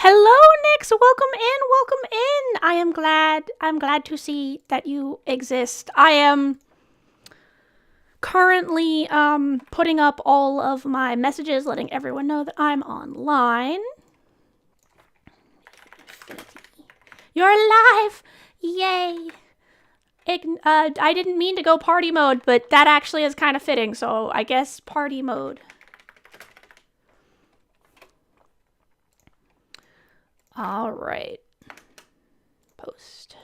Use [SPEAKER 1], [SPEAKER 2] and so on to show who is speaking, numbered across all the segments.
[SPEAKER 1] Hello, Nix. Welcome in. Welcome in. I'm glad to see that you exist. I am currently putting up all of my messages, letting everyone know that I'm online. You're alive! Yay! I didn't mean to go party mode, but that actually is kind of fitting, so I guess party mode. All right. Post.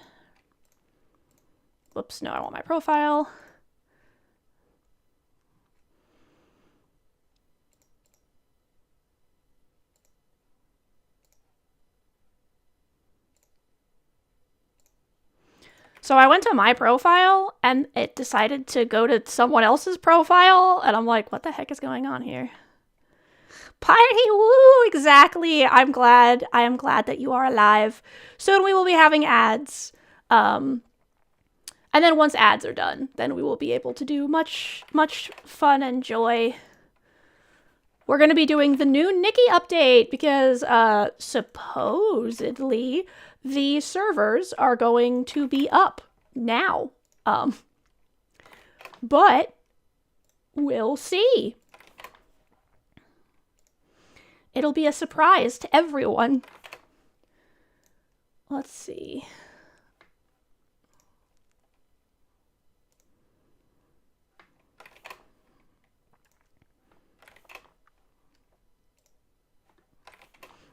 [SPEAKER 1] Whoops, no, I want my profile. So I went to my profile and it decided to go to someone else's profile, and I'm like, what the heck is going on here? Party, woo, exactly. I am glad that you are alive. Soon we will be having ads. And then once ads are done, then we will be able to do much fun and joy. We're going to be doing the new Nikki update because supposedly the servers are going to be up now. But we'll see. It'll be a surprise to everyone. Let's see.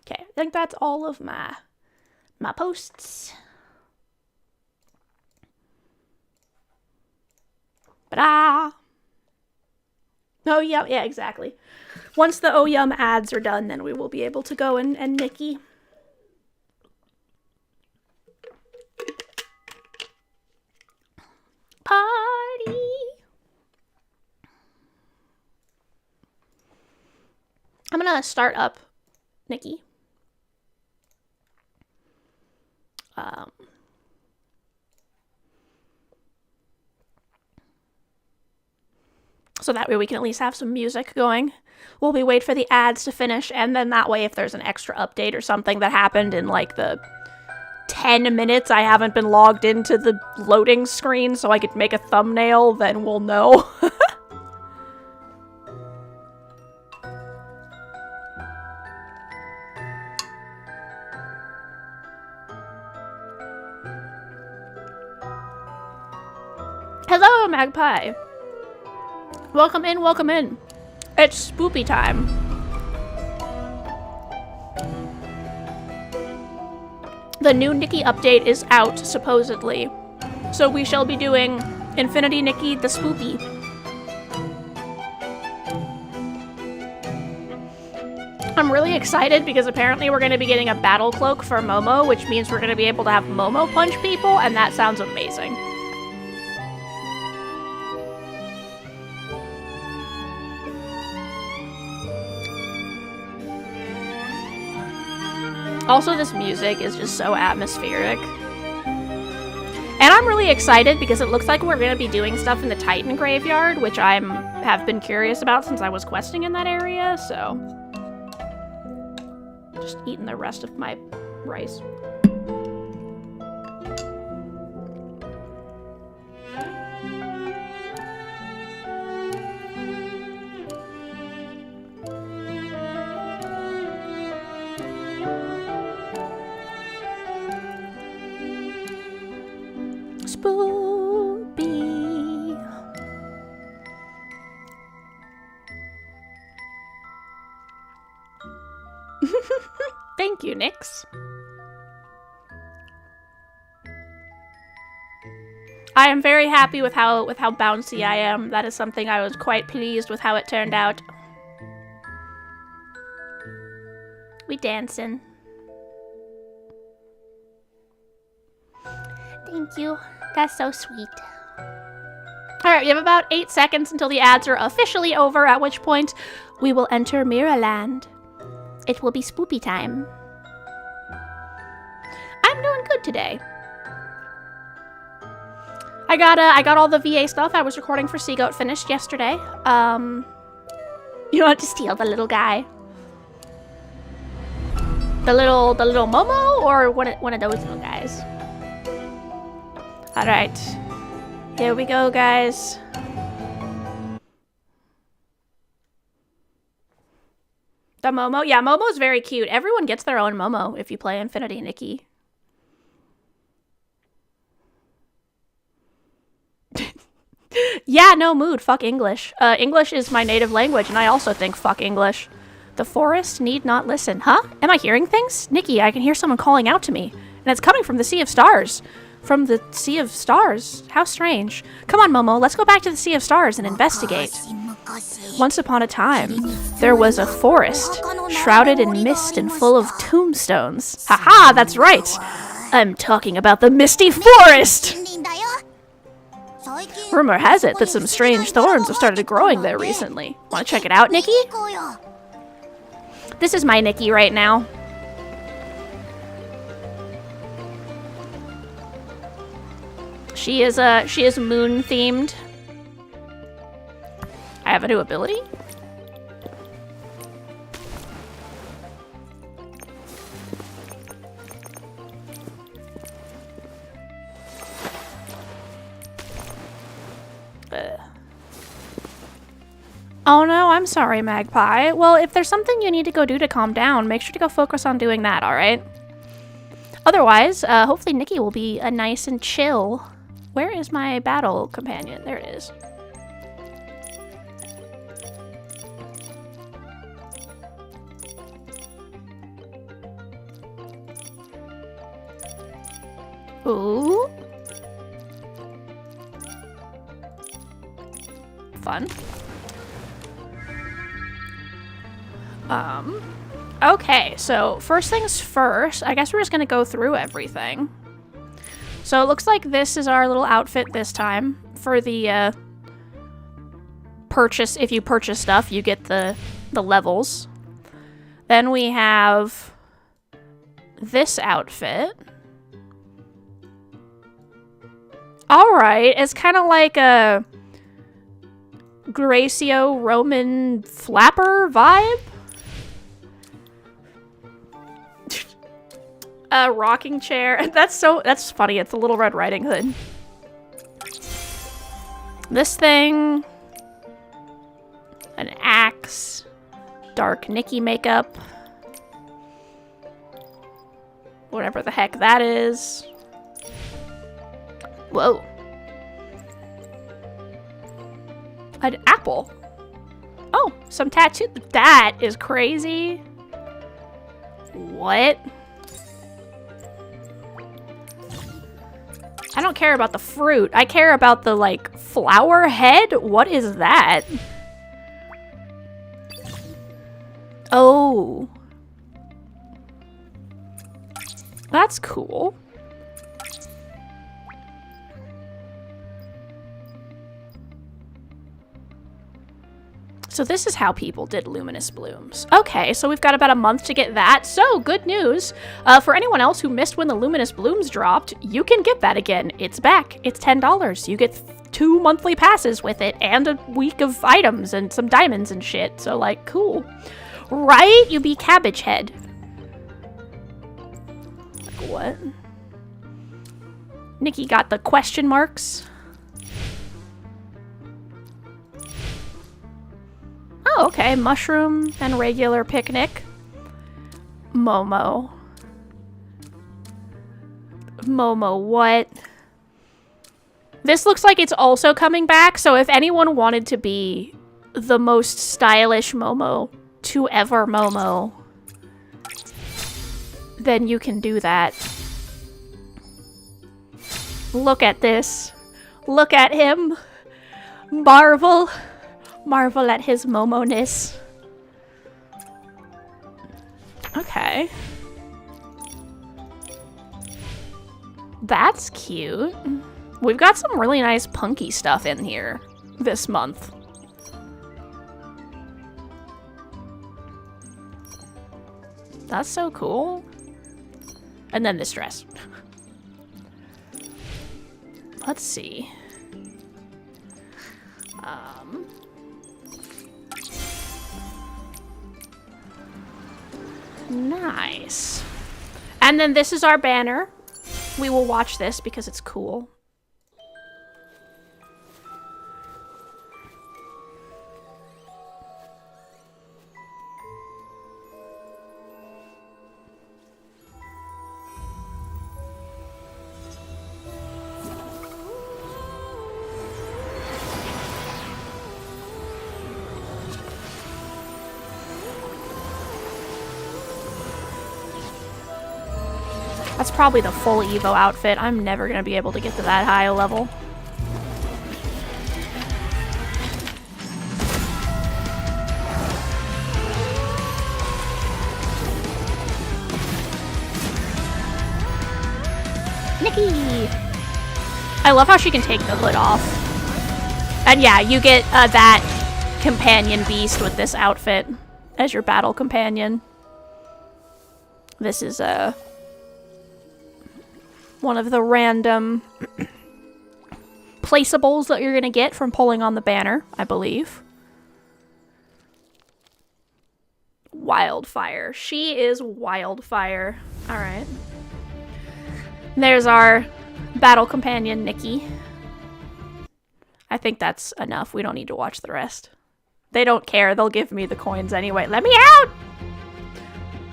[SPEAKER 1] Okay, I think that's all of my posts. Oh yeah, exactly. Once the Oh Yum ads are done, then we will be able to go and Nikki. Party. I'm gonna start up Nikki. So that way we can at least have some music going while we wait for the ads to finish, and then that way if there's an extra update or something that happened in like the 10 minutes I haven't been logged into the loading screen so I could make a thumbnail, then we'll know. Hello, Magpie. Welcome in, welcome in. It's Spoopy time. The new Nikki update is out, supposedly. So we shall be doing Infinity Nikki the Spoopy. I'm really excited because apparently we're going to be getting a battle cloak for Momo, which means we're going to be able to have Momo punch people, and that sounds amazing. Also, this music is just so atmospheric. And I'm really excited because it looks like we're going to be doing stuff in the Titan Graveyard, which I have been curious about since I was questing in that area, so... Just eating the rest of my rice. Spoopy. Thank you, Nix. I am very happy with how bouncy I am. That is something I was quite pleased with how it turned out. We dancing. Thank you. That's so sweet. Alright, we have about 8 seconds until the ads are officially over, at which point we will enter Mirrorland. It will be Spoopy time. I'm doing good today. I got all the VA stuff I was recording for Seagoat finished yesterday. You want to steal the little guy? The little Momo, or one of those little guys? All right, here we go, guys. The Momo, yeah, Momo's very cute. Everyone gets their own Momo if you play Infinity Nikki. Yeah, no mood. Fuck English. English is my native language, and I also think fuck English. The forest need not listen. Huh? Am I hearing things? Nikki, I can hear someone calling out to me. And it's coming from the Sea of Stars. From the Sea of Stars? How strange. Come on, Momo, let's go back to the Sea of Stars and investigate. Once upon a time, there was a forest, shrouded in mist and full of tombstones. Haha, that's right! I'm talking about the Misty Forest! Rumor has it that some strange thorns have started growing there recently. Want to check it out, Nikki? This is my Nikki right now. She is moon themed. I have a new ability? Oh no, I'm sorry, Magpie. Well, if there's something you need to go do to calm down, make sure to go focus on doing that, alright? Otherwise, hopefully Nikki will be nice and chill. Where is my battle companion? There it is. Ooh. Fun. Okay, so first things first, I guess we're just gonna go through everything. So it looks like this is our little outfit this time. For the, purchase, if you purchase stuff, you get the levels. Then we have this outfit. Alright, it's kind of like a Gracio-Roman flapper vibe. A rocking chair. That's funny. It's a Little Red Riding Hood. This thing. An axe. Dark Nikki makeup. Whatever the heck that is. Whoa. An apple. Oh, some tattoo. That is crazy. What? I don't care about the fruit. I care about the, like, flower head? What is that? Oh. That's cool. So this is how people did Luminous Blooms. Okay, so we've got about a month to get that. So, good news. For anyone else who missed when the Luminous Blooms dropped, you can get that again. It's back. It's $10. You get 2 monthly passes with it and a week of items and some diamonds and shit. So, like, cool. Right? You be Cabbage Head. Like, what? Nikki got the question marks. Oh, okay. Mushroom and regular picnic. Momo. Momo, what? This looks like it's also coming back, so if anyone wanted to be the most stylish Momo to ever Momo, then you can do that. Look at this. Look at him. Marvel. Marvel at his Momo-ness. Okay. That's cute. We've got some really nice punky stuff in here this month. That's so cool. And then this dress. Let's see. Nice. And then this is our banner. We will watch this because it's cool. That's probably the full Evo outfit. I'm never going to be able to get to that high a level. Nikki! I love how she can take the hood off. And yeah, you get that companion beast with this outfit as your battle companion. This is one of the random placeables that you're going to get from pulling on the banner, I believe. Wildfire. She is Wildfire. Alright. There's our battle companion, Nikki. I think that's enough. We don't need to watch the rest. They don't care. They'll give me the coins anyway. Let me out!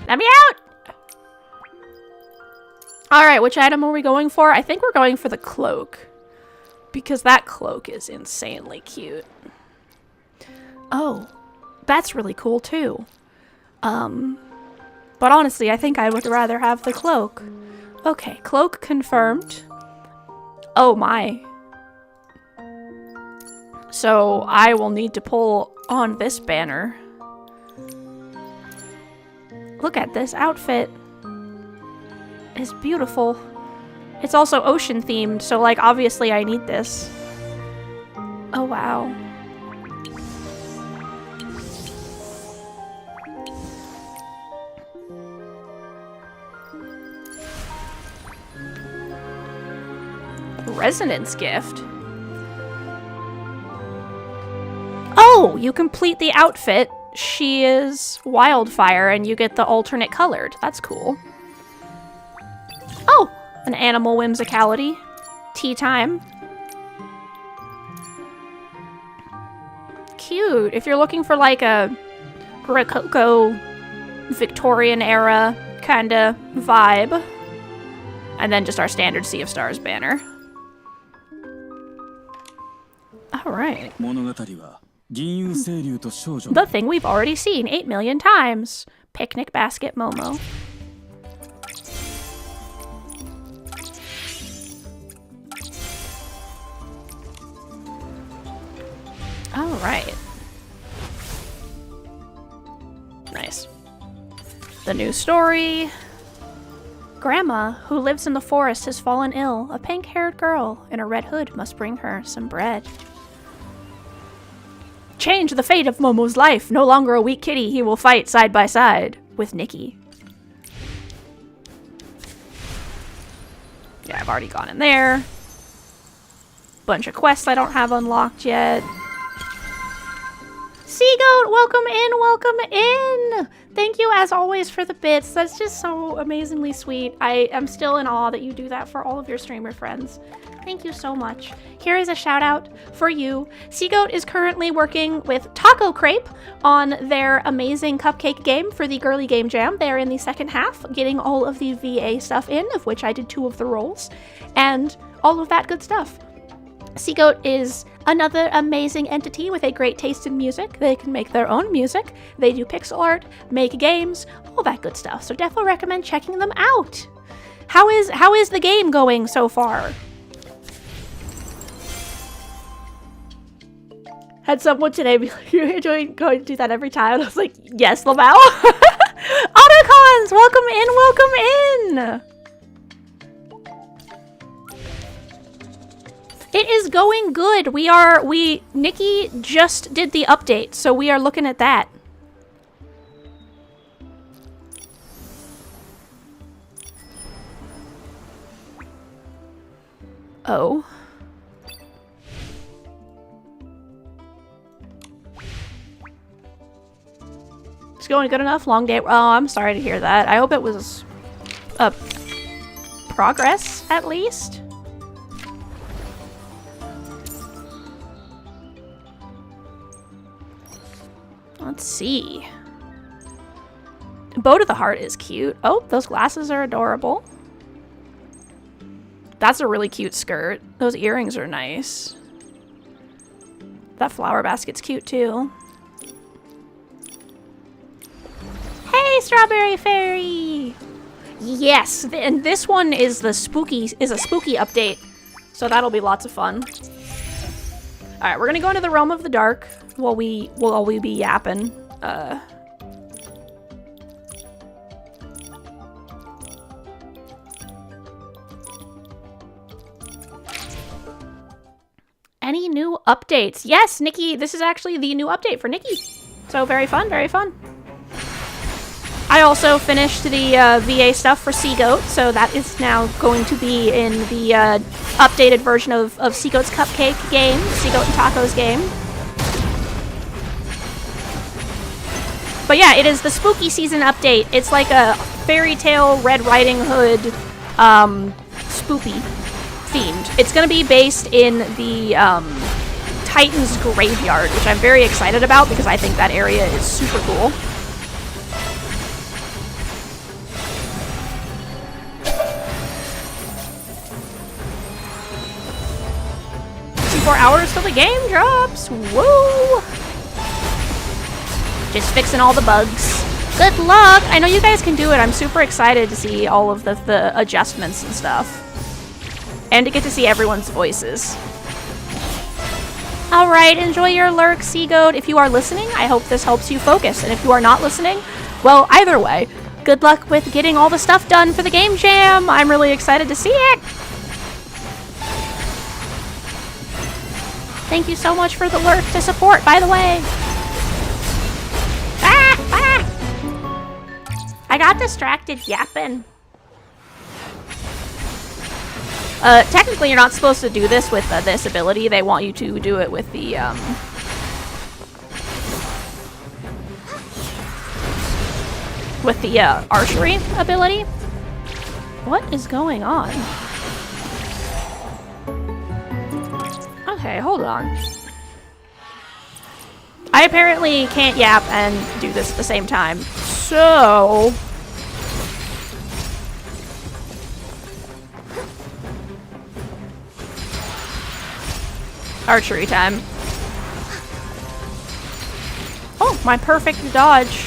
[SPEAKER 1] Let me out! Alright, which item are we going for? I think we're going for the cloak. Because that cloak is insanely cute. Oh, that's really cool too. But honestly, I think I would rather have the cloak. Okay, cloak confirmed. Oh my. So I will need to pull on this banner. Look at this outfit. It's beautiful. It's also ocean themed, so like obviously I need this. Oh wow. Resonance gift. Oh, you complete the outfit. She is Wildfire and you get the alternate colored. That's cool. Oh, an animal whimsicality. Tea time. Cute. If you're looking for like a Rococo Victorian era kind of vibe. And then just our standard Sea of Stars banner. Alright. The thing we've already seen 8 million times. Picnic basket Momo. Alright. Nice. The new story. Grandma, who lives in the forest, has fallen ill. A pink-haired girl in a red hood must bring her some bread. Change the fate of Momo's life. No longer a weak kitty, he will fight side by side with Nikki. Yeah, I've already gone in there. Bunch of quests I don't have unlocked yet. Seagoat, welcome in, welcome in! Thank you, as always, for the bits. That's just so amazingly sweet. I am still in awe that you do that for all of your streamer friends. Thank you so much. Here is a shout out for you. Seagoat is currently working with Taco Crepe on their amazing cupcake game for the Girly Game Jam. They are in the second half, getting all of the VA stuff in, of which I did 2 of the roles, and all of that good stuff. Seagoat is another amazing entity with a great taste in music. They can make their own music. They do pixel art, make games, all that good stuff. So definitely recommend checking them out. How is the game going so far? Had someone today be like, "You're going to do that every time?" And I was like, "Yes, Lamau." Autocons, welcome in, welcome in. It is going good. Nikki just did the update, so we are looking at that. Oh. It's going good enough? Long day? Oh, I'm sorry to hear that. I hope it was a progress, at least. Let's see. Bow to the Heart is cute. Oh, those glasses are adorable. That's a really cute skirt. Those earrings are nice. That flower basket's cute too. Hey, Strawberry Fairy! Yes, and this one is a spooky update, so that'll be lots of fun. All right, we're gonna go into the realm of the dark while we be yapping. Any new updates? Yes, Nikki, this is actually the new update for Nikki. So very fun, very fun. I also finished the VA stuff for Seagoat, so that is now going to be in the updated version of Seagoat's Cupcake game, Seagoat and Tacos game. But yeah, it is the spooky season update. It's like a fairy tale Red Riding Hood spoopy themed. It's going to be based in the Titan's Graveyard, which I'm very excited about because I think that area is super cool. $4 hours till the game drops. Woo! Just fixing all the bugs. Good luck! I know you guys can do it. I'm super excited to see all of the adjustments and stuff. And to get to see everyone's voices. Alright, enjoy your lurk, Seagoat. If you are listening, I hope this helps you focus. And if you are not listening, well, either way, good luck with getting all the stuff done for the game jam. I'm really excited to see it. Thank you so much for the lurk to support, by the way. Ah! Ah! I got distracted yapping. Technically you're not supposed to do this with this ability. They want you to do it with the, archery ability. What is going on? Okay, hold on. I apparently can't yap and do this at the same time, so... Archery time. Oh, my perfect dodge.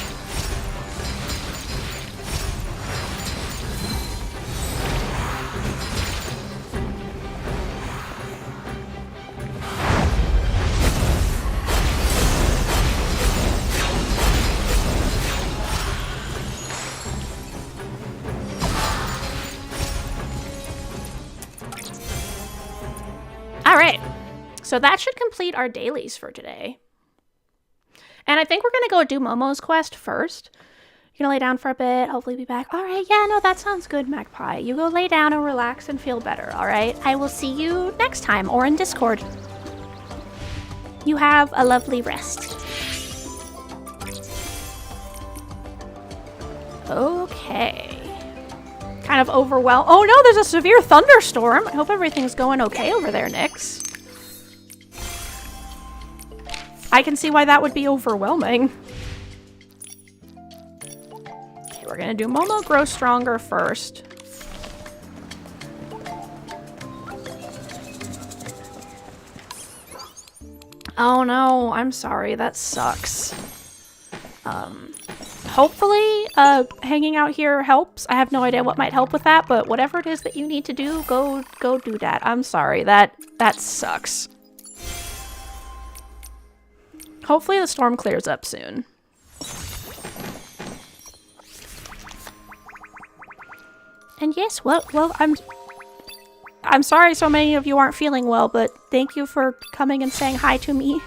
[SPEAKER 1] Alright, so that should complete our dailies for today. And I think we're going to go do Momo's quest first. You're going to lay down for a bit, hopefully be back. Alright, yeah, no, that sounds good, Magpie. You go lay down and relax and feel better, alright? I will see you next time, or in Discord. You have a lovely rest. Okay. Kind of overwhelmed. Oh no, there's a severe thunderstorm. I hope everything's going okay over there, Nyx. I can see why that would be overwhelming. Okay, we're gonna do Momo Grow Stronger first. Oh no, I'm sorry, that sucks. Hopefully, hanging out here helps. I have no idea what might help with that, but whatever it is that you need to do, go do that. I'm sorry, that sucks. Hopefully the storm clears up soon. And yes, well, I'm sorry so many of you aren't feeling well, but thank you for coming and saying hi to me.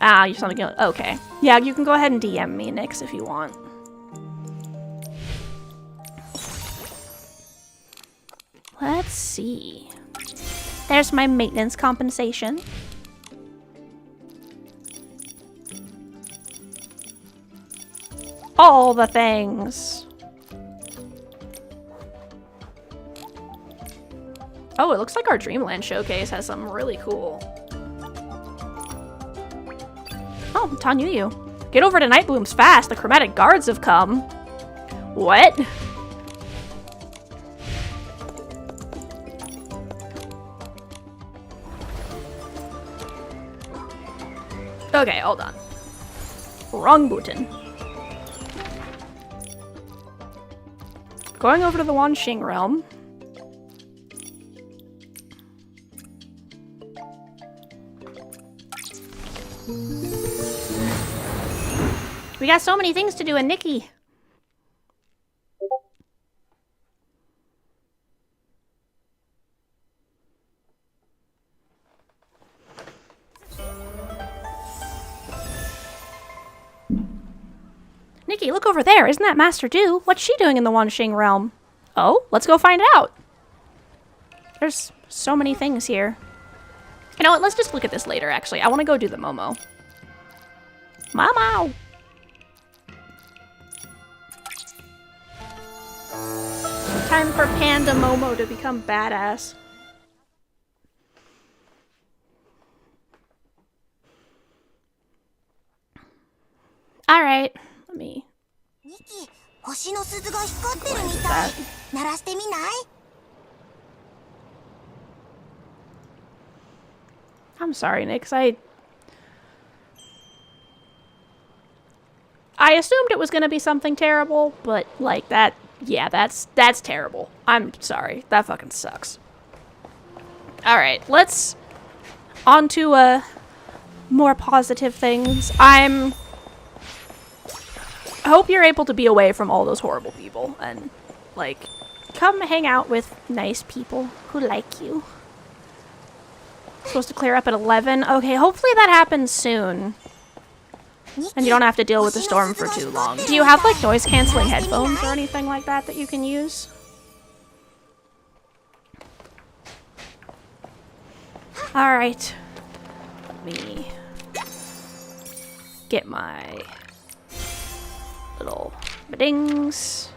[SPEAKER 1] Ah, you're something else. Okay. Yeah, you can go ahead and DM me, Nyx, if you want. Let's see. There's my maintenance compensation. All the things. Oh, it looks like our Dreamland showcase has something really cool. Oh, Tanyuyu. Get over to Night Blooms fast. The chromatic guards have come. What? Okay, hold on. Wrong button. Going over to the Wanxing realm. We got so many things to do in Nikki. Nikki, look over there. Isn't that Master Du? What's she doing in the Wanxing realm? Oh, let's go find out. There's so many things here. You know what? Let's just look at this later, actually. I want to go do the Momo. Momo! Time for Panda Momo to become badass. Alright, let me... I'm sorry, Nick, 'cause I assumed it was gonna be something terrible, but like that, yeah, that's terrible. I'm sorry. That fucking sucks. Alright, let's on to more positive things. I hope you're able to be away from all those horrible people and, like, come hang out with nice people who like you. Supposed to clear up at 11. Okay, hopefully that happens soon. And you don't have to deal with the storm for too long. Do you have, like, noise-canceling headphones or anything like that that you can use? Alright. Let me get my little dings.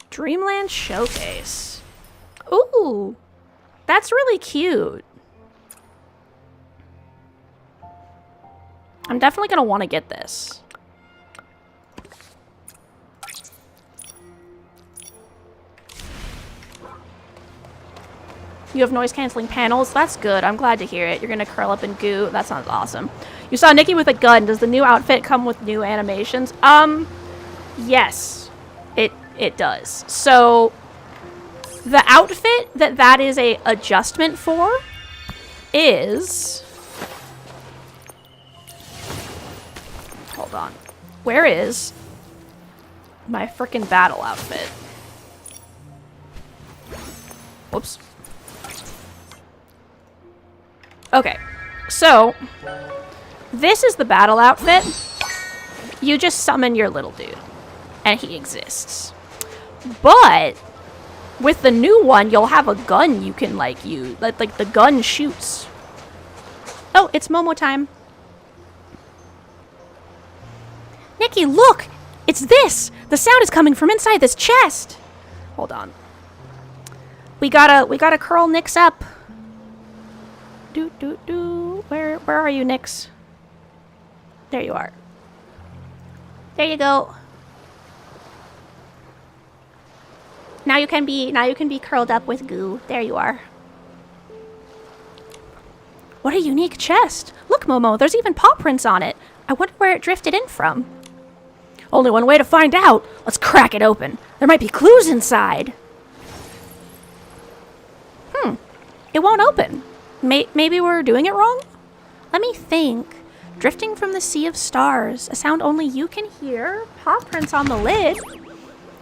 [SPEAKER 1] Dreamland Showcase. Ooh, that's really cute. I'm definitely gonna want to get this. You have noise-canceling panels? That's good. I'm glad to hear it. You're gonna curl up in goo. That sounds awesome. You saw Nikki with a gun. Does the new outfit come with new animations? Yes. It does. So, the outfit that is a adjustment for is... Hold on. Where is my frickin' battle outfit? Whoops. Okay, so this is the battle outfit. You just summon your little dude, and he exists. But with the new one, you'll have a gun you can, like, use. Like the gun shoots. Oh, it's Momo time. Nikki, look! It's this! The sound is coming from inside this chest! Hold on. We gotta curl Nyx up. Where are you, Nyx? There you are. There you go. Now you can be curled up with goo. There you are. What a unique chest. Look, Momo, there's even paw prints on it. I wonder where it drifted in from. Only one way to find out. Let's crack it open. There might be clues inside. It won't open. Maybe we're doing it wrong? Let me think. Drifting from the sea of stars. A sound only you can hear. Paw prints on the lid.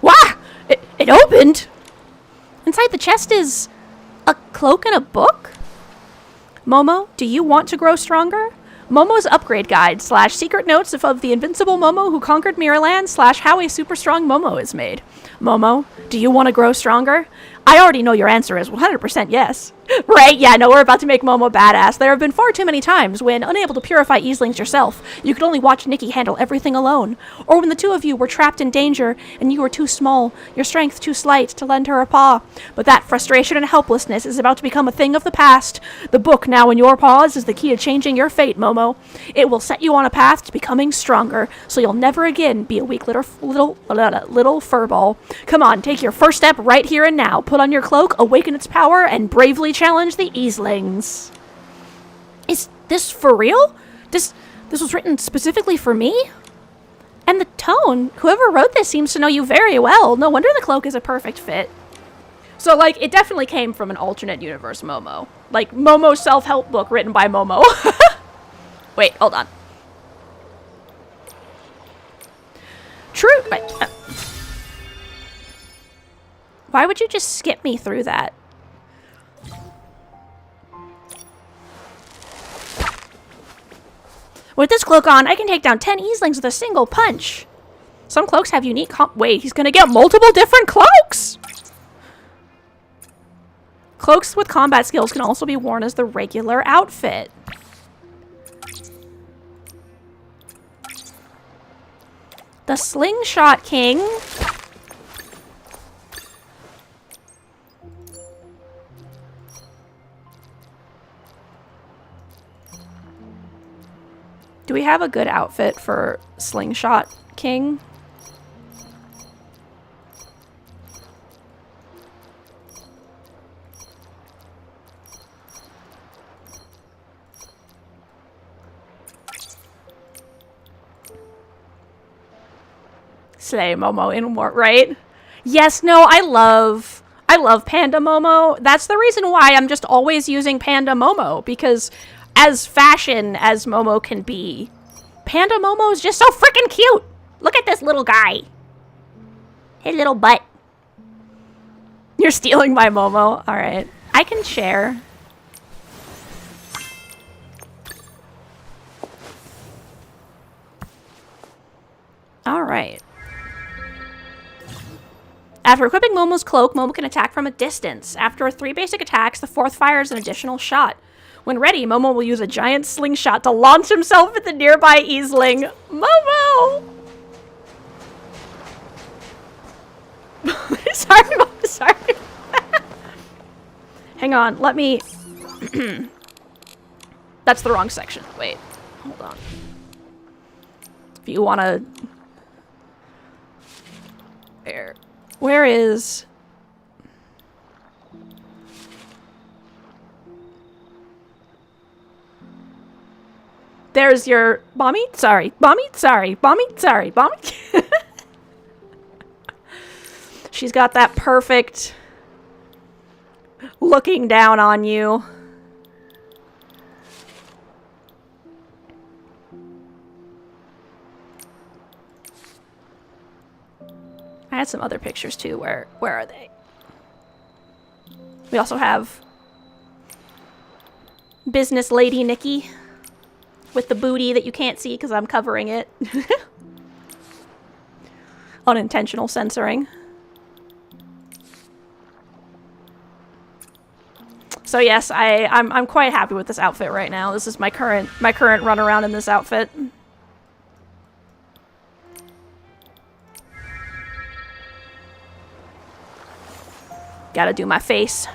[SPEAKER 1] Wah! It opened! Inside the chest is a cloak and a book? Momo, do you want to grow stronger? Momo's Upgrade Guide / Secret Notes of the Invincible Momo Who Conquered Mirrorland / How a Super Strong Momo is Made. Momo, do you want to grow stronger? I already know your answer is 100% yes. Right? Yeah, no, we're about to make Momo badass. There have been far too many times when, unable to purify Easlings yourself, you could only watch Nikki handle everything alone. Or when the two of you were trapped in danger and you were too small, your strength too slight to lend her a paw. But that frustration and helplessness is about to become a thing of the past. The book now in your paws is the key to changing your fate, Momo. It will set you on a path to becoming stronger, so you'll never again be a weak little furball. Come on, take your first step right here and now. Put on your cloak, awaken its power, and bravely challenge the Easlings. Is this for real? This was written specifically for me? And the tone, whoever wrote this seems to know you very well. No wonder the cloak is a perfect fit. So, like, it definitely came from an alternate universe Momo. Like, Momo's self-help book written by Momo. Wait, hold on. True. Why would you just skip me through that? With this cloak on, I can take down 10 Easlings with a single punch. Some cloaks have unique wait, he's gonna get multiple different cloaks! Cloaks with combat skills can also be worn as the regular outfit. The Slingshot King. Do we have a good outfit for Slingshot King? Slay Momo in war, right? Yes, no, I love Panda Momo. That's the reason why I'm just always using Panda Momo, because as fashion as Momo can be, Panda Momo is just so freaking cute. Look at this little guy. His little butt. You're stealing my Momo. All right. I can share. All right. After equipping Momo's cloak, Momo can attack from a distance. After 3 basic attacks, the 4th fires an additional shot. When ready, Momo will use a giant slingshot to launch himself at the nearby Easling. Momo! Sorry, Momo, sorry. Hang on, let me... That's the wrong section. Wait, hold on. If you want to... Where is... There's your... Mommy? Sorry. Mommy? Sorry. Mommy? Sorry. Mommy? She's got that perfect... looking down on you. I had some other pictures too. Where are they? We also have Business Lady Nikki with the booty that you can't see because I'm covering it. Unintentional censoring. So yes, I'm quite happy with this outfit right now. This is my current run around in this outfit. Gotta do my face.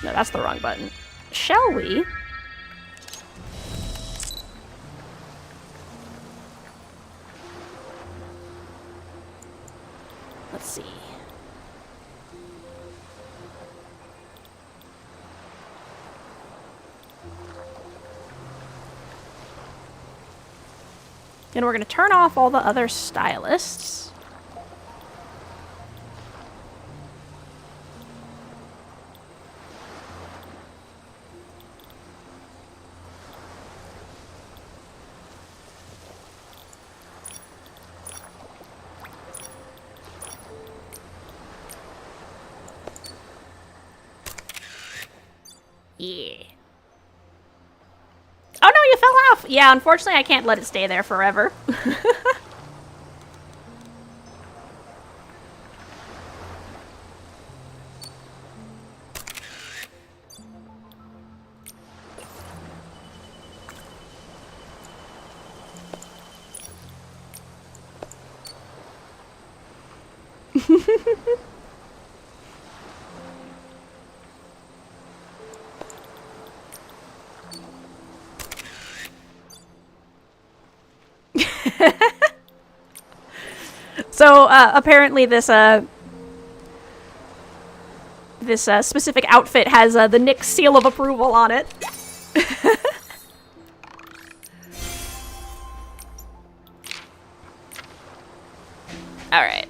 [SPEAKER 1] No, that's the wrong button. Shall we? Let's see. And we're going to turn off all the other stylists. Yeah. Oh no, you fell off! Yeah, unfortunately I can't let it stay there forever. So, apparently this specific outfit has the Nick seal of approval on it. Alright.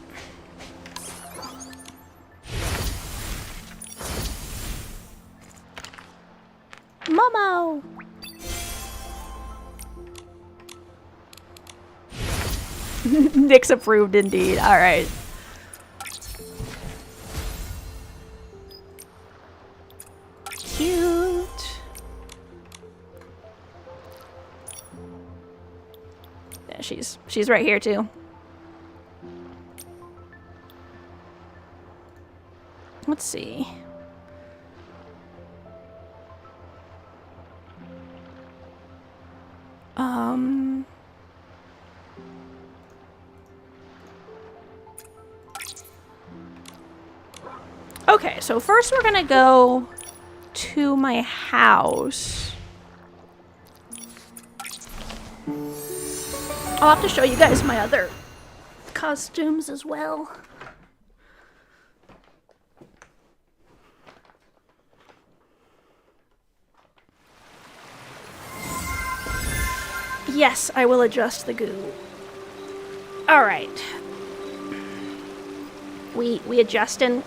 [SPEAKER 1] Momo! Nick's approved indeed. Alright. Cute. Yeah, she's right here too. Let's see. Okay, so first we're gonna go to my house. I'll have to show you guys my other costumes as well. Yes, I will adjust the goo. Alright. We adjusting.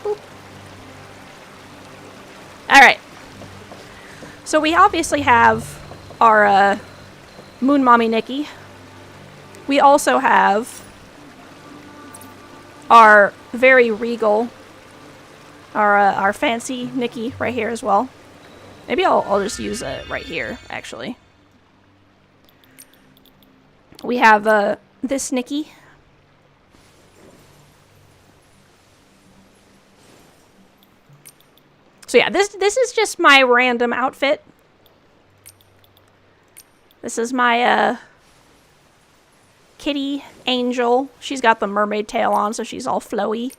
[SPEAKER 1] Boop. Alright. So we obviously have our Moon Mommy Nikki. We also have our very regal, our fancy Nikki right here as well. Maybe I'll just use it right here, actually. We have this Nikki. So yeah, this is just my random outfit. This is my kitty angel. She's got the mermaid tail on, so she's all flowy.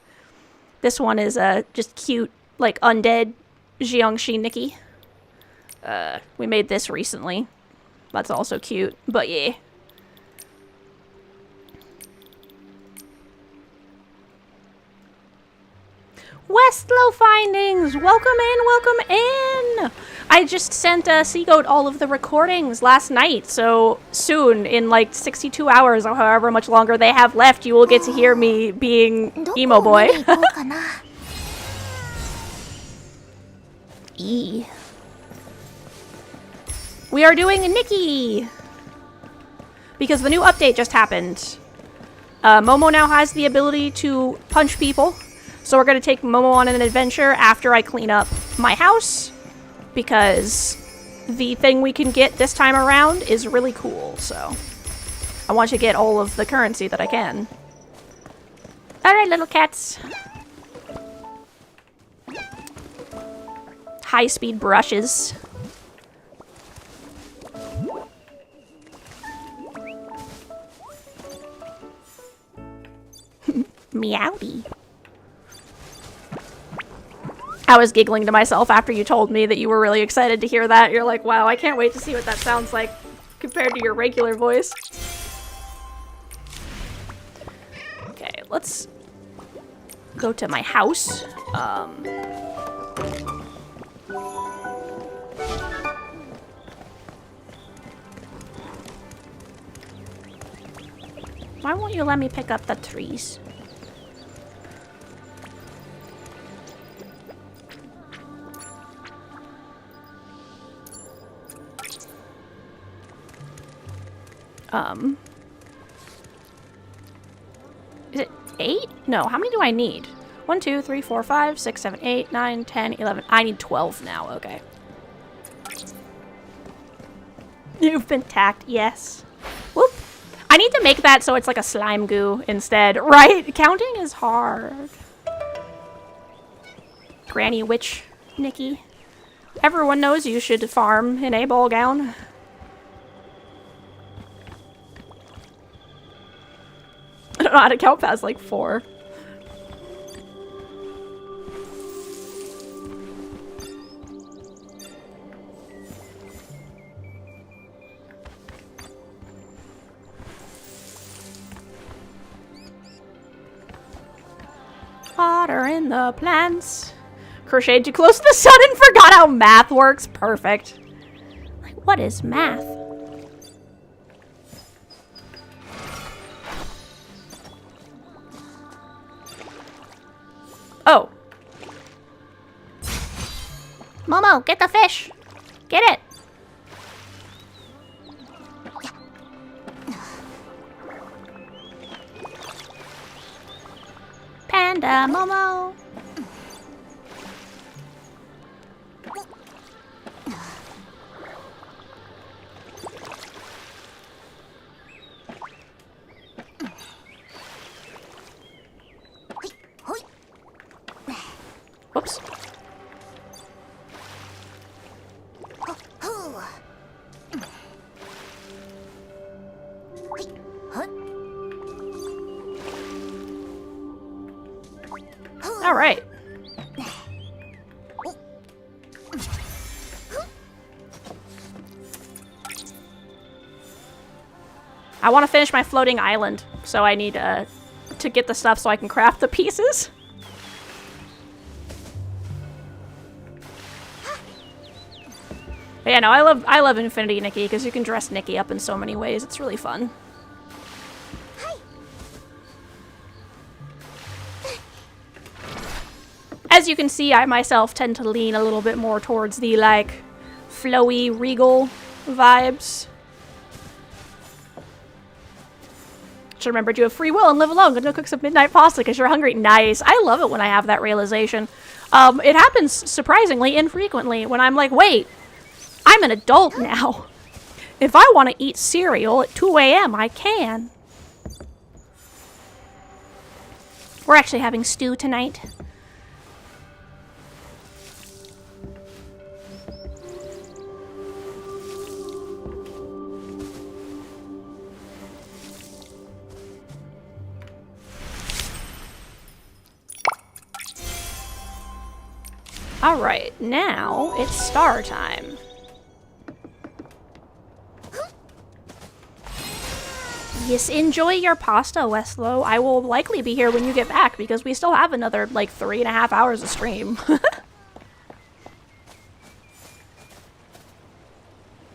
[SPEAKER 1] This one is just cute, like undead Jiangxi Nikki. We made this recently. That's also cute, but yeah. Westlow Findings! Welcome in! I just sent Seagoat all of the recordings last night, so soon, in like 62 hours or however much longer they have left, you will get to hear me being emo boy. E. We are doing Nikki! Because the new update just happened. Momo now has the ability to punch people. So we're going to take Momo on an adventure after I clean up my house, because the thing we can get this time around is really cool, so I want to get all of the currency that I can. Alright, little cats. High-speed brushes. Meowdy. I was giggling to myself after you told me that you were really excited to hear that. You're like, wow, I can't wait to see what that sounds like compared to your regular voice. Okay, let's go to my house. Why won't you let me pick up the trees? Is it 8? No, how many do I need? 1, 2, 3, 4, 5, 6, 7, 8, 9, 10, 11. I need 12 now, okay. You've been tacked, yes. Whoop. I need to make that so it's like a slime goo instead, right? Counting is hard. Granny Witch, Nikki. Everyone knows you should farm in a ball gown. I don't know how to count past like 4. Water in the plants. Crocheted too close to the sun and forgot how math works. Perfect. Like, what is math? Oh. Momo, get the fish. Get it. Panda Momo. Whoops. All right. I want to finish my floating island, so I need to get the stuff so I can craft the pieces. But yeah, no, I love Infinity Nikki because you can dress Nikki up in so many ways. It's really fun. As you can see, I myself tend to lean a little bit more towards the, like, flowy, regal vibes. Just remembered you have free will and live alone. Go cook some midnight pasta because you're hungry. Nice. I love it when I have that realization. It happens surprisingly infrequently when I'm like, wait, I'm an adult now. If I want to eat cereal at 2 a.m., I can. We're actually having stew tonight. Alright, now it's star time. Yes, enjoy your pasta, Westlow. I will likely be here when you get back because we still have another, like, 3.5 hours of stream.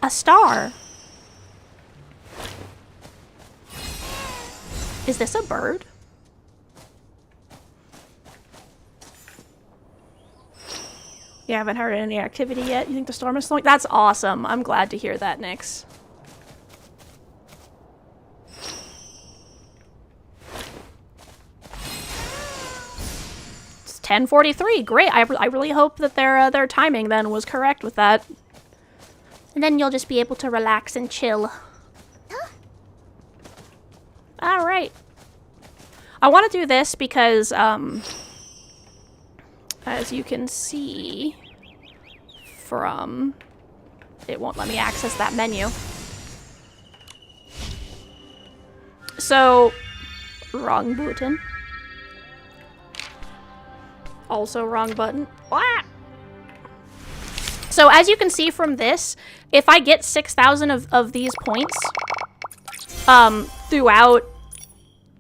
[SPEAKER 1] A star. Is this a bird? You haven't heard any activity yet? You think the storm is slowing? That's awesome. I'm glad to hear that, Nyx. It's 10:43. Great. I really hope that their timing then was correct with that. And then you'll just be able to relax and chill. All right. I want to do this because, as you can see from... It won't let me access that menu. So, wrong button. Also wrong button. Ah! So as you can see from this, if I get 6,000 of these points throughout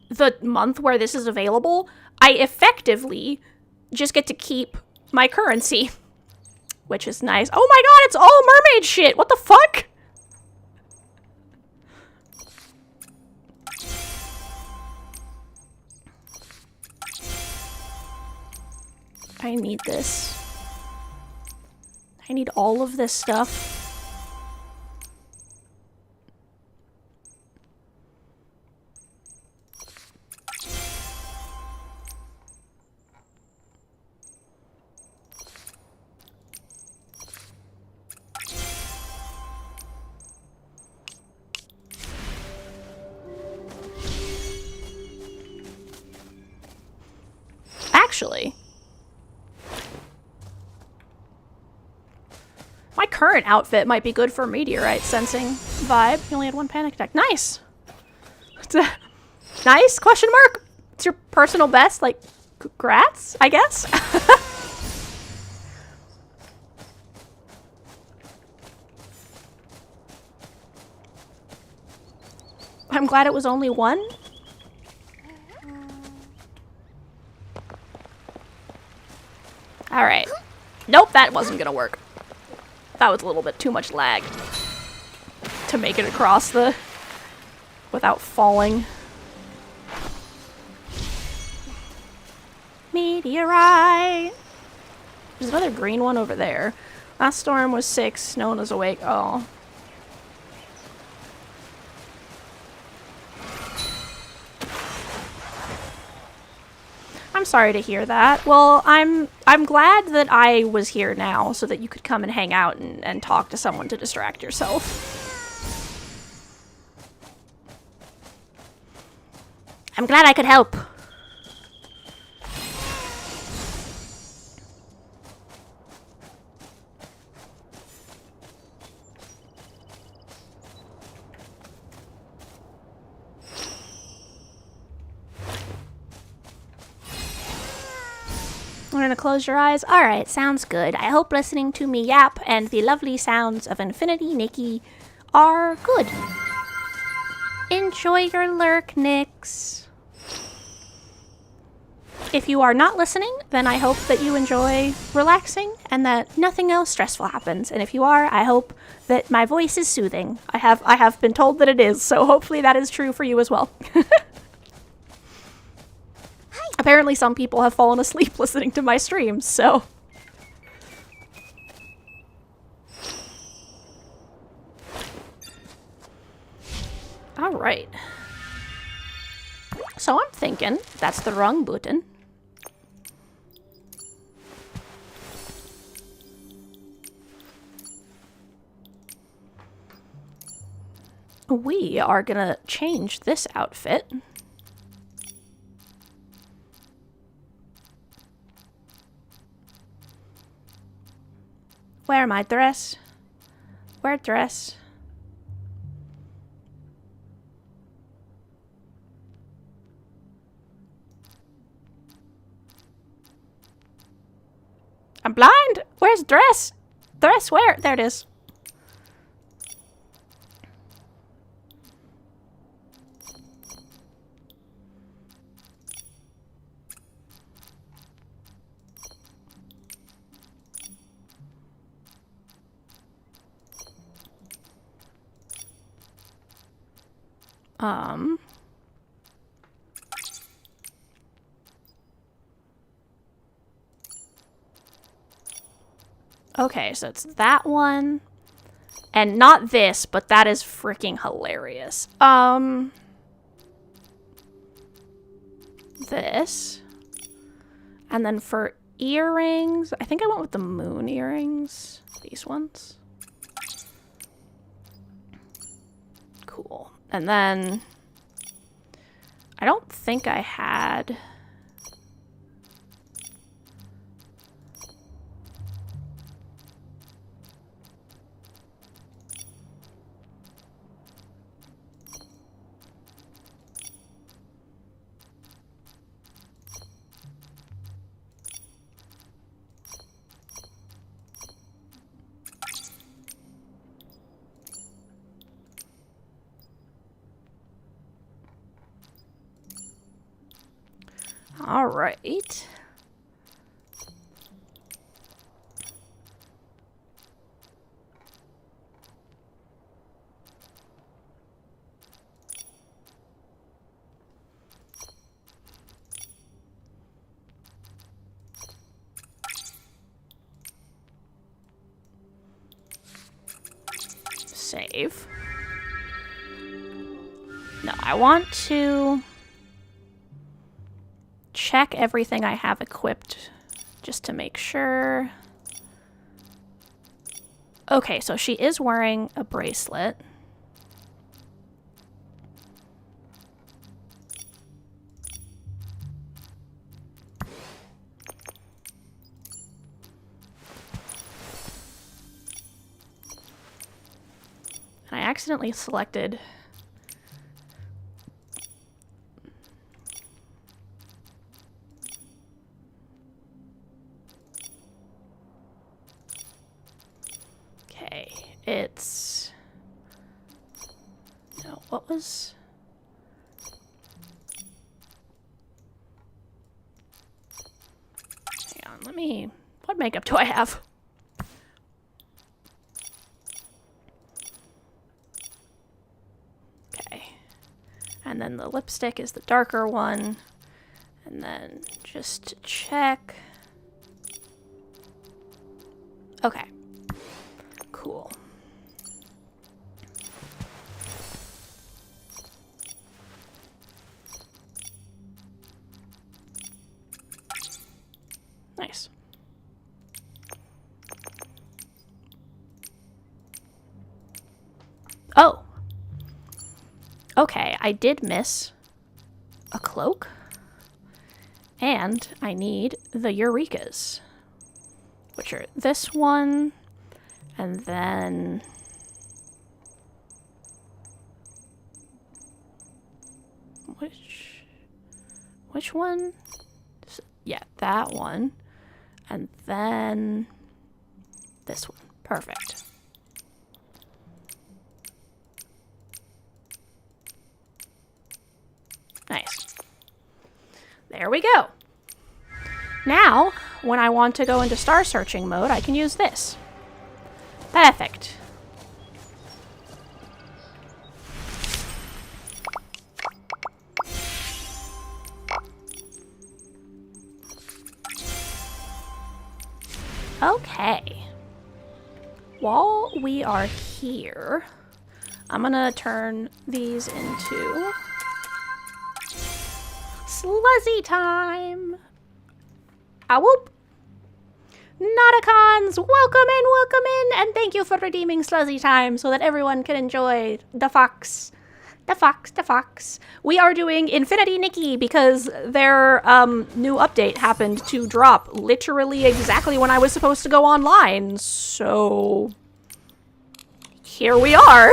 [SPEAKER 1] the month where this is available, I effectively just get to keep my currency, which is nice. Oh my god, it's all mermaid shit! What the fuck? I need this. I need all of this stuff. actually. My current outfit might be good for meteorite sensing vibe. He only had one panic attack. Nice! Nice? Question mark? It's your personal best? Like, congrats, I guess? I'm glad it was only one. Alright. Nope, that wasn't gonna work. That was a little bit too much lag to make it across the... without falling. Meteorite! There's another green one over there. Last storm was 6. No one was awake. Oh. I'm sorry to hear that. Well, I'm glad that I was here now so that you could come and hang out and talk to someone to distract yourself. I'm glad I could help. We're gonna close your eyes. Alright, sounds good. I hope listening to me yap and the lovely sounds of Infinity Nikki are good. Enjoy your lurk, Nix. If you are not listening, then I hope that you enjoy relaxing and that nothing else stressful happens. And if you are, I hope that my voice is soothing. I have been told that it is, so hopefully that is true for you as well. Apparently some people have fallen asleep listening to my streams, so... Alright. So I'm thinking that's the wrong button. We are gonna change this outfit. Where my dress? Where dress? I'm blind! Where's dress? Dress where? There it is. Okay, so it's that one. And not this, but that is freaking hilarious. This. And then for earrings, I think I went with the moon earrings. These ones. Cool. And then I don't think I had... All right. Save. No, I want to check everything I have equipped just to make sure. Okay, so she is wearing a bracelet. accidentally selected. Okay, it's... No, what was... Hang on, let me... What makeup do I have? Okay. And then the lipstick is the darker one. And then just to check... Okay. Cool. Nice. Oh. Okay, I did miss a cloak. And I need the Eurekas, which are this one, and then... Which one? Yeah, that one. And then this one. Perfect. Nice. There we go. Now, when I want to go into star searching mode, I can use this. Perfect. Okay. While we are here, I'm gonna turn these into Sluzzy time! Ah whoop! Nauticons, welcome in, and thank you for redeeming Sluzzy time so that everyone can enjoy the fox. The fox. We are doing Infinity Nikki because their new update happened to drop literally exactly when I was supposed to go online, so here we are.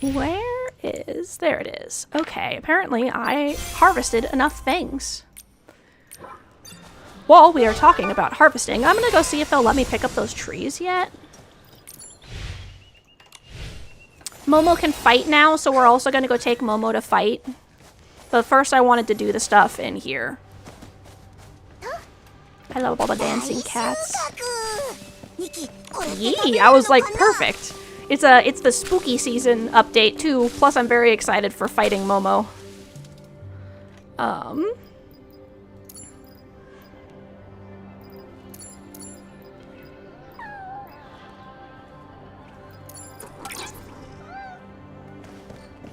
[SPEAKER 1] Where is... There it is. Okay, apparently I harvested enough things. While we are talking about harvesting, I'm gonna go see if they'll let me pick up those trees yet. Momo can fight now, so we're also gonna go take Momo to fight. But first I wanted to do the stuff in here. I love all the dancing cats. Yee! I was like, perfect. It's the spooky season update too, plus I'm very excited for fighting Momo.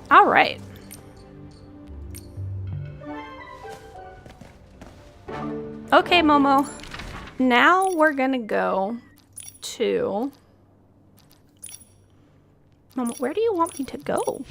[SPEAKER 1] Alright. Okay, Momo. Now we're gonna go to... Momo, where do you want me to go?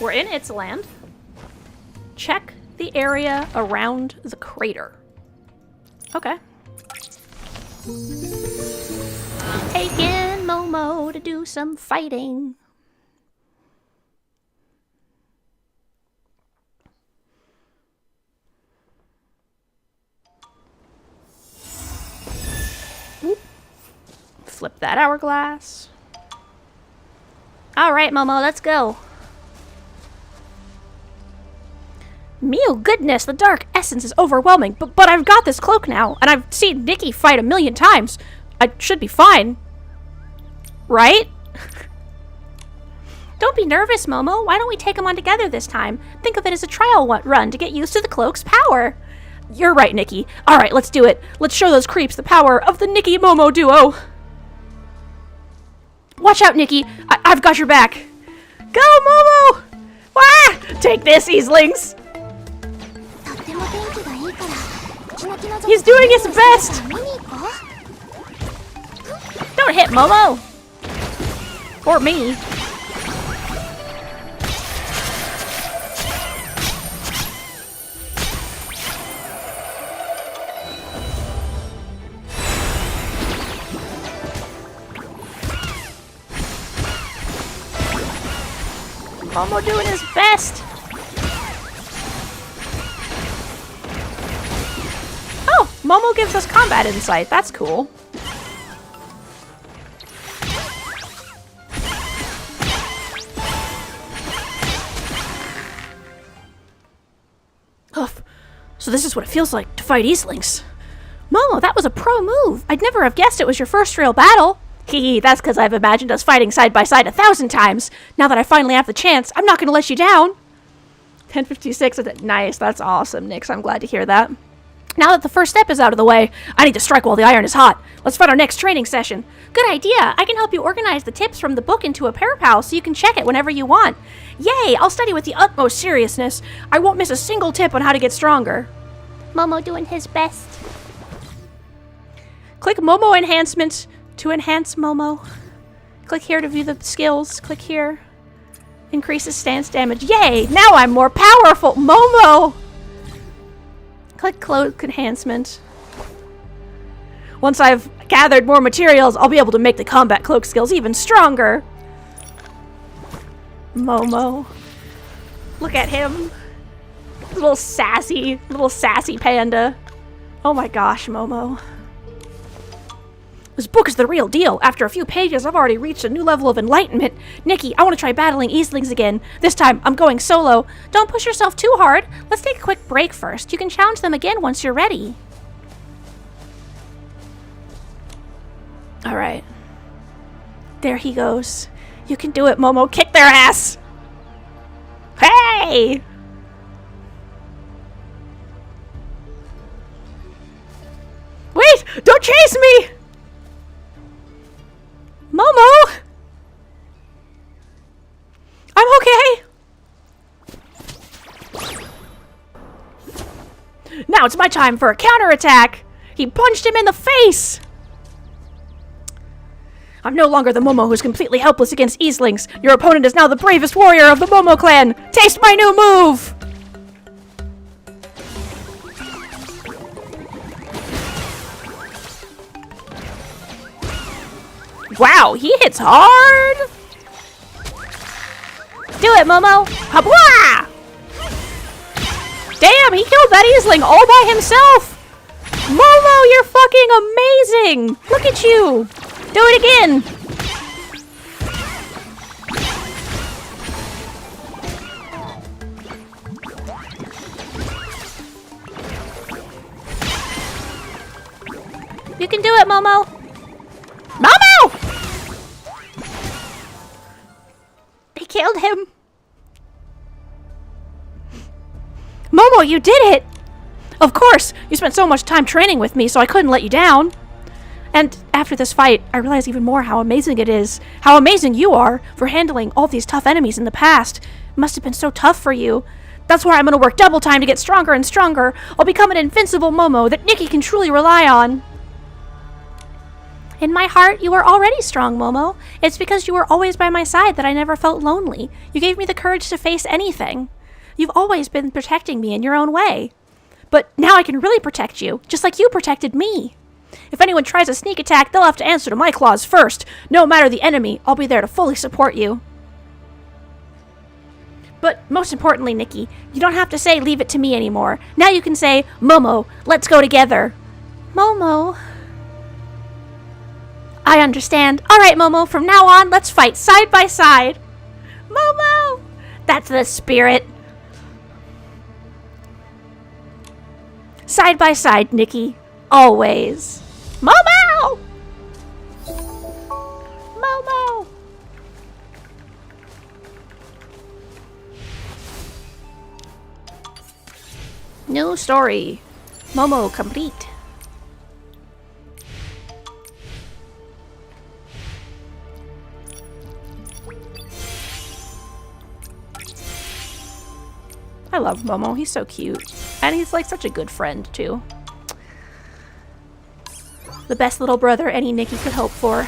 [SPEAKER 1] We're in its land. Check the area around the crater. Okay. Taking Momo to do some fighting. Whoop. Flip that hourglass. All right, Momo, let's go. Mew goodness, the dark essence is overwhelming, but I've got this cloak now, and I've seen Nikki fight 1,000,000 times. I should be fine. Right? Don't be nervous, Momo. Why don't we take them on together this time? Think of it as a trial run to get used to the cloak's power. You're right, Nikki. Alright, let's do it. Let's show those creeps the power of the Nikki-Momo duo. Watch out, Nikki. I've got your back. Go, Momo! Ah! Take this, Easlings! He's doing his best! Don't hit Momo! Or me. Momo doing his best! Oh! Momo gives us combat insight. That's cool. Oof. So this is what it feels like to fight Eastlings. Momo, that was a pro move. I'd never have guessed it was your first real battle. Hee, that's because I've imagined us fighting side by side 1,000 times. Now that I finally have the chance, I'm not going to let you down. 10:56. Nice, that's awesome, Nix. I'm glad to hear that. Now that the first step is out of the way, I need to strike while the iron is hot. Let's find our next training session. Good idea. I can help you organize the tips from the book into a parapal so you can check it whenever you want. Yay, I'll study with the utmost seriousness. I won't miss a single tip on how to get stronger. Momo doing his best. Click Momo enhancements to enhance Momo. Click here to view the skills. Click here. Increases stance damage. Yay! Now I'm more powerful! Momo! Click cloak enhancement. Once I've gathered more materials, I'll be able to make the combat cloak skills even stronger. Momo. Look at him. Little sassy panda. Oh my gosh, Momo. This book is the real deal. After a few pages, I've already reached a new level of enlightenment. Nikki, I want to try battling Eastlings again. This time, I'm going solo. Don't push yourself too hard. Let's take a quick break first. You can challenge them again once you're ready. Alright. There he goes. You can do it, Momo. Kick their ass! Hey! Wait! Don't chase me! Momo! I'm okay! Now it's my time for a counterattack! He punched him in the face! I'm no longer the Momo who's completely helpless against Eastlings. Your opponent is now the bravest warrior of the Momo clan! Taste my new move! Wow, he hits hard! Do it, Momo! Habwa! Damn, he killed that Easling all by himself! Momo, you're fucking amazing! Look at you! Do it again! You can do it, Momo! Momo! They killed him. Momo, you did it! Of course! You spent so much time training with me, so I couldn't let you down. And after this fight, I realized even more how amazing it is. How amazing you are for handling all these tough enemies in the past. It must have been so tough for you. That's why I'm going to work double time to get stronger and stronger. I'll become an invincible Momo that Nikki can truly rely on. In my heart, you are already strong, Momo. It's because you were always by my side that I never felt lonely. You gave me the courage to face anything. You've always been protecting me in your own way. But now I can really protect you, just like you protected me. If anyone tries a sneak attack, they'll have to answer to my claws first. No matter the enemy, I'll be there to fully support you. But most importantly, Nikki, you don't have to say leave it to me anymore. Now you can say, Momo, let's go together. Momo... I understand. Alright, Momo, from now on, let's fight side by side. Momo! That's the spirit. Side by side, Nikki. Always. Momo! Momo! New story. Momo complete. I love Momo. He's so cute. And he's like such a good friend too. The best little brother any Nikki could hope for.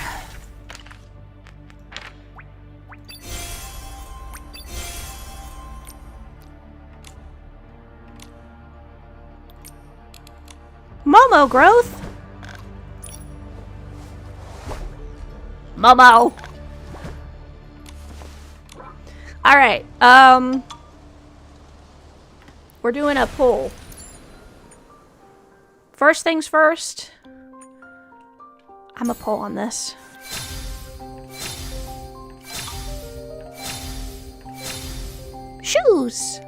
[SPEAKER 1] Momo growth! Momo! Alright, we're doing a poll. First things first, I'm a poll on this. Shoes!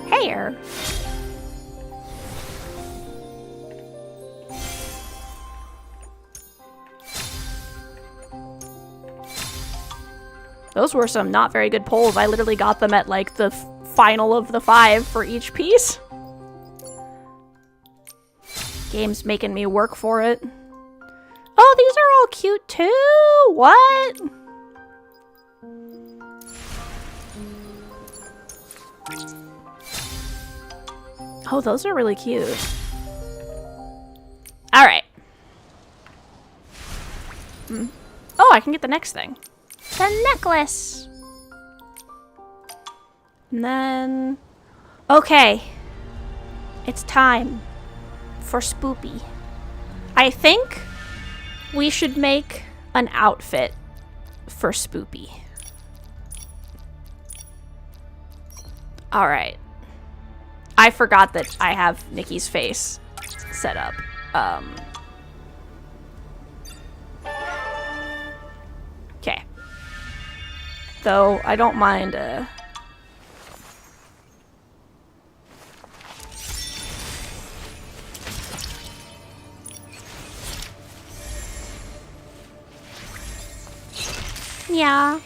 [SPEAKER 1] Hair. Those were some not very good polls. I literally got them at like the final of the 5 for each piece. Game's making me work for it. Oh, these are all cute too! What? Oh, those are really cute. Alright. Oh, I can get the next thing. The necklace! And then... Okay. It's time for Spoopy. I think we should make an outfit for Spoopy. Alright. I forgot that I have Nikki's face set up. Okay. Though, I don't mind, Yeah.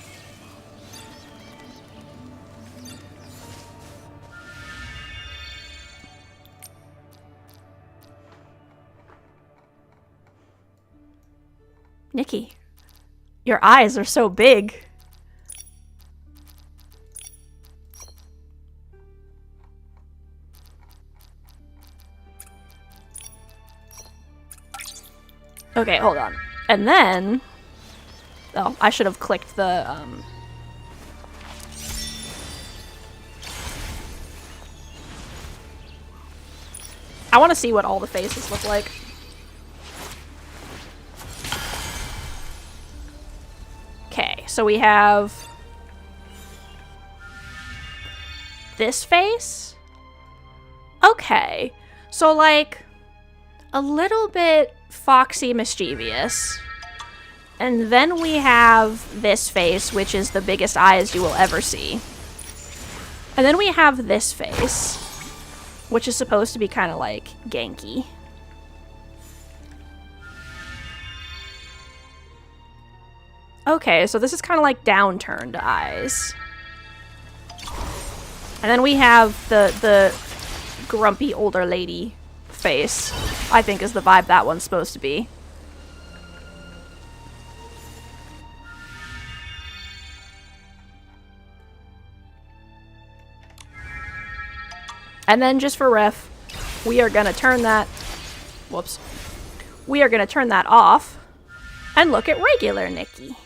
[SPEAKER 1] Nikki, your eyes are so big. Okay, hold on. And then... Oh, I should have clicked the, I want to see what all the faces look like. Okay, so we have this face. Okay, so like a little bit foxy mischievous. And then we have this face, which is the biggest eyes you will ever see. And then we have this face, which is supposed to be kind of like Genki. Okay, so this is kind of like downturned eyes. And then we have the grumpy older lady face, I think is the vibe that one's supposed to be. And then just for ref, we are gonna turn that, whoops, we are gonna turn that off and look at regular Nikki.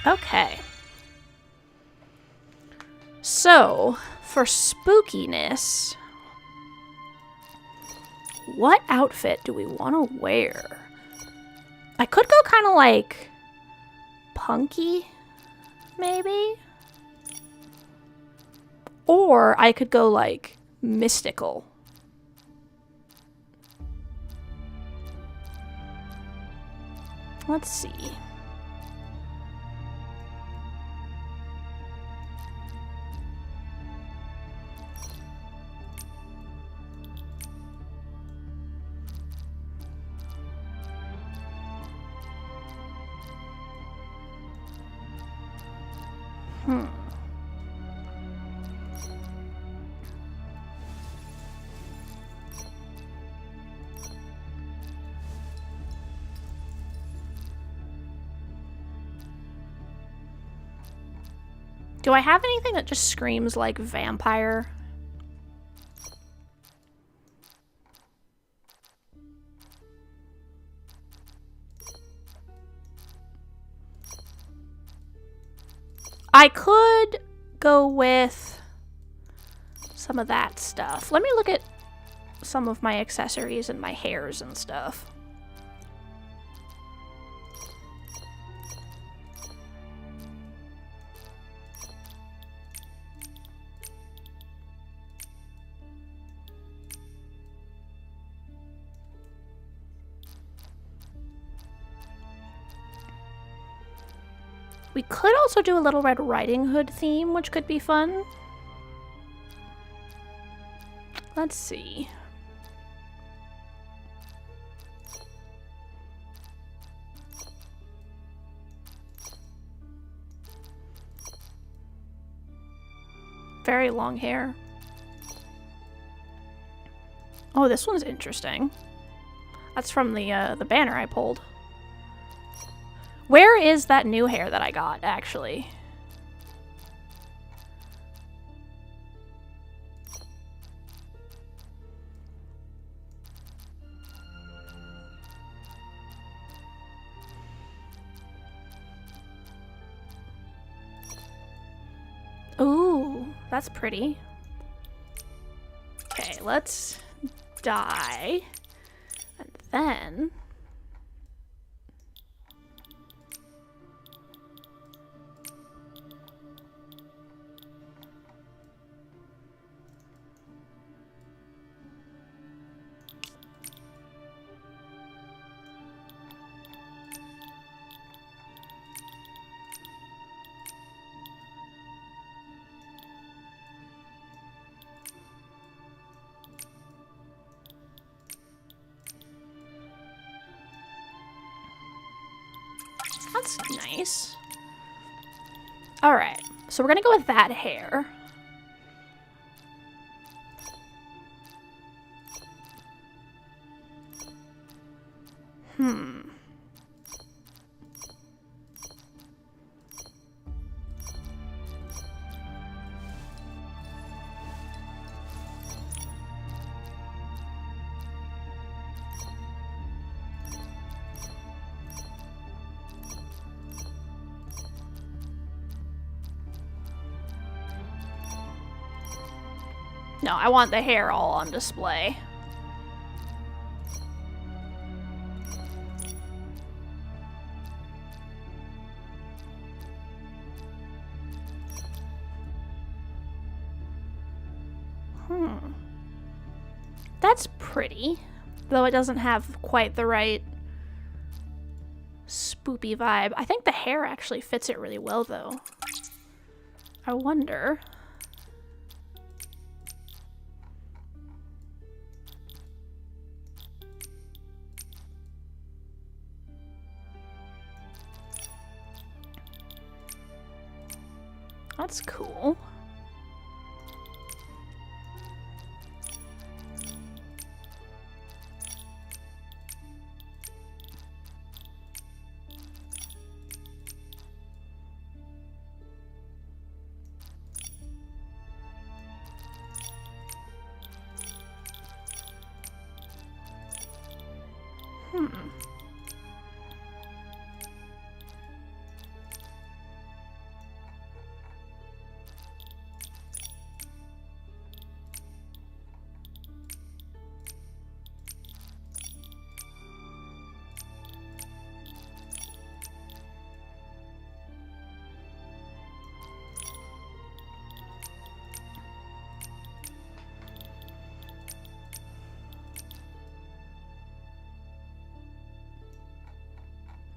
[SPEAKER 1] Okay. So, for spookiness, what outfit do we want to wear? I could go kind of like punky, maybe? Or I could go like mystical. Let's see. Hmm. Do I have anything that just screams like vampire? I could go with some of that stuff. Let me look at some of my accessories and my hairs and stuff. We could also do a Little Red Riding Hood theme, which could be fun. Let's see. Very long hair. Oh, this one's interesting. That's from the banner I pulled. Where is that new hair that I got, actually? Ooh, that's pretty. Okay, let's dye. And then... That's nice. Alright, so we're gonna go with that hair. No, I want the hair all on display. That's pretty, though it doesn't have quite the right spoopy vibe. I think the hair actually fits it really well, though. I wonder... That's cool.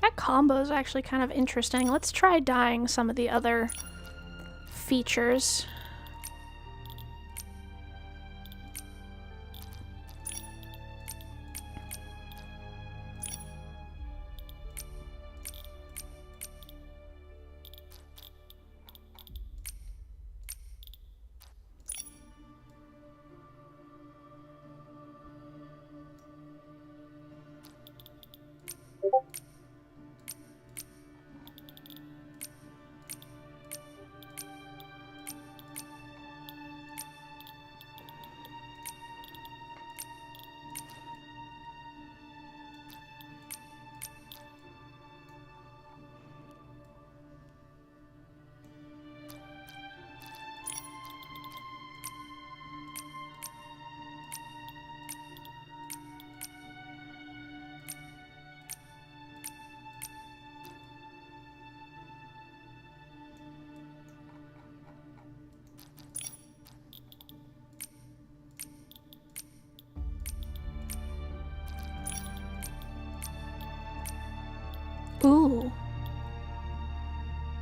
[SPEAKER 1] That combo is actually kind of interesting. Let's try dyeing some of the other features.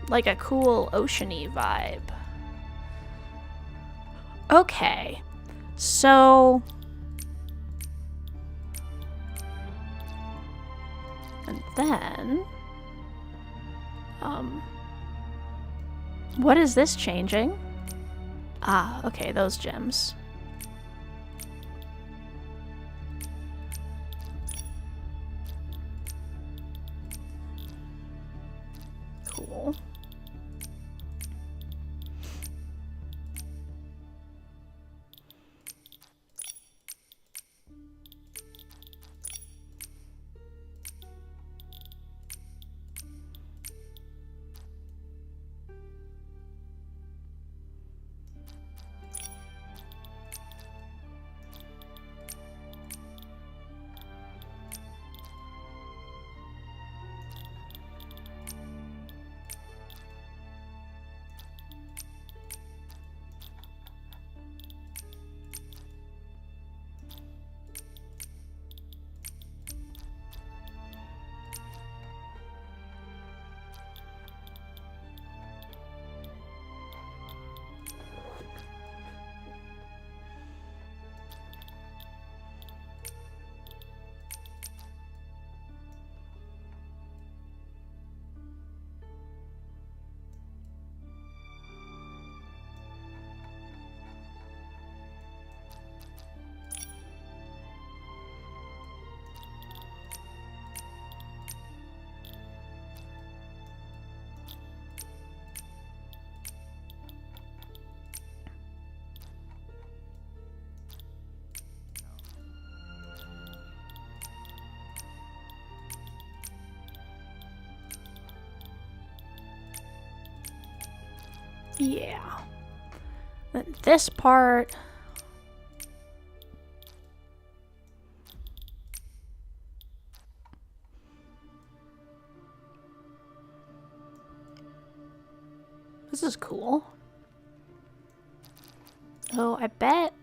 [SPEAKER 1] like a cool oceany vibe. Okay, so... And then... What is this changing? Ah, okay, those gems. Cool. Yeah. Then this part... This is cool. Oh, I bet...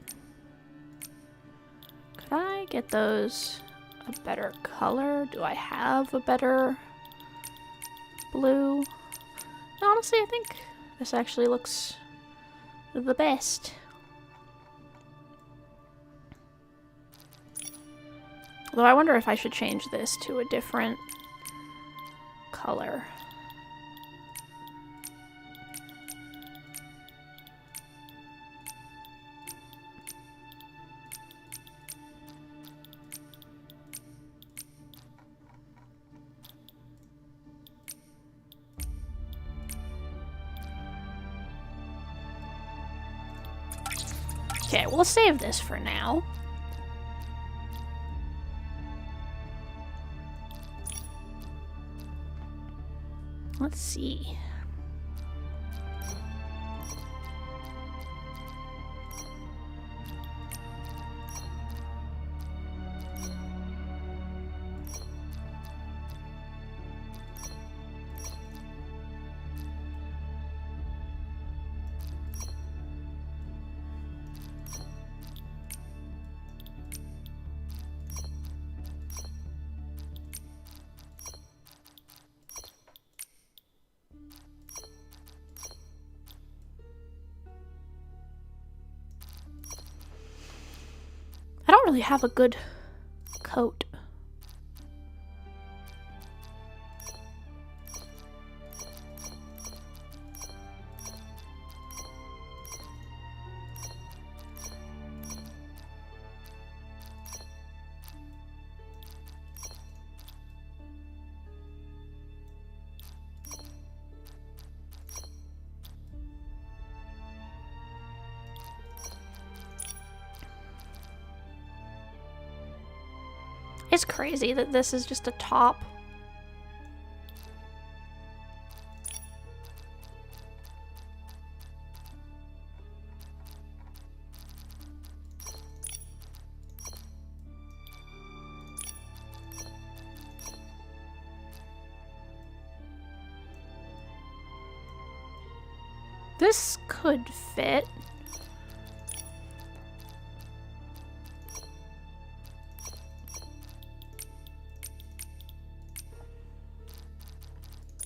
[SPEAKER 1] Could I get those a better color? Do I have a better blue? Honestly, I think this actually looks the best. Although I wonder if I should change this to a different color. Okay, we'll save this for now. Let's see. I don't really have a good coat. It's crazy that this is just a top. This could fit.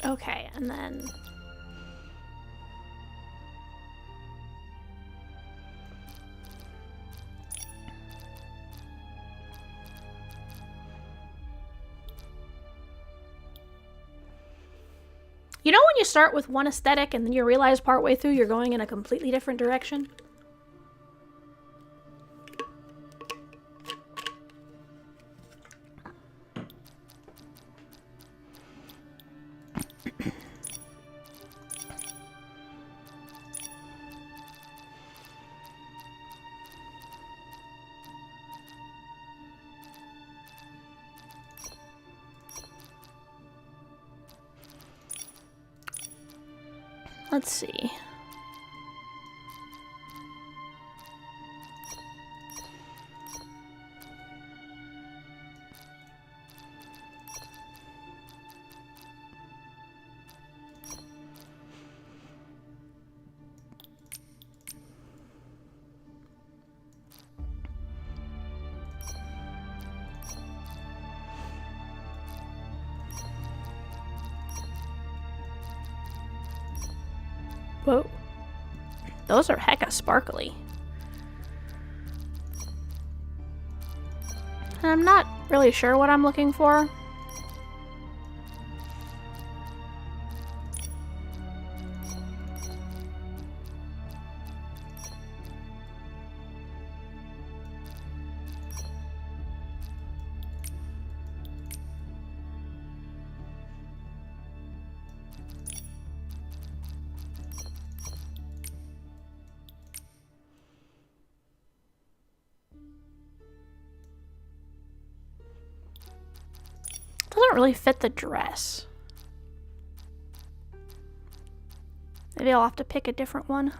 [SPEAKER 1] Okay, and then You know when you start with one aesthetic and then you realize partway through you're going in a completely different direction? Let's see. Whoa. Those are hecka sparkly. I'm not really sure what I'm looking for. Doesn't really fit the dress. Maybe I'll have to pick a different one.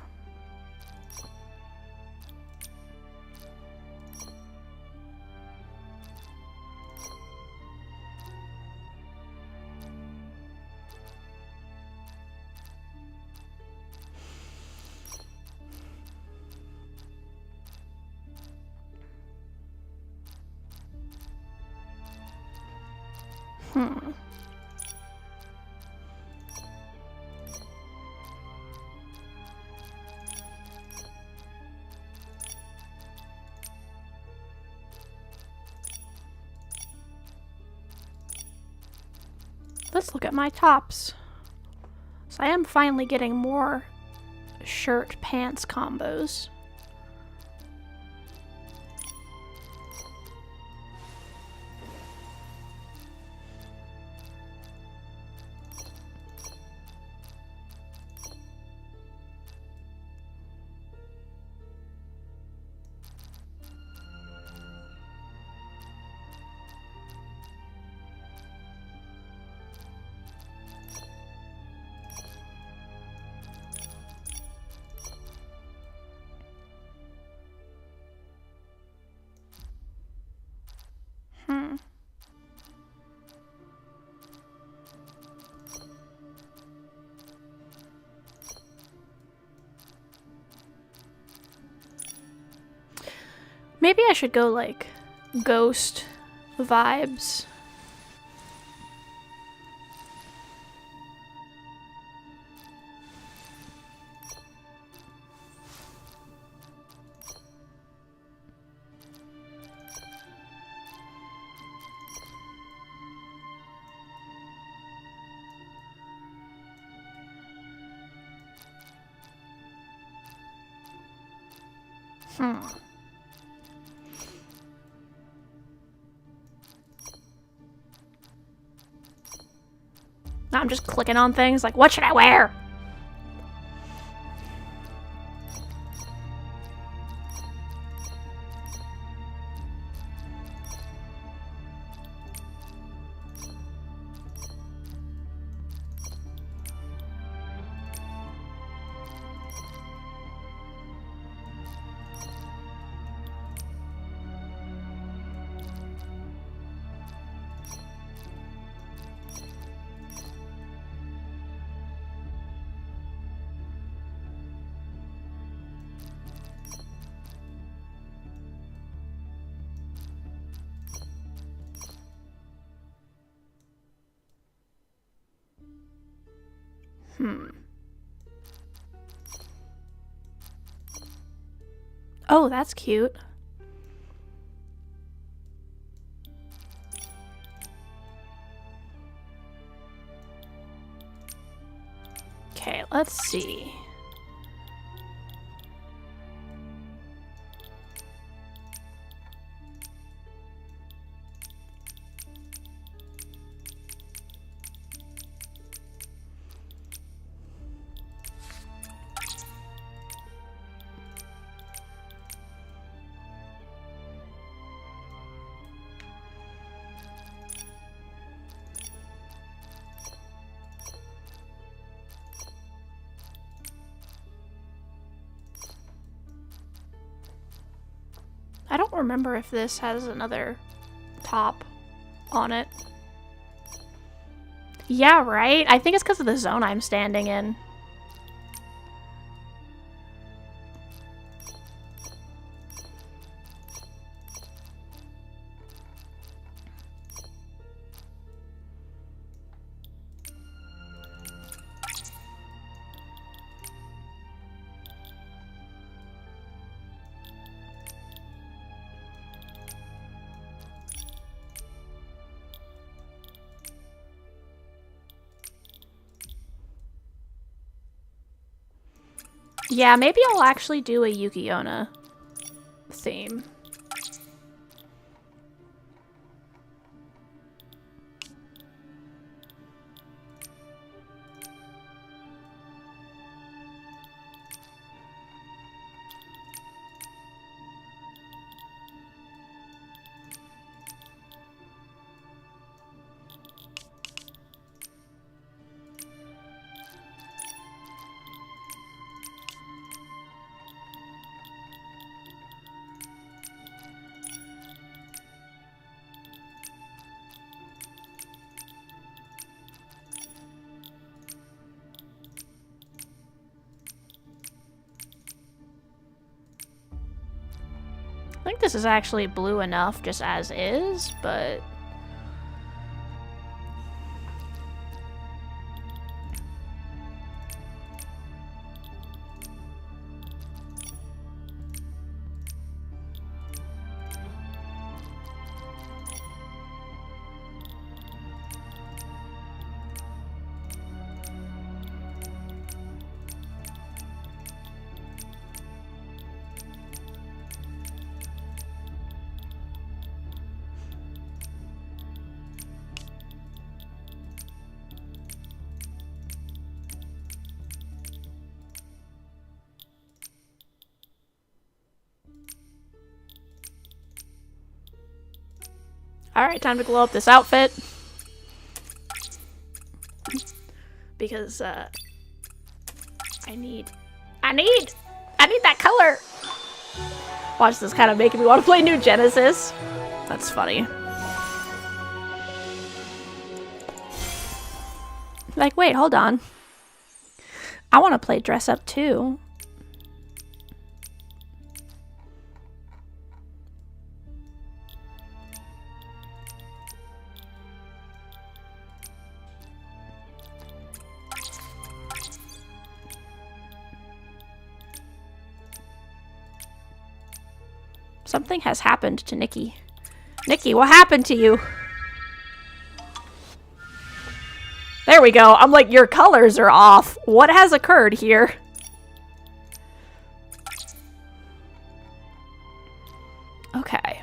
[SPEAKER 1] Let's look at my tops. So I am finally getting more shirt pants combos. Maybe I should go like ghost vibes. Now I'm just clicking on things like, what should I wear? Oh, that's cute. Okay, let's see. I don't remember if this has another top on it. Yeah, right? I think it's because of the zone I'm standing in. Yeah, maybe I'll actually do a Yuki-onna theme. I think this is actually blue enough just as is, but... Alright, time to glow up this outfit. Because, I need that color! Watch this kind of making me want to play New Genesis. That's funny. Like, wait, hold on. I want to play Dress Up too. Something has happened to Nikki. Nikki, what happened to you? There we go. I'm like, your colors are off. What has occurred here? Okay.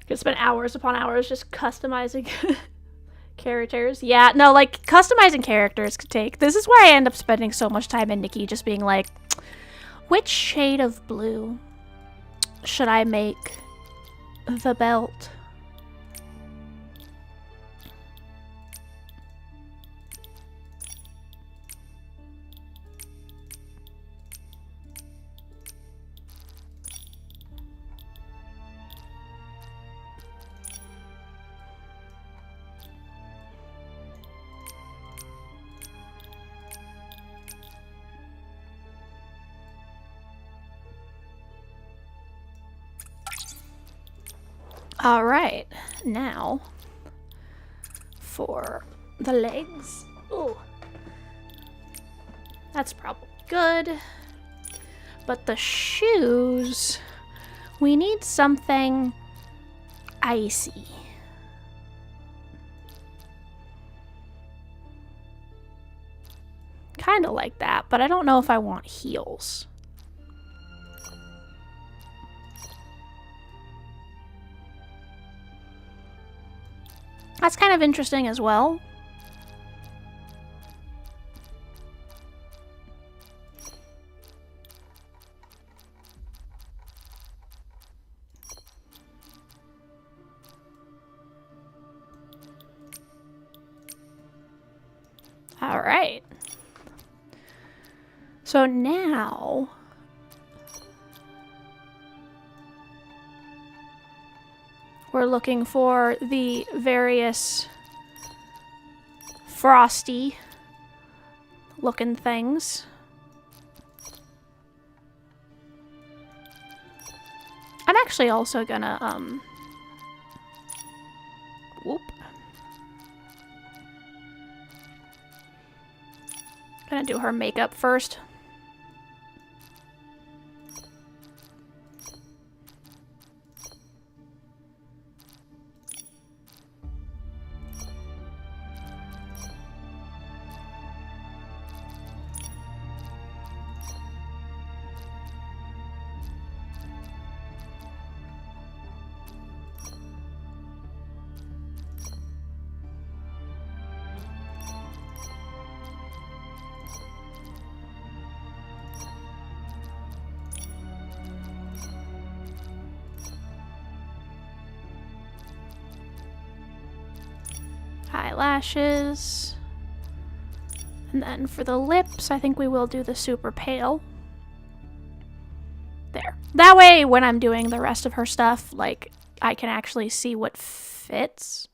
[SPEAKER 1] Could spend hours upon hours just customizing characters. Yeah, no, like, customizing characters could take... This is why I end up spending so much time in Nikki, just being like, which shade of blue should I make the belt? Alright, now for the legs. Ooh. That's probably good. But the shoes, we need something icy. Kind of like that, but I don't know if I want heels. That's kind of interesting as well. All right. So now we're looking for the various frosty looking things. I'm actually also gonna, whoop. Gonna do her makeup first. Eyelashes. And then for the lips, I think we will do the super pale. There. That way, when I'm doing the rest of her stuff, like, I can actually see what fits.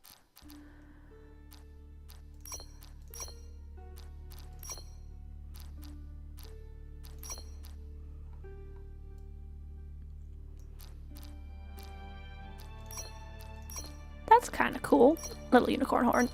[SPEAKER 1] That's kind of cool. Little unicorn horn.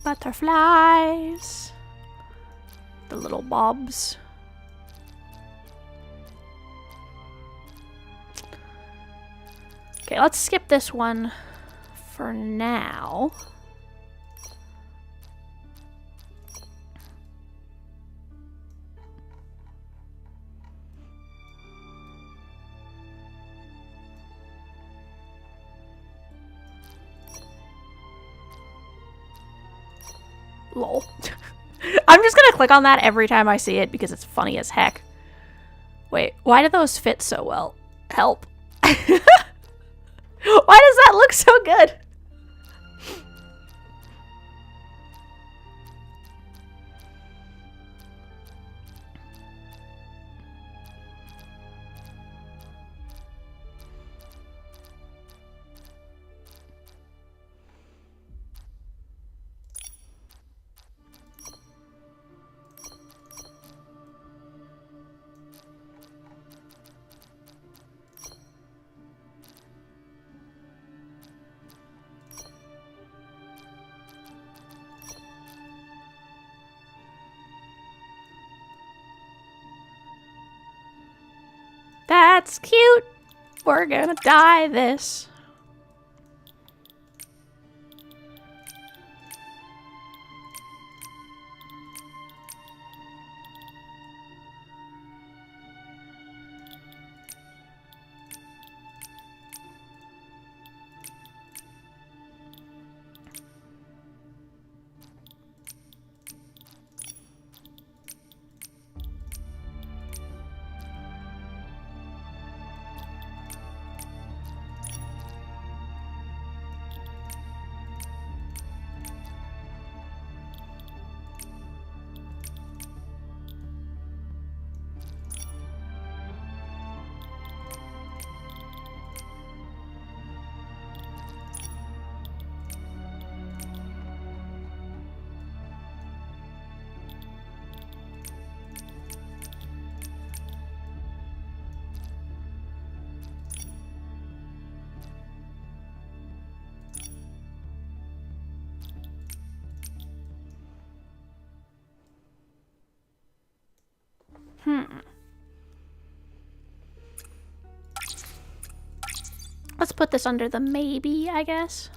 [SPEAKER 1] Butterflies. The little bobs. Okay, let's skip this one for now. Lol. I'm just gonna click on that every time I see it because it's funny as heck. Wait, why do those fit so well? Help. Why does that look so good? That's cute. We're gonna dye this. Let's put this under the maybe, I guess.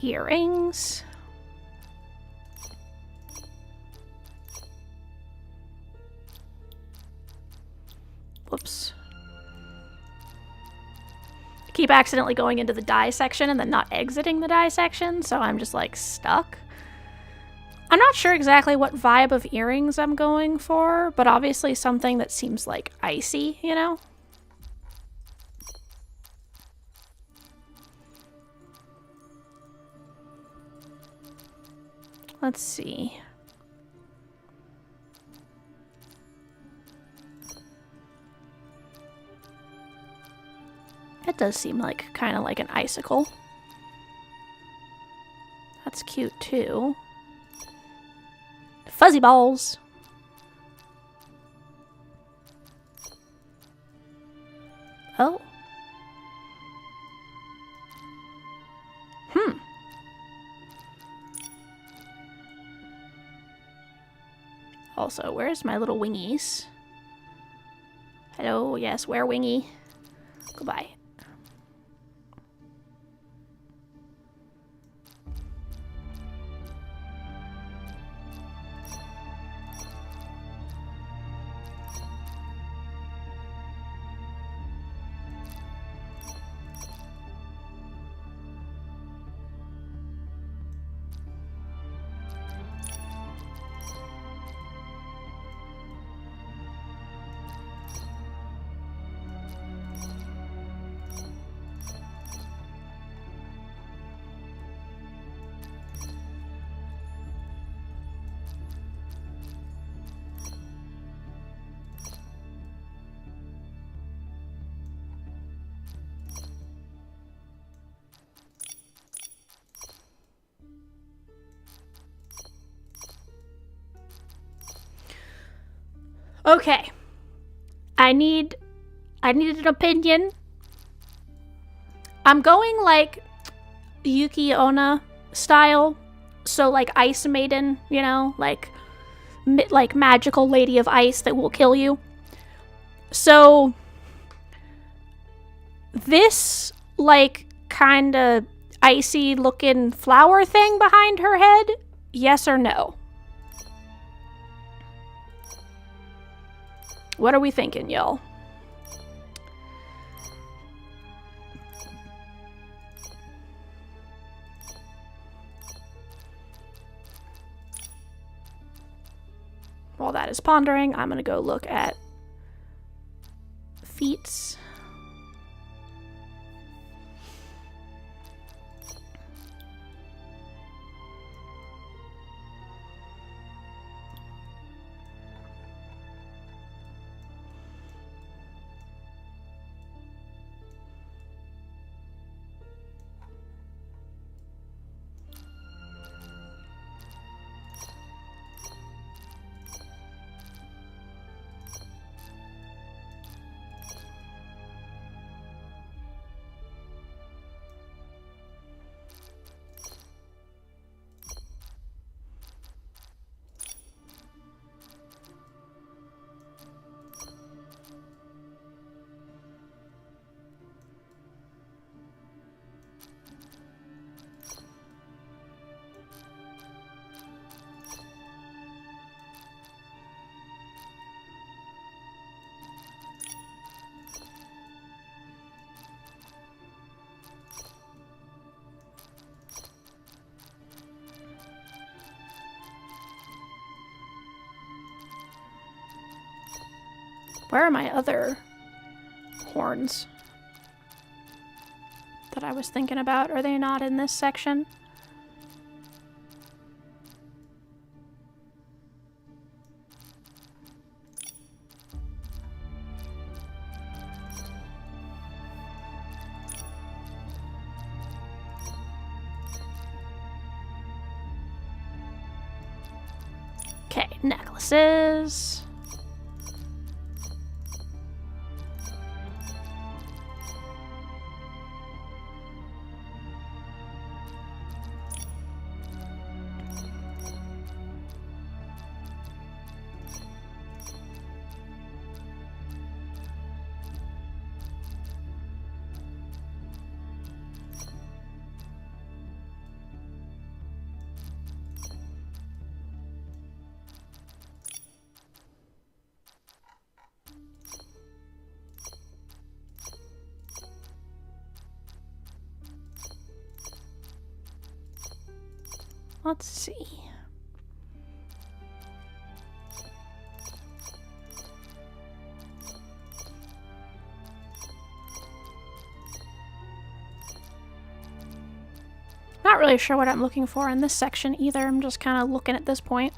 [SPEAKER 1] Earrings. Whoops. I keep accidentally going into the dye section and then not exiting the dye section, so I'm just like stuck. I'm not sure exactly what vibe of earrings I'm going for, but obviously something that seems like icy, you know? Let's see. It does seem like kind of like an icicle. That's cute too. Fuzzy balls. Oh. Also, where's my little wingies? Hello, yes, where wingy? Goodbye. Okay. I need an opinion. I'm going like Yuki Onna style. So like Ice Maiden, you know, like magical lady of ice that will kill you. So this like kind of icy looking flower thing behind her head, yes or no? What are we thinking, y'all? While that is pondering, I'm gonna go look at feats. Where are my other horns that I was thinking about? Are they not in this section? Okay, necklaces. Let's see. Not really sure what I'm looking for in this section either. I'm just kind of looking at this point.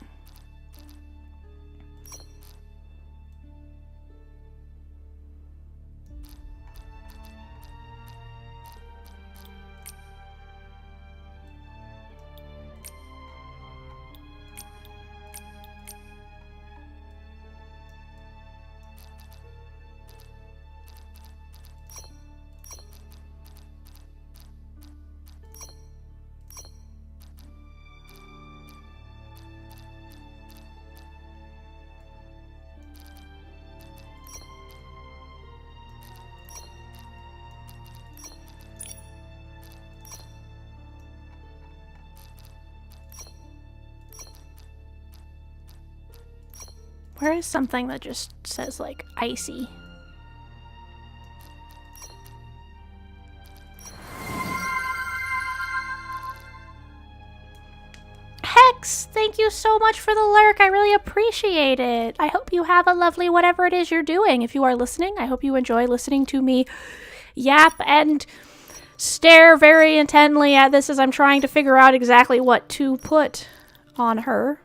[SPEAKER 1] Where is something that just says, like, icy? Hex, thank you so much for the lurk. I really appreciate it. I hope you have a lovely whatever it is you're doing. If you are listening, I hope you enjoy listening to me yap and stare very intently at this as I'm trying to figure out exactly what to put on her.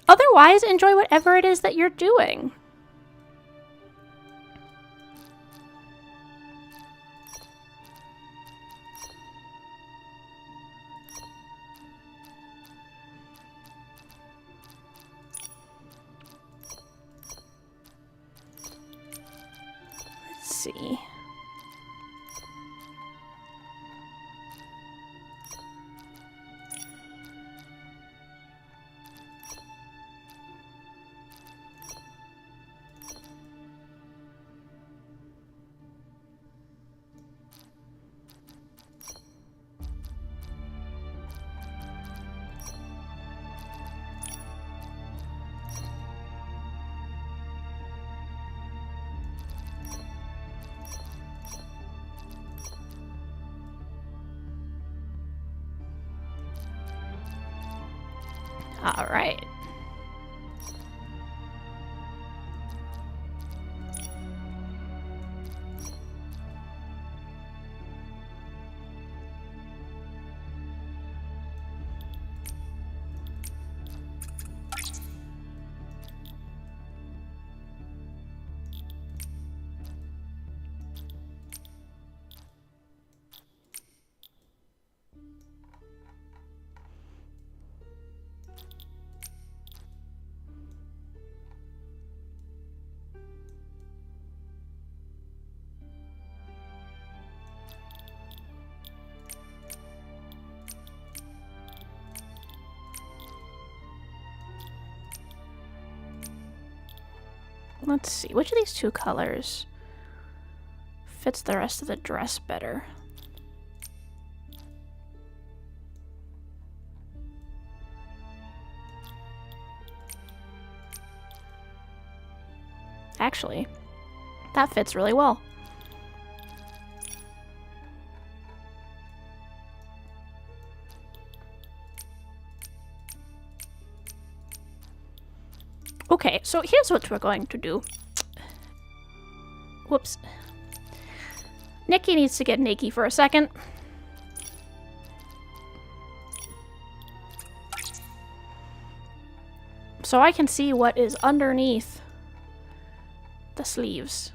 [SPEAKER 1] Otherwise, enjoy whatever it is that you're doing. see. All right. Let's see, which of these two colors fits the rest of the dress better? Actually, that fits really well. Okay, so here's what we're going to do. Whoops. Nikki needs to get naked for a second. So I can see what is underneath the sleeves.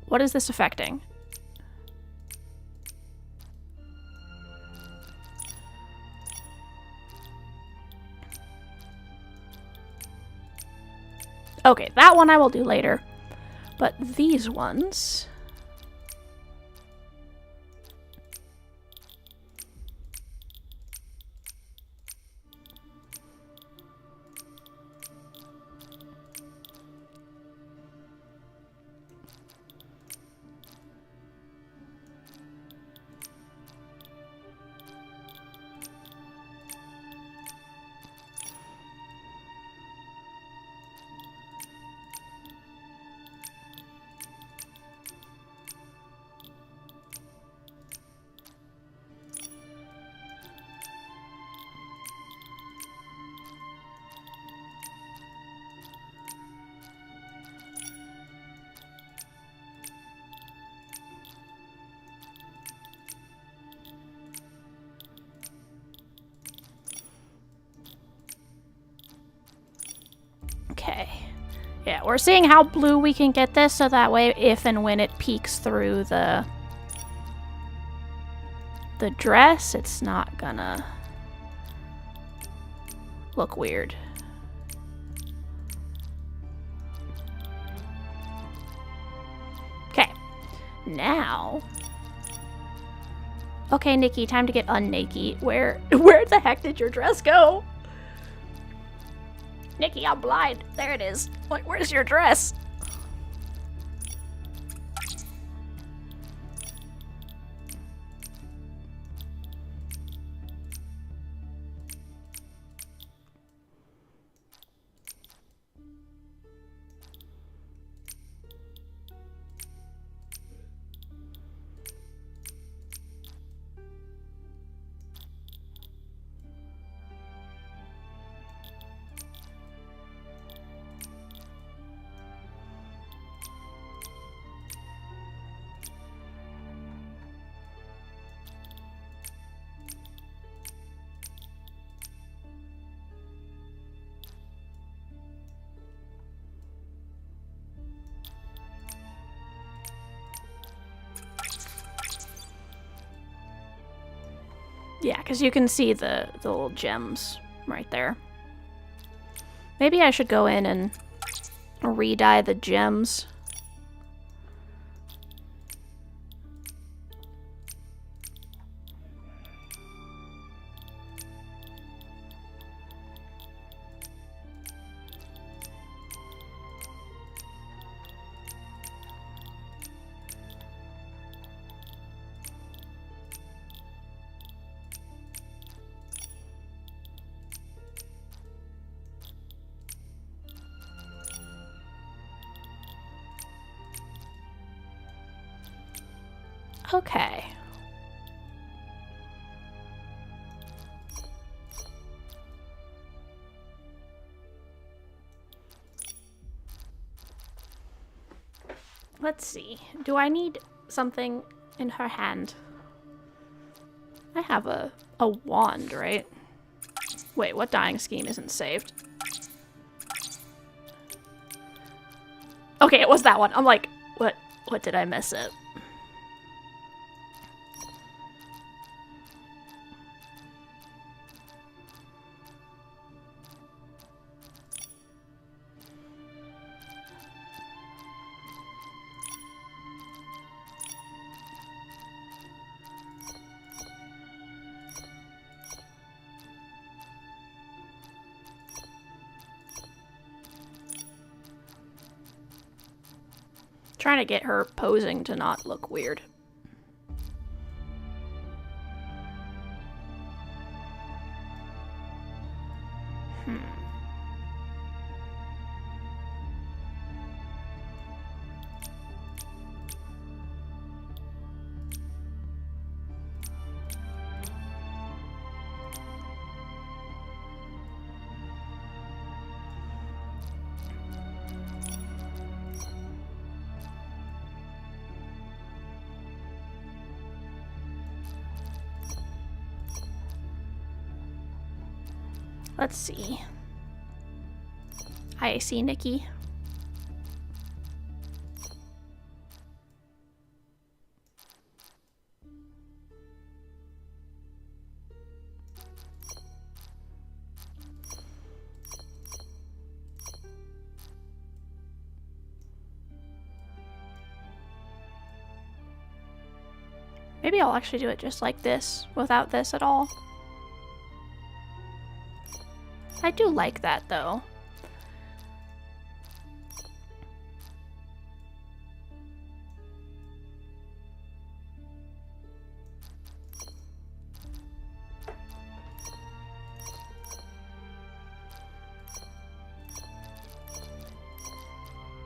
[SPEAKER 1] What is this affecting? Okay, that one I will do later. But these ones... Okay. Yeah, we're seeing how blue we can get this, so that way if and when it peeks through the dress, it's not gonna look weird. Okay. Now... Okay, Nikki, time to get unnaked. Where the heck did your dress go? Nikki, I'm blind. There it is. Like, where's your dress? Yeah, because you can see the little gems right there. Maybe I should go in and re-dye the gems. Okay. Let's see. Do I need something in her hand? I have a wand, right? Wait, what dying scheme isn't saved? Okay, it was that one. I'm like, what did I miss it? Trying to get her posing to not look weird. Let's see. I see Nikki. Maybe I'll actually do it just like this, without this at all. I do like that, though.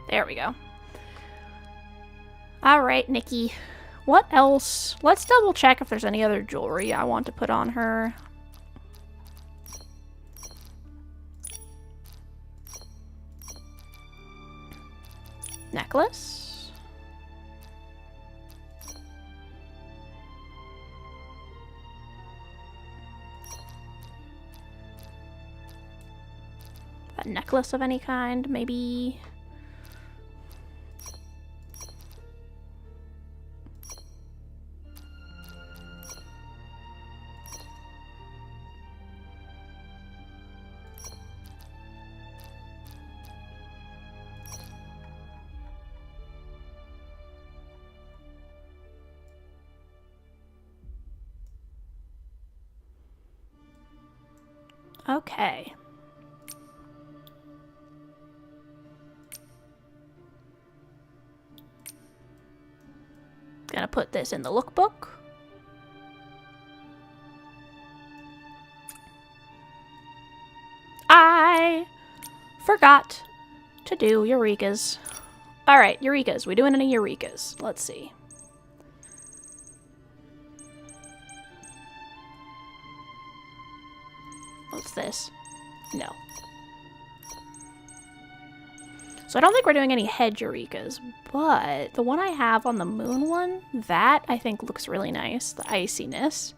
[SPEAKER 1] There we go. Alright, Nikki. What else? Let's double check if there's any other jewelry I want to put on her. Necklace. A necklace of any kind, maybe. Okay. Gonna put this in the lookbook. I forgot to do Eureka's. Alright, Eureka's. We doing any Eureka's? Let's see. What's this? No. So I don't think we're doing any head Eureka's, but the one I have on the moon one, that I think looks really nice. The iciness.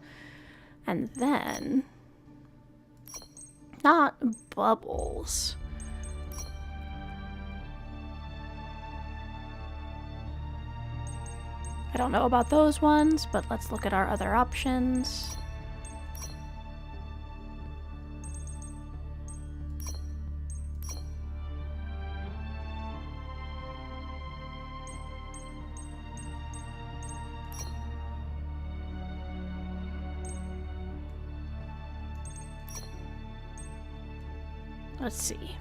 [SPEAKER 1] And then... not bubbles. I don't know about those ones, but let's look at our other options. Let's see.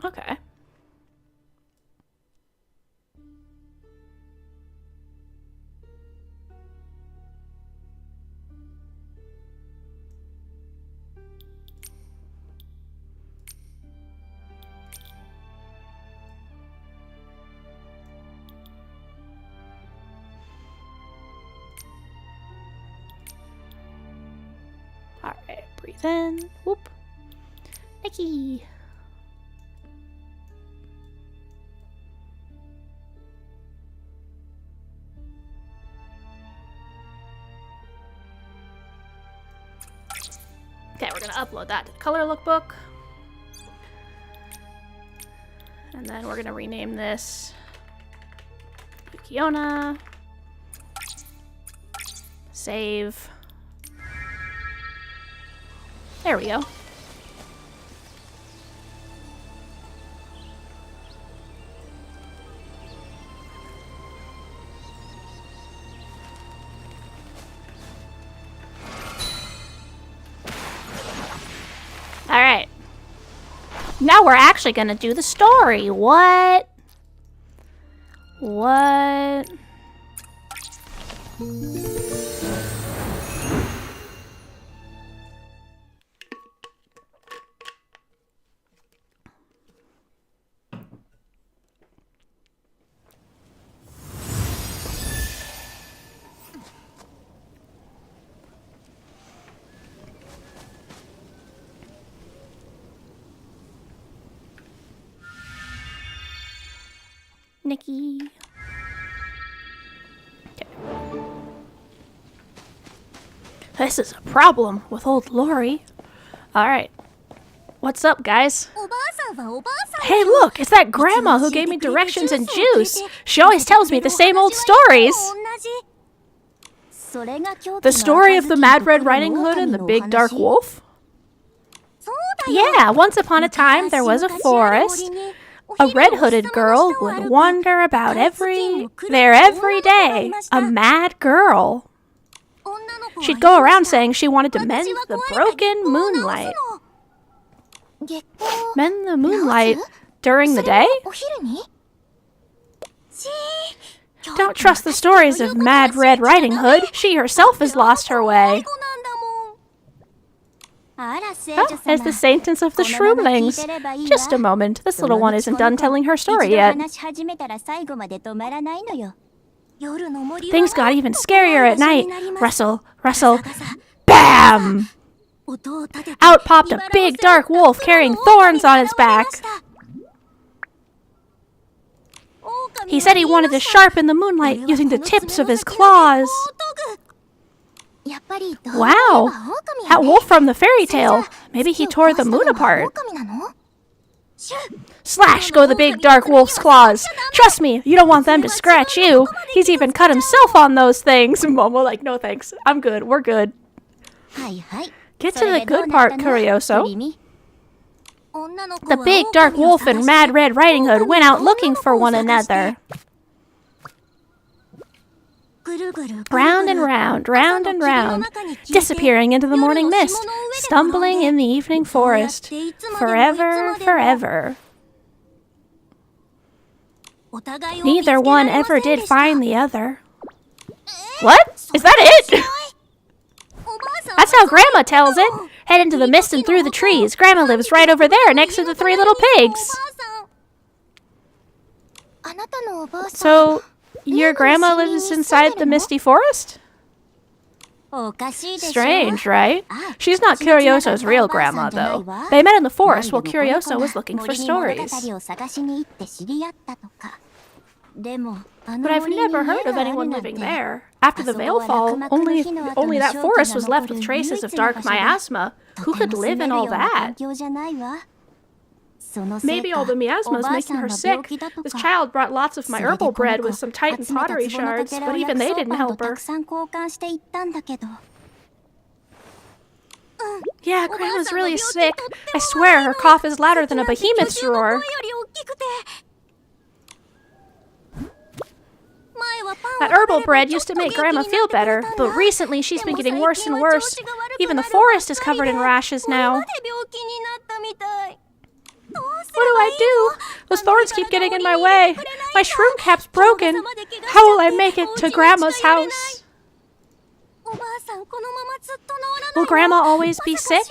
[SPEAKER 1] Okay. Alright, breathe in. Whoop. Nikki. Okay, we're gonna upload that to the color lookbook. And then we're gonna rename this Yukiona. Save. There we go. Alright. Now we're actually gonna do the story. What? What? Nikki. Okay. This is a problem with old Lori. Alright. What's up, guys? Hey, look! It's that grandma who gave me directions and juice! She always tells me the same old stories! The story of the Mad Red Riding Hood and the Big Dark Wolf? Yeah, once upon a time there was a forest. A red-hooded girl would wander about every day. A mad girl. She'd go around saying she wanted to mend the broken moonlight. Mend the moonlight during the day? Don't trust the stories of Mad Red Riding Hood. She herself has lost her way. Oh, there's the sentence of the shroomlings. Just a moment. This little one isn't done telling her story yet. Things got even scarier at night. Rustle, rustle, BAM! Out popped a big dark wolf carrying thorns on his back. He said he wanted to sharpen the moonlight using the tips of his claws. Wow! That wolf from the fairy tale. Maybe he tore the moon apart. Slash go the big dark wolf's claws. Trust me, you don't want them to scratch you. He's even cut himself on those things. Momo like, no thanks. I'm good. We're good. Get to the good part, Curioso. The big dark wolf and Mad Red Riding Hood went out looking for one another. Round and round, disappearing into the morning mist, stumbling in the evening forest, forever, forever. Neither one ever did find the other. What? Is that it? That's how Grandma tells it. Head into the mist and through the trees. Grandma lives right over there next to the three little pigs. So, your grandma lives inside the misty forest? Strange, right? She's not Curioso's real grandma, though. They met in the forest while Curioso was looking for stories. But I've never heard of anyone living there. After the Veilfall, only that forest was left with traces of dark miasma. Who could live in all that? Maybe all the miasma is making her sick. This child brought lots of my herbal bread with some Titan pottery shards, but even they didn't help her. Yeah, Grandma's really sick. I swear, her cough is louder than a behemoth's roar. That herbal bread used to make Grandma feel better, but recently she's been getting worse and worse. Even the forest is covered in rashes now. What do I do? Those thorns keep getting in my way. My shroom cap's broken. How will I make it to Grandma's house? Will Grandma always be sick?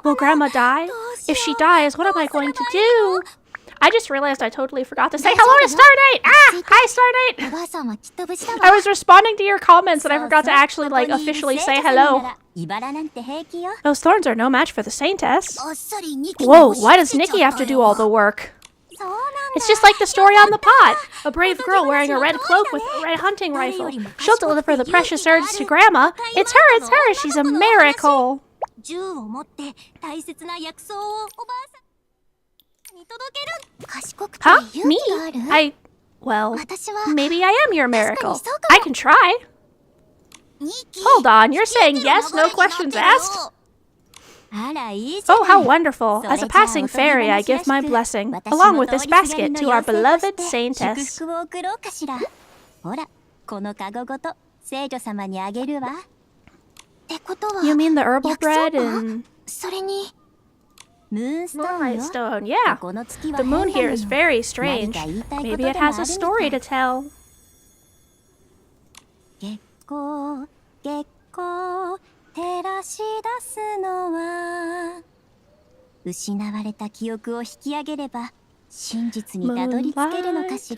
[SPEAKER 1] Will Grandma die? If she dies, what am I going to do? I just realized I totally forgot to say hello to Stardate! Ah! Hi, Stardate! I was responding to your comments and I forgot to actually, like, officially say hello. Those thorns are no match for the Saintess. Whoa, why does Nikki have to do all the work? It's just like the story on the pot. A brave girl wearing a red cloak with a red hunting rifle. She'll deliver the precious herbs to Grandma. It's her! She's a miracle! Huh? Me? Well, maybe I am your miracle. I can try. Hold on, you're saying yes, no questions asked? Oh, how wonderful. As a passing fairy, I give my blessing, along with this basket, to our beloved Saintess. You mean the herbal bread and... Moonlight stone, yeah. The moon here is very strange. Maybe it has a story to tell.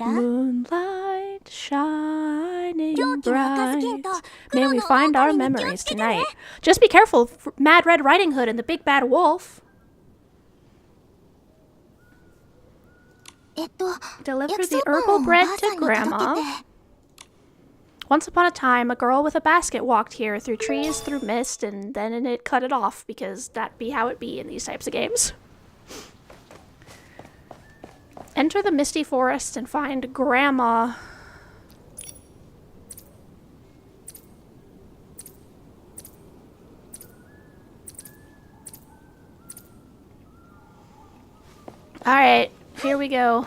[SPEAKER 1] Moonlight, shining bright. May we find our memories tonight. Just be careful, Mad Red Riding Hood and the Big Bad Wolf. Deliver the herbal bread to Grandma. Once upon a time, a girl with a basket walked here through trees, through mist, and then it cut it off, because that'd be how it be in these types of games. Enter the misty forest and find Grandma. Alright, here we go.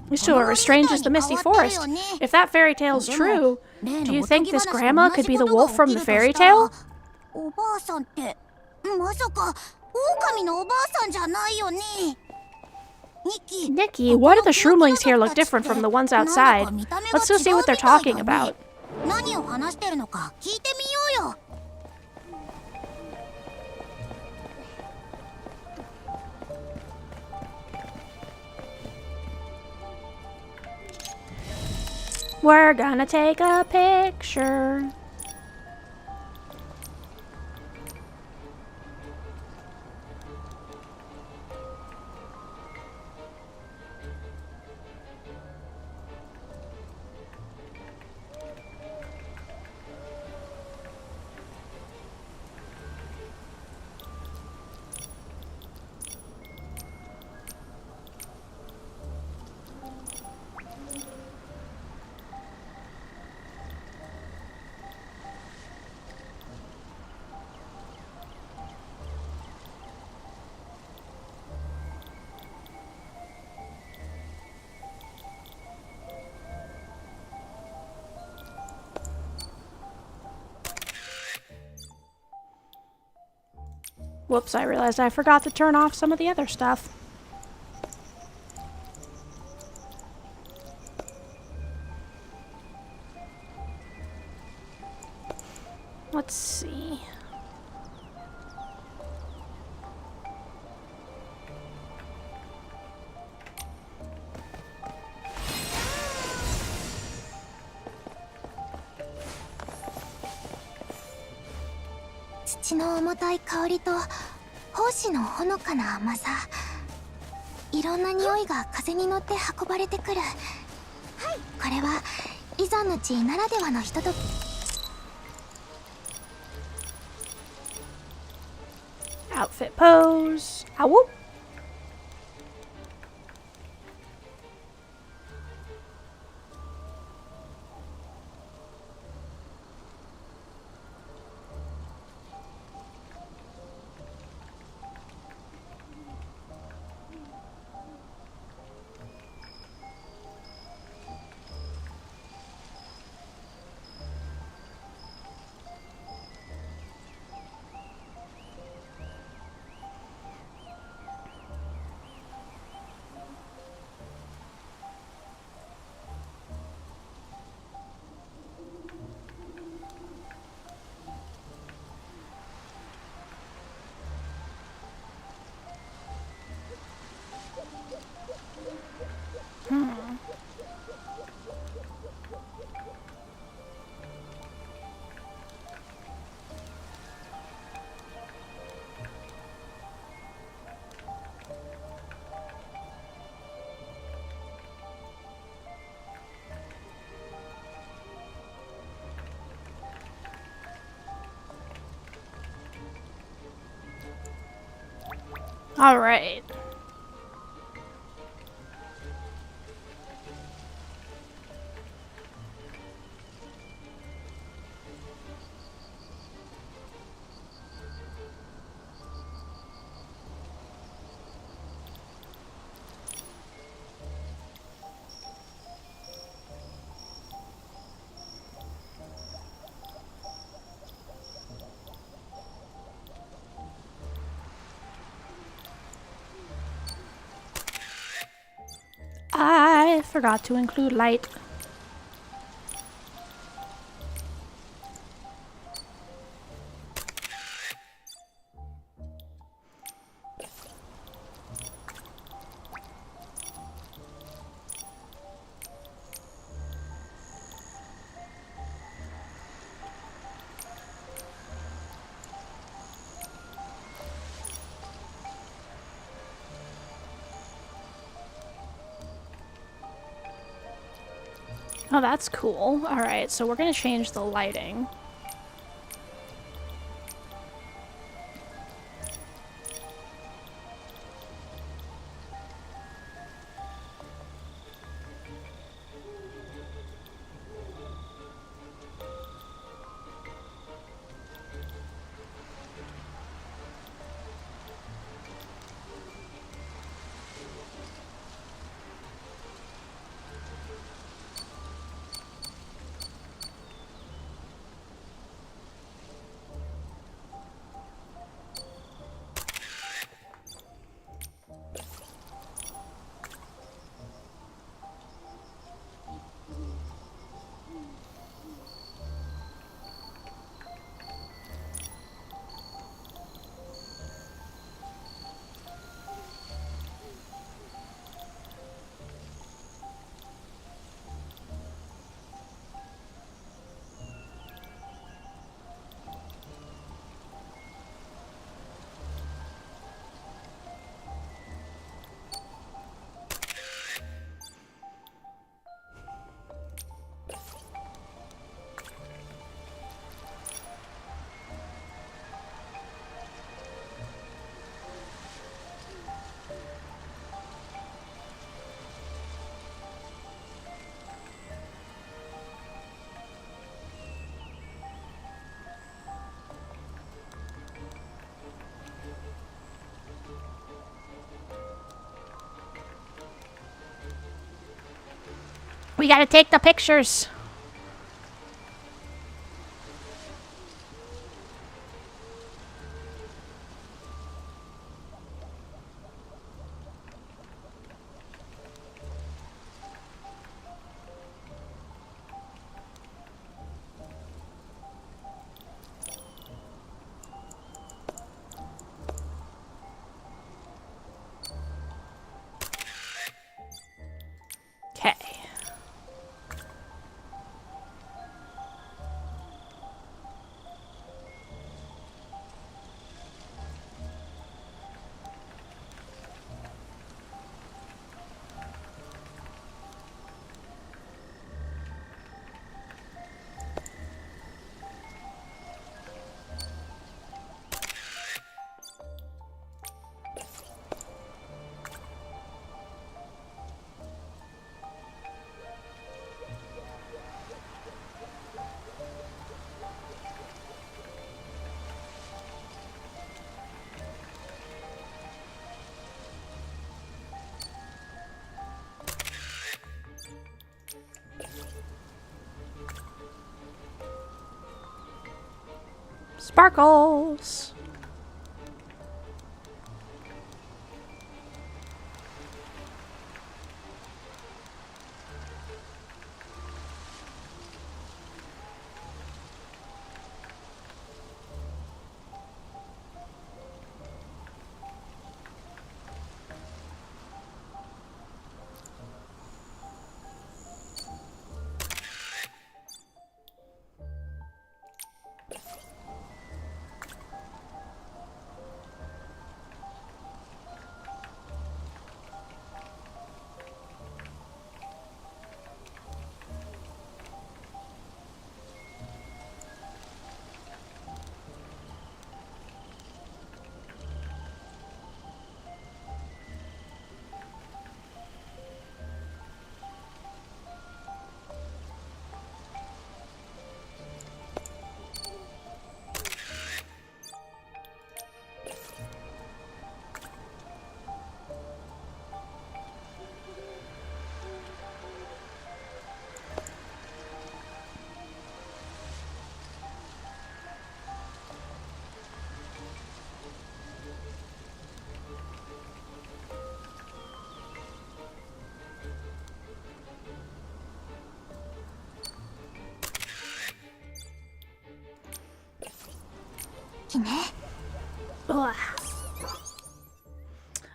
[SPEAKER 1] These two are as strange as the misty forest. If that fairy tale's true, do you think this Grandma could be the wolf from the fairy tale? Nikki, why do the shroomlings here look different from the ones outside? Let's go see what they're talking about. We're gonna take a picture. Whoops, I realized I forgot to turn off some of the other stuff. Let's see. Outfit pose. Ow. All right. I forgot to include light. Oh, that's cool. All right, so we're gonna change the lighting. We gotta take the pictures. Okay. Sparkles.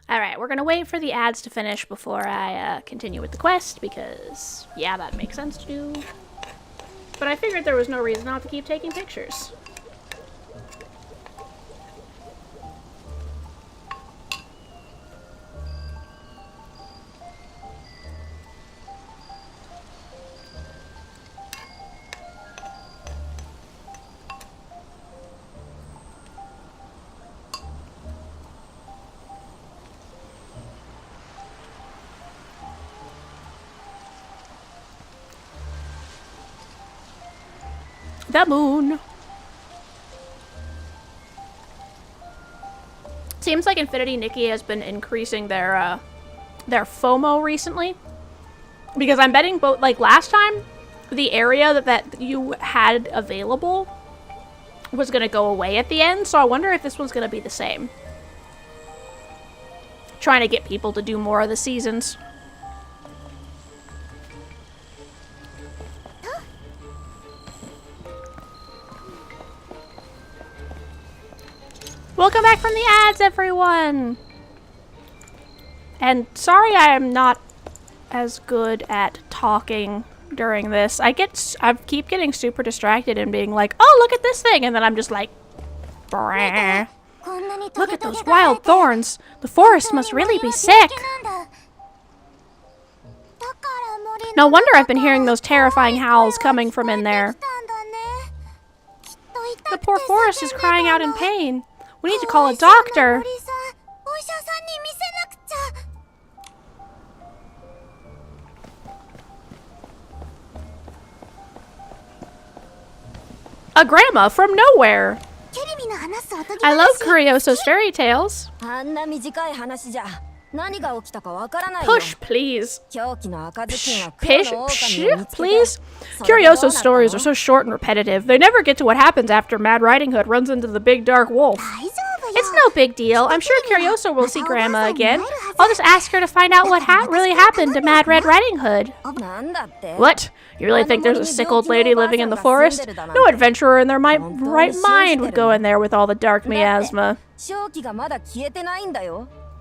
[SPEAKER 1] Alright, we're gonna wait for the ads to finish before I continue with the quest, because, yeah, that makes sense to do. But I figured there was no reason not to keep taking pictures. The moon. Seems like Infinity Nikki has been increasing their FOMO recently. Because I'm betting both, like last time, the area that you had available was gonna go away at the end, so I wonder if this one's gonna be the same. Trying to get people to do more of the seasons. Welcome back from the ads, everyone! And sorry I am not as good at talking during this. I keep getting super distracted and being like, oh, look at this thing! And then I'm just like, brah. Look at those wild thorns! The forest must really be sick! No wonder I've been hearing those terrifying howls coming from in there. The poor forest is crying out in pain. We need to call a doctor. A grandma from nowhere. I love Kurioso's fairy tales. Push, please. Please. Kurioso's stories are so short and repetitive. They never get to what happens after Mad Riding Hood runs into the big dark wolf. It's no big deal. I'm sure Kurioso will see Grandma again. I'll just ask her to find out what really happened to Mad Red Riding Hood. What? You really think there's a sick old lady living in the forest? No adventurer in their right mind would go in there with all the dark miasma.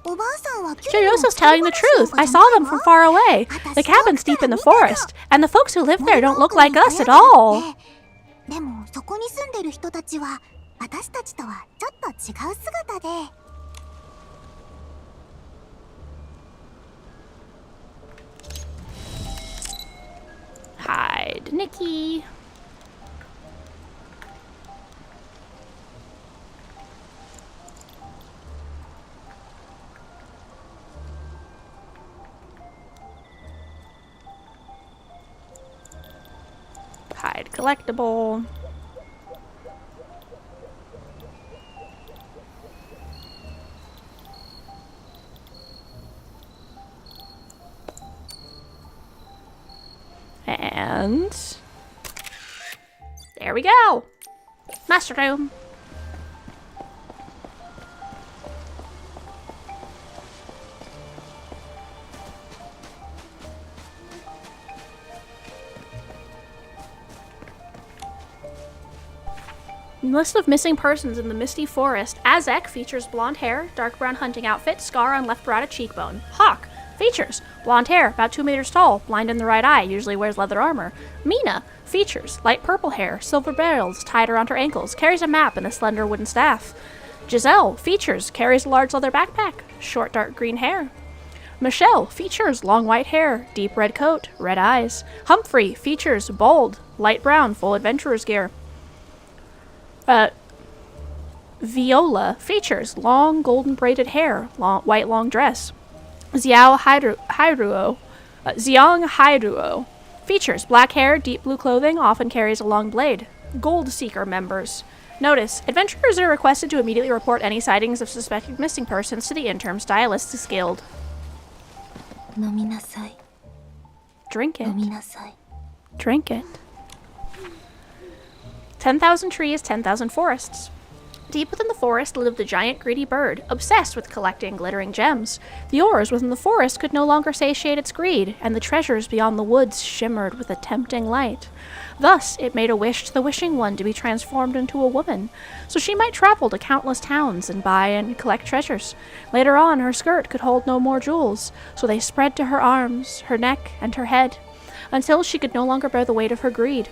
[SPEAKER 1] Kurioso's telling the truth. I saw them from far away. The cabin's deep in the forest, and the folks who live there don't look like us at all. Hide Nikki. Hide collectible. And there we go. Master room. List of missing persons in the misty forest. Azek features blonde hair, dark brown hunting outfit, scar on left parotid cheekbone. Hawk features blonde hair, about 2 meters tall, blind in the right eye, usually wears leather armor. Mina features light purple hair, silver bells tied around her ankles, carries a map and a slender wooden staff. Giselle features carries a large leather backpack, short dark green hair. Michelle features long white hair, deep red coat, red eyes. Humphrey features bold, light brown, full adventurer's gear. Viola features long golden braided hair, white long dress. Xiang Hairuo features black hair, deep blue clothing, often carries a long blade. Gold Seeker members. Notice, adventurers are requested to immediately report any sightings of suspected missing persons to the Interim Stylists Guild. Drink it. Drink it. 10,000 trees, 10,000 forests. Deep within the forest lived a giant greedy bird, obsessed with collecting glittering gems. The ores within the forest could no longer satiate its greed, and the treasures beyond the woods shimmered with a tempting light. Thus, it made a wish to the Wishing One to be transformed into a woman, so she might travel to countless towns and buy and collect treasures. Later on, her skirt could hold no more jewels, so they spread to her arms, her neck, and her head, until she could no longer bear the weight of her greed.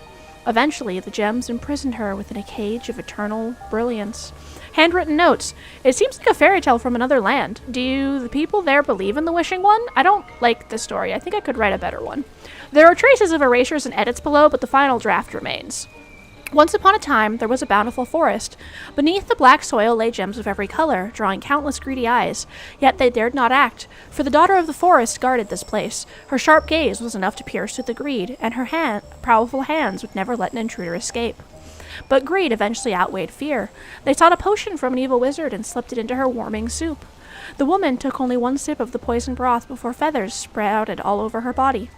[SPEAKER 1] Eventually, the gems imprisoned her within a cage of eternal brilliance. Handwritten notes. It seems like a fairy tale from another land. Do the people there believe in the Wishing One? I don't like this story. I think I could write a better one. There are traces of erasures and edits below, but the final draft remains. Once upon a time, there was a bountiful forest. Beneath the black soil lay gems of every color, drawing countless greedy eyes. Yet they dared not act, for the daughter of the forest guarded this place. Her sharp gaze was enough to pierce through the greed, and her powerful hands would never let an intruder escape. But greed eventually outweighed fear. They sought a potion from an evil wizard and slipped it into her warming soup. The woman took only one sip of the poison broth before feathers sprouted all over her body.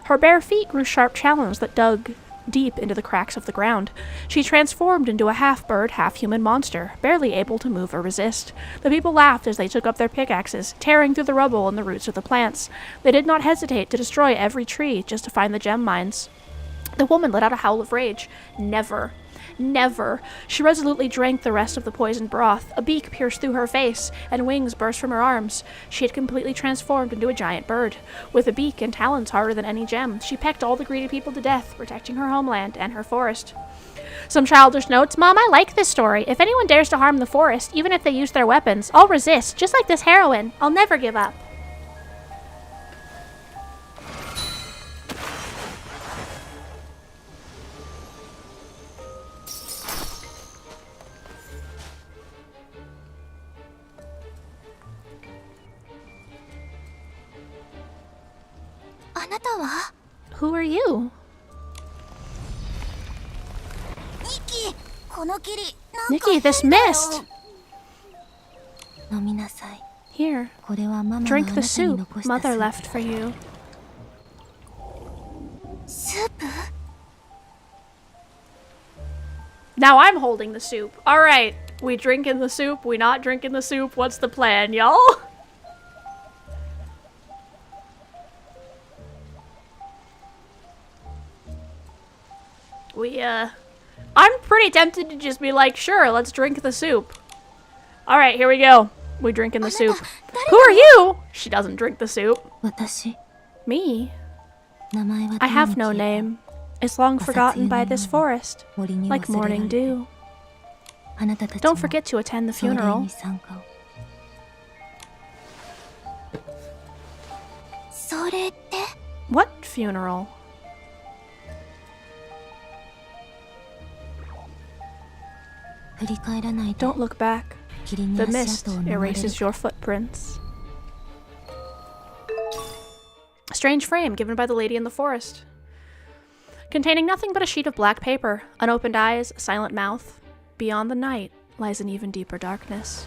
[SPEAKER 1] Her bare feet grew sharp talons that dug deep into the cracks of the ground. She transformed into a half-bird, half-human monster, barely able to move or resist. The people laughed as they took up their pickaxes, tearing through the rubble and the roots of the plants. They did not hesitate to destroy every tree just to find the gem mines. The woman let out a howl of rage. Never. Never. She resolutely drank the rest of the poisoned broth. A beak pierced through her face, and wings burst from her arms. She had completely transformed into a giant bird. With a beak and talons harder than any gem, she pecked all the greedy people to death, protecting her homeland and her forest. Some childish notes. Mom, I like this story. If anyone dares to harm the forest, even if they use their weapons, I'll resist, just like this heroine. I'll never give up. Who are you? Nikki, this mist! Here, drink the soup Mother left for you. Now I'm holding the soup. Alright, we drinking the soup, we not drinking the soup, what's the plan, y'all? I'm pretty tempted to just be like, sure, let's drink the soup. Alright, here we go. We drinking the soup. Who are you? She doesn't drink the soup. Me? I have no name. It's long forgotten by this forest, like morning dew. Don't forget to attend the funeral. What funeral? Don't look back. The mist erases your footprints. A strange frame given by the lady in the forest. Containing nothing but a sheet of black paper, unopened eyes, a silent mouth. Beyond the night lies an even deeper darkness.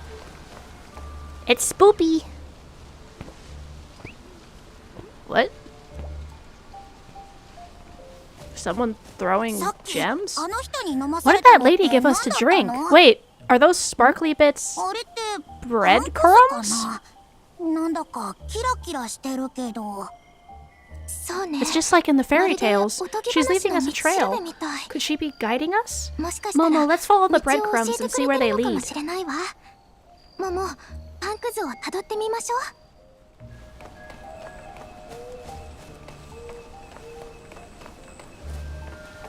[SPEAKER 1] It's Spoopy! What? Someone throwing gems? What did that lady give us to drink? Wait, are those sparkly bits breadcrumbs? It's just like in the fairy tales. She's leaving us a trail. Could she be guiding us? Momo, let's follow the breadcrumbs and see where they lead.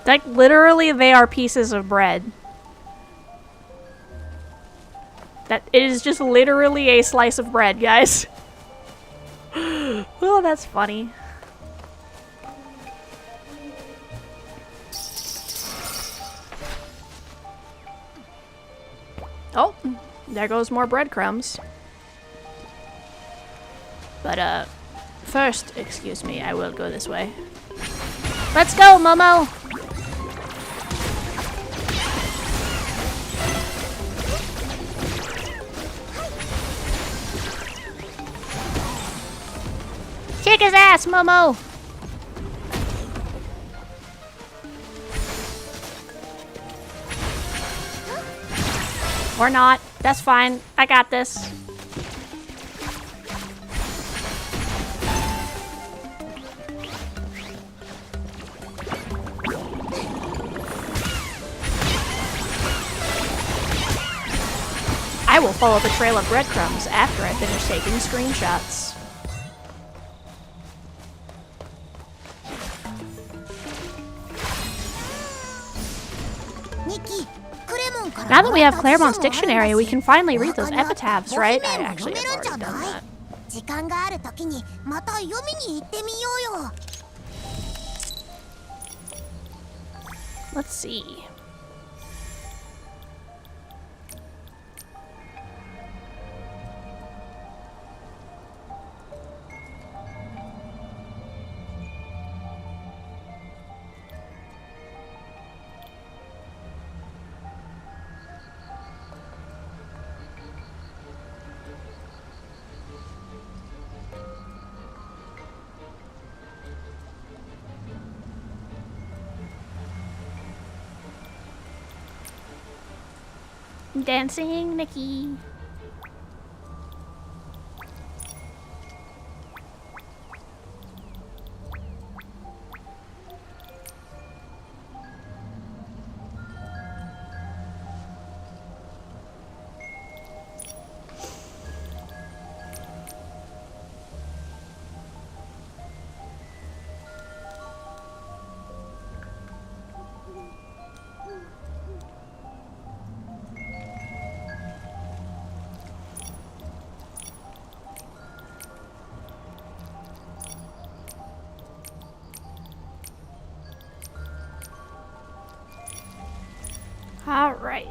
[SPEAKER 1] Like, literally, they are pieces of bread. That it is just literally a slice of bread, guys. Oh, that's funny. Oh, there goes more breadcrumbs. But, first, excuse me, I will go this way. Let's go, Momo! Kick his ass, Momo! Or not. That's fine. I got this. I will follow the trail of breadcrumbs after I finish taking screenshots. Now that we have Claremont's dictionary, we can finally read those epitaphs, right? I actually have already done that. Let's see. Dancing Nikki. All right.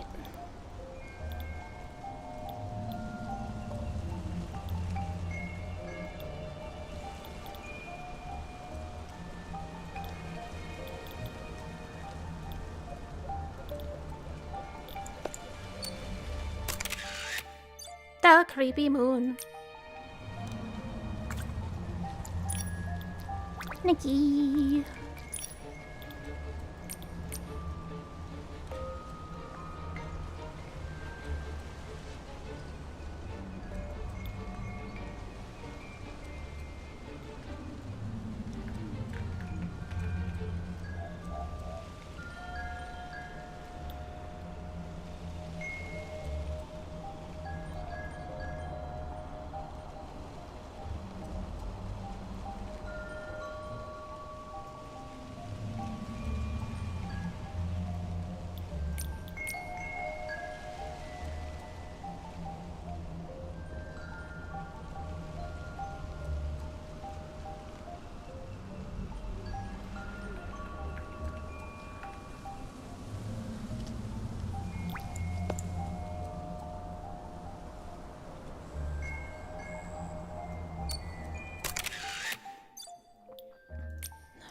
[SPEAKER 1] The creepy moon. Nikki.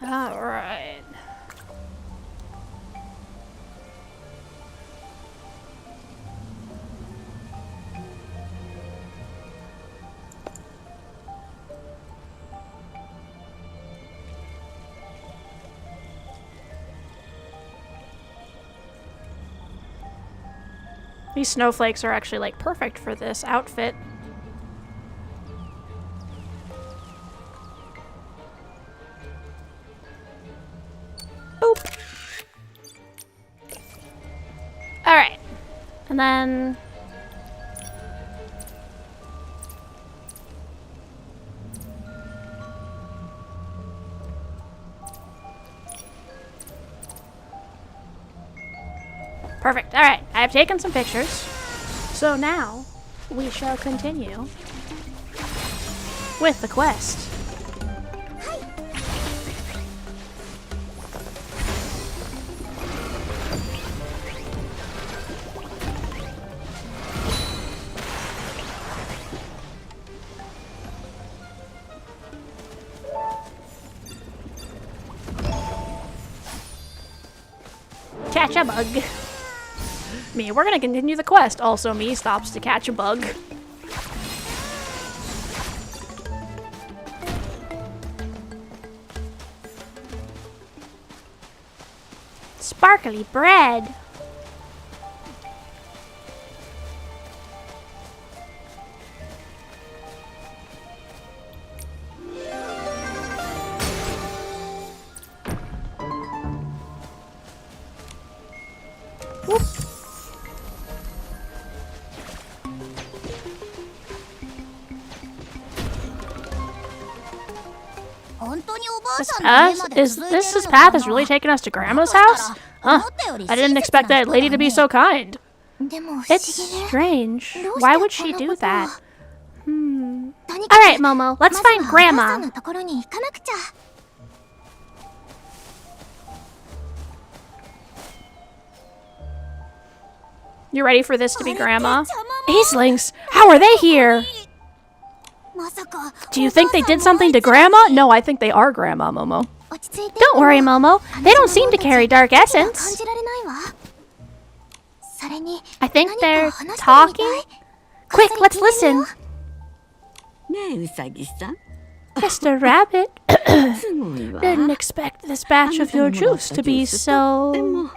[SPEAKER 1] All right. These snowflakes are actually like perfect for this outfit. Boop. All right. And then perfect. All right. I have taken some pictures. So now we shall continue with the quest. Catch a bug. Me, we're gonna continue the quest. Also, me stops to catch a bug. Sparkly bread. This path is really taking us to Grandma's house? Huh. I didn't expect that lady to be so kind. It's strange. Why would she do that?
[SPEAKER 2] Alright, Momo, let's find Grandma.
[SPEAKER 1] You ready for this to be Grandma? Acelings! How are they here? Do you think they did something to Grandma? No, I think they are Grandma, Momo.
[SPEAKER 2] Don't worry, Momo. They don't seem to carry dark essence.
[SPEAKER 1] I think they're talking.
[SPEAKER 2] Quick, let's listen.
[SPEAKER 1] Mr. Rabbit, didn't expect this batch of your juice to be so...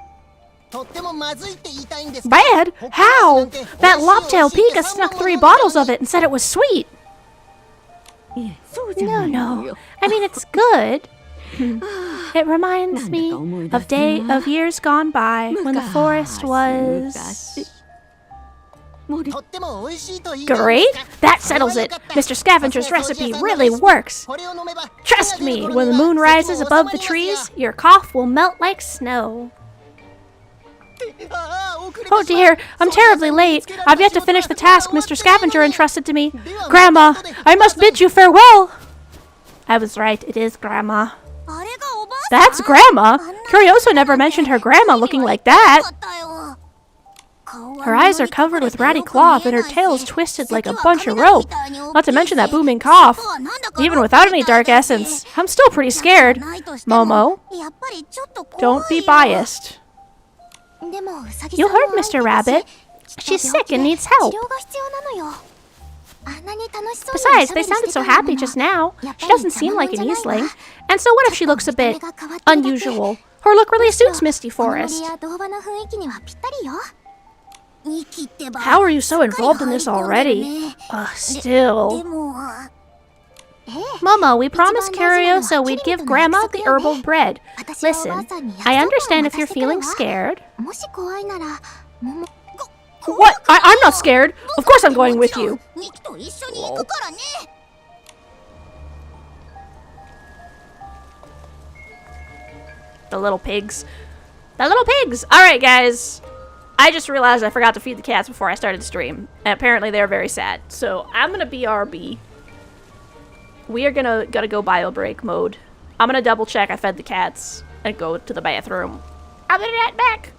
[SPEAKER 1] bad? How? That loptail Pika snuck 3 bottles of it and said it was sweet. No. I mean, it's good. It reminds me of years gone by when the forest was... Great! That settles it! Mr. Scavenger's recipe really works! Trust me, when the moon rises above the trees, your cough will melt like snow. Oh dear, I'm terribly late. I've yet to finish the task Mr. Scavenger entrusted to me. Grandma, I must bid you farewell! I was right, it is Grandma. That's Grandma! Curioso never mentioned her grandma looking like that. Her eyes are covered with ratty cloth and her tail is twisted like a bunch of rope. Not to mention that booming cough. Even without any dark essence, I'm still pretty scared. Momo, don't be biased. You heard Mr. Rabbit. She's sick and needs help. Besides, they sounded so happy just now. She doesn't seem like an Eastling. And so what if she looks a bit unusual? Her look really suits Misty Forest. How are you so involved in this already? Still.
[SPEAKER 2] Momo, we promised Curioso we'd give Grandma the herbal bread. Listen, I understand if you're feeling scared.
[SPEAKER 1] What? I'm not scared. Of course I'm going with you. Lol. The little pigs. The little pigs! Alright, guys. I just realized I forgot to feed the cats before I started the stream. And apparently they're very sad. So I'm gonna BRB. We are gonna go bio break mode. I'm gonna double check I fed the cats and go to the bathroom. I'll be right back.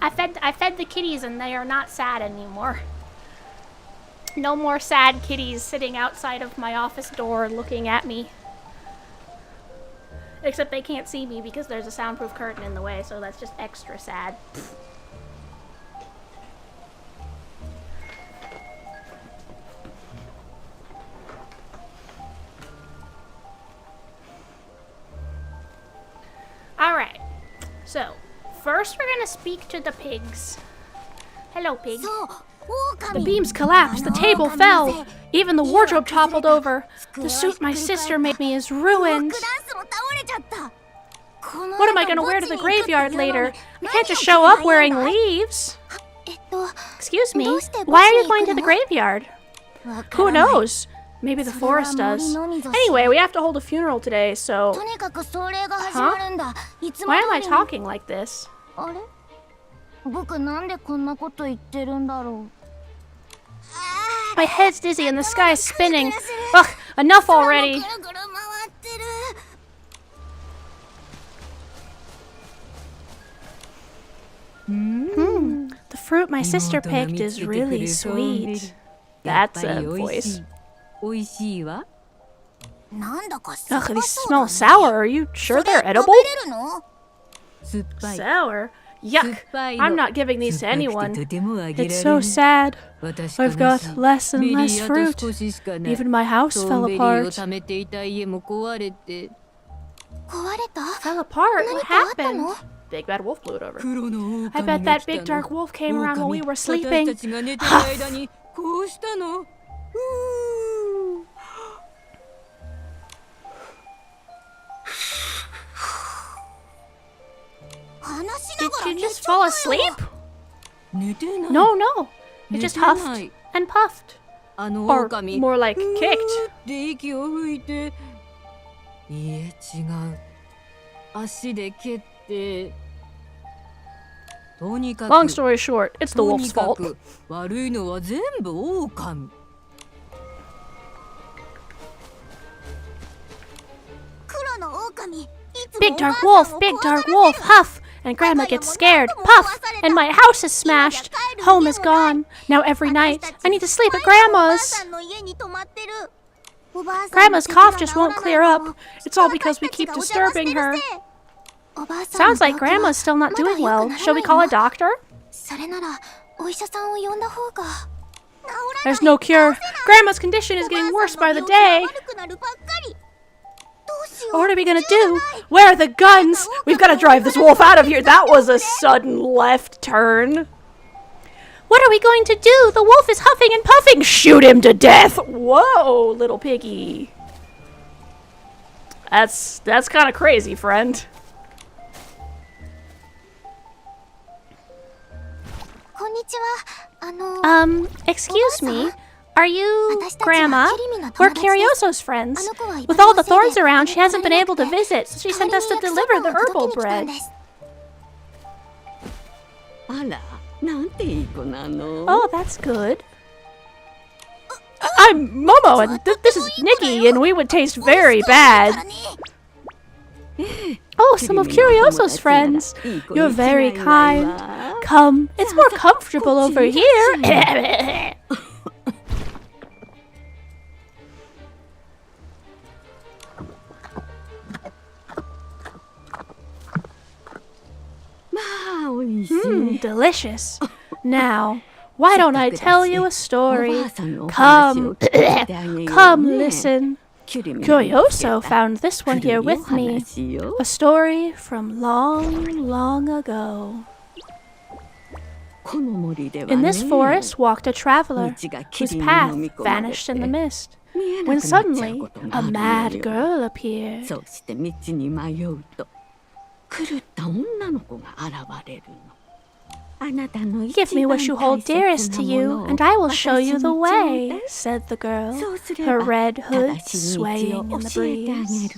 [SPEAKER 1] I fed the kitties and they are not sad anymore. No more sad kitties sitting outside of my office door looking at me. Except they can't see me because there's a soundproof curtain in the way, so that's just extra sad. Alright, so first we're gonna speak to the pigs. Hello, pig. The beams collapsed, the table fell, even the wardrobe toppled over. The suit my sister made me is ruined. What am I gonna wear to the graveyard later? I can't just show up wearing leaves. Excuse me, why are you going to the graveyard? Who knows? Maybe the forest does. Anyway, we have to hold a funeral today, so... Huh? Why am I talking like this? My head's dizzy and the sky's spinning. Ugh, enough already. The fruit my sister picked is really sweet. That's a voice. Ugh, these smell sour. Are you sure they're edible? Sour? Yuck! I'm not giving these to anyone. It's so sad. I've got less and less fruit. Even my house fell apart. Fell apart? What happened? Big bad wolf blew it over. I bet that big dark wolf came around while we were sleeping. Huff. Did you just fall asleep? No. It just huffed and puffed. Or more like kicked. Long story short, it's the wolf's fault. Big dark wolf, huff! And Grandma gets scared, puff! And my house is smashed! Home is gone! Now every night, I need to sleep at Grandma's! Grandma's cough just won't clear up. It's all because we keep disturbing her. Sounds like Grandma's still not doing well. Shall we call a doctor? There's no cure. Grandma's condition is getting worse by the day. What are we gonna do? Where are the guns? We've gotta drive this wolf out of here. That was a sudden left turn. What are we going to do? The wolf is huffing and puffing. Shoot him to death. Whoa, little piggy. That's kind of crazy, friend. Excuse me. Are you Grandma? We're Curioso's friends. With all the thorns around, she hasn't been able to visit, so she sent us to deliver the herbal bread. Oh, that's good. I'm Momo, and this is Nikki, and we would taste very bad. Oh, some of Curioso's friends. You're very kind. Come, it's more comfortable over here. Delicious. Now, why don't I tell you a story? Come, come listen. Curioso found this one here with me. A story from long, long ago. In this forest walked a traveler whose path vanished in the mist, when suddenly a mad girl appeared. Give me what you hold dearest to you, and I will show you the way, said the girl, her red hood swaying in the breeze.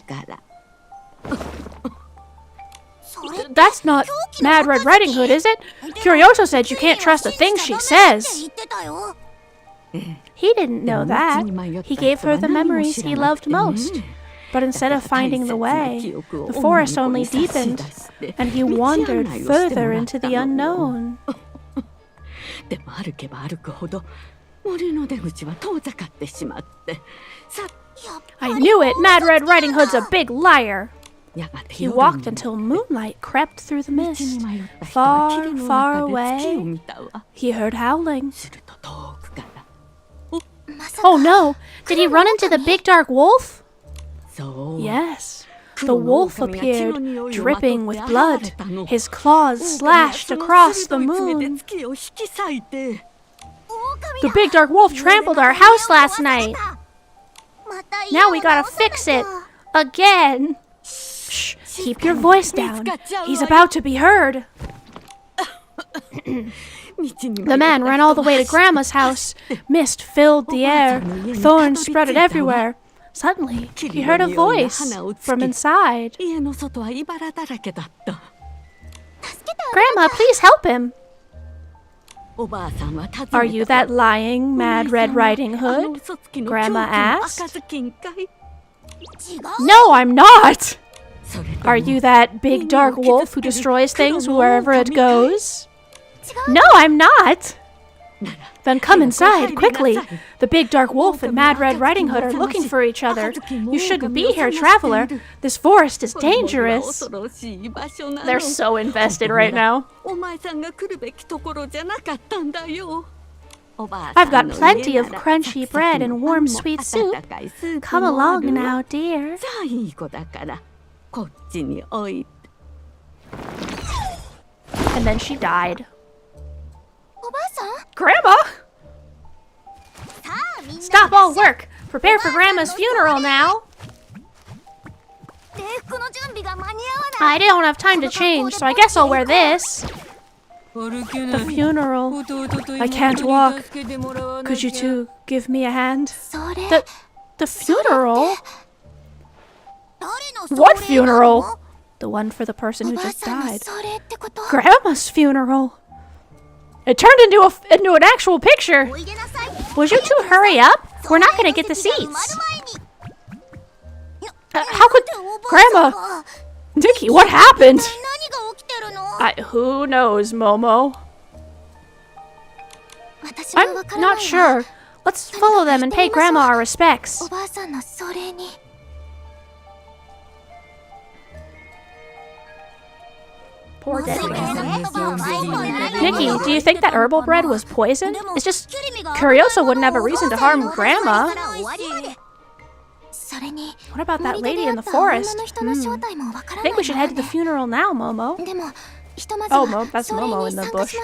[SPEAKER 1] That's not Mad Red Riding Hood, is it? Curioso said you can't trust a thing she says. He didn't know that. He gave her the memories he loved most.
[SPEAKER 2] But instead of finding the way, the forest only deepened, and he wandered further into the unknown. I knew it! Mad Red Riding Hood's a big liar! He walked until moonlight crept through the mist. Far, far away, he heard howling. Oh no! Did he run into the big dark wolf? Yes. The wolf appeared, dripping with blood. His claws slashed across the moon. The big dark wolf trampled our house last night. Now we gotta fix it. Again. Shh, keep your voice down. He's about to be heard. The man ran all the way to Grandma's house. Mist filled the air. Thorns spread everywhere. Suddenly, he heard a voice from inside. Grandma, please help him. Are you that lying, Mad Red Riding Hood? Grandma asked. No, I'm not. Are you that big dark wolf who destroys things wherever it goes? No, I'm not. Then come inside, quickly. The big dark wolf and Mad Red Riding Hood are looking for each other. You shouldn't be here, traveler. This forest is dangerous. They're so invested right now. I've got plenty of crunchy bread and warm sweet soup. Come along now, dear. And then she died. Grandma! Stop all work! Prepare for Grandma's funeral now! I don't have time to change, so I guess I'll wear this. The funeral. I can't walk. Could you two give me a hand? The funeral? What funeral? The one for the person who just died. Grandma's funeral. It turned into an actual picture. Would you two hurry up? We're not going to get the seats. How could... Grandma! Nikki, what happened? Who knows, Momo? I'm not sure. Let's follow them and pay Grandma our respects. Poor dead Grandma. Nikki, do you think that herbal bread was poison? It's just Curioso wouldn't have a reason to harm Grandma. What about that lady in the forest? I think we should head to the funeral now, Momo. Oh, that's Momo in the bush.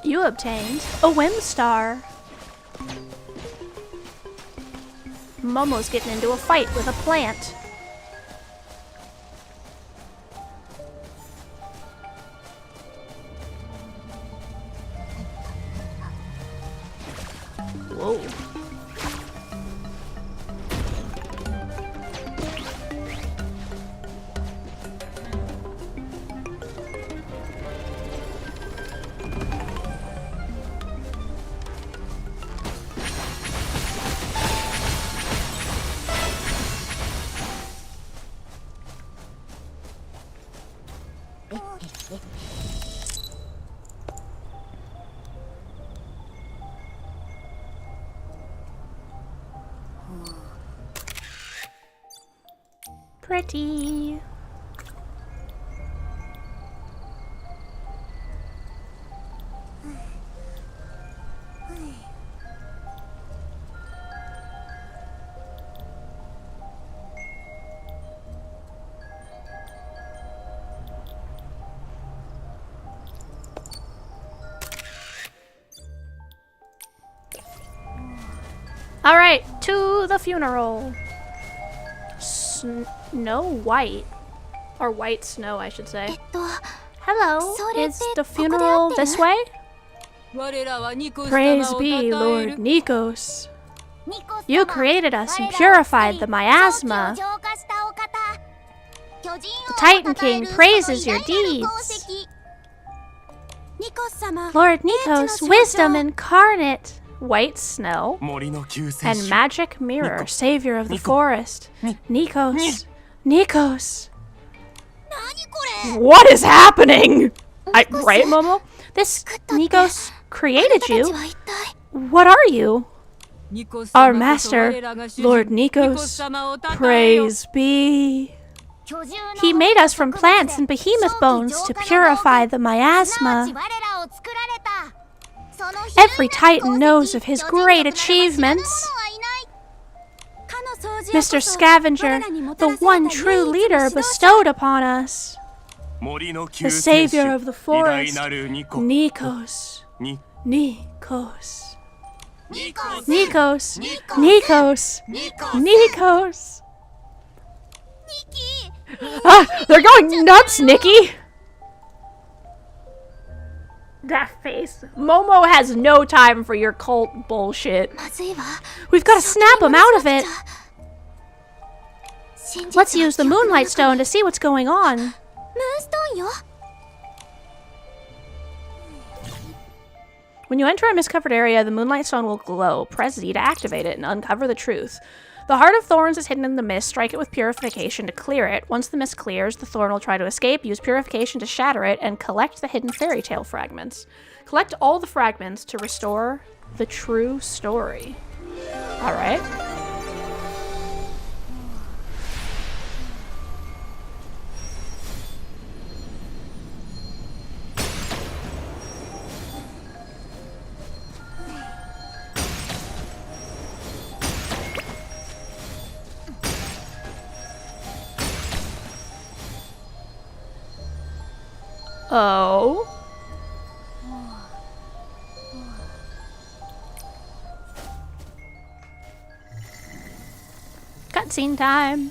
[SPEAKER 2] You obtained a whim star. Momo's getting into a fight with a plant. Whoa. Pretty. Alright, to the funeral. Snow White. Or White Snow, I should say. Hello, is the funeral this way? Praise be, Lord Nikos. You created us and purified the miasma. The Titan King praises your deeds. Lord Nikos, wisdom incarnate, White Snow, and magic mirror, savior of the forest. Nikos. Nikos. What is happening? Right, Momo? This Nikos created you? What are you? Our master, Lord Nikos, praise be. He made us from plants and behemoth bones to purify the miasma. Every Titan knows of his great achievements. Mr. Scavenger, the one true leader bestowed upon us. The savior of the forest, Nikos. Nikos. Nikos. Nikos. Nikos. Ah, they're going nuts, Nikki! That face. Momo has no time for your cult bullshit. We've got to snap him out of it. Let's use the Moonlight Stone to see what's going on. When you enter a mist-covered area, the Moonlight Stone will glow. Press Z to activate it and uncover the truth. The Heart of Thorns is hidden in the mist. Strike it with Purification to clear it. Once the mist clears, the thorn will try to escape. Use Purification to shatter it and collect the hidden fairy tale fragments. Collect all the fragments to restore the true story. Alright. Oh. Cutscene time.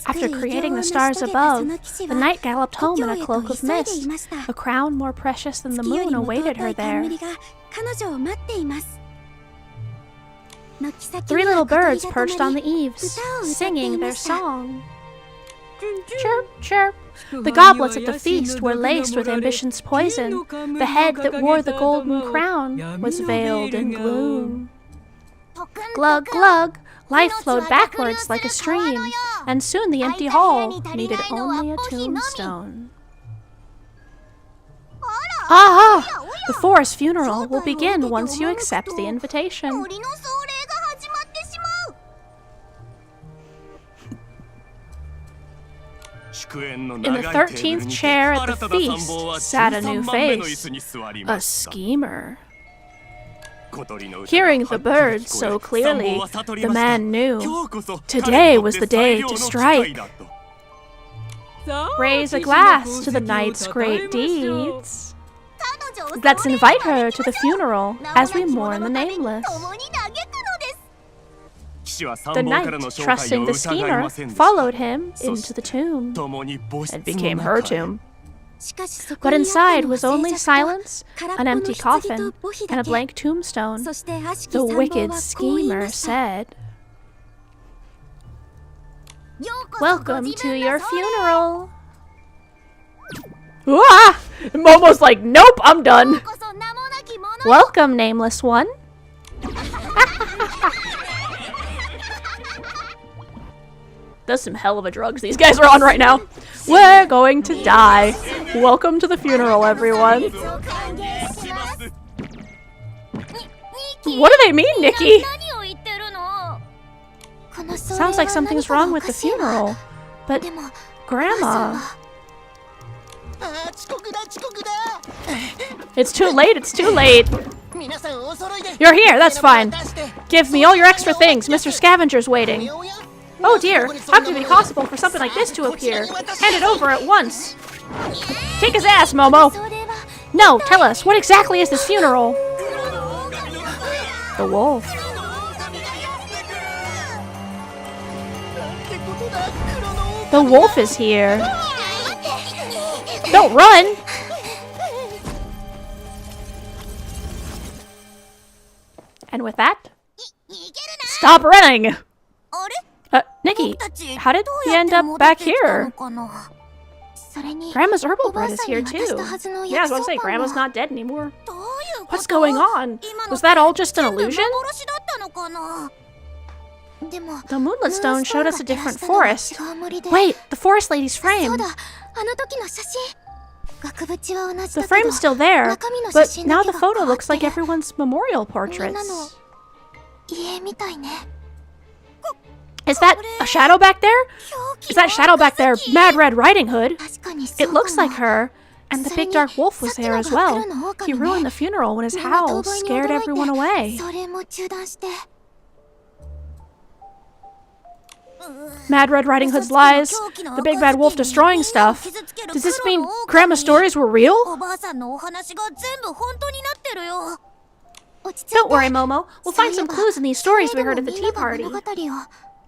[SPEAKER 2] After creating the stars above, the knight galloped home in a cloak of mist. A crown more precious than the moon awaited her there. 3 little birds perched on the eaves, singing their song. Chirp, chirp. The goblets at the feast were laced with ambition's poison. The head that wore the golden crown was veiled in gloom. Glug, glug. Life flowed backwards like a stream, and soon the empty hall needed only a tombstone. Aha! The forest funeral will begin once you accept the invitation. In the 13th chair at the feast sat a new face, a schemer. Hearing the birds so clearly, the man knew today was the day to strike. Raise a glass to the knight's great deeds. Let's invite her to the funeral as we mourn the nameless. The knight, trusting the schemer, followed him into the tomb. It became her tomb. But inside was only silence, an empty coffin, and a blank tombstone. The wicked schemer said, "Welcome to your funeral." Ah! Momo's like, nope, I'm done. Welcome, nameless one. That's some hell of a drugs these guys are on right now. We're going to die. Welcome to the funeral, everyone. What do they mean, Nikki? Sounds like something's wrong with the funeral. But, Grandma... It's too late, it's too late. You're here, that's fine. Give me all your extra things. Mr. Scavenger's waiting. Oh dear, how could it be possible for something like this to appear? Hand it over at once. Kick his ass, Momo. No, tell us, what exactly is this funeral? The wolf. The wolf is here. Don't run! And with that, stop running! Nikki, how did we end up back here? Grandma's herbal bread is here too. Yeah, I was about to say, Grandma's not dead anymore. What's going on? Was that all just an illusion? The Moonlit Stone showed us a different forest. Wait, the forest lady's frame. The frame's still there, but now the photo looks like everyone's memorial portraits. Is that a shadow back there? Is that shadow back there Mad Red Riding Hood? It looks like her. And the big dark wolf was there as well. He ruined the funeral when his howl scared everyone away. Mad Red Riding Hood's lies, the big bad wolf destroying stuff. Does this mean Grandma's stories were real? Don't worry, Momo. We'll find some clues in these stories we heard at the tea party.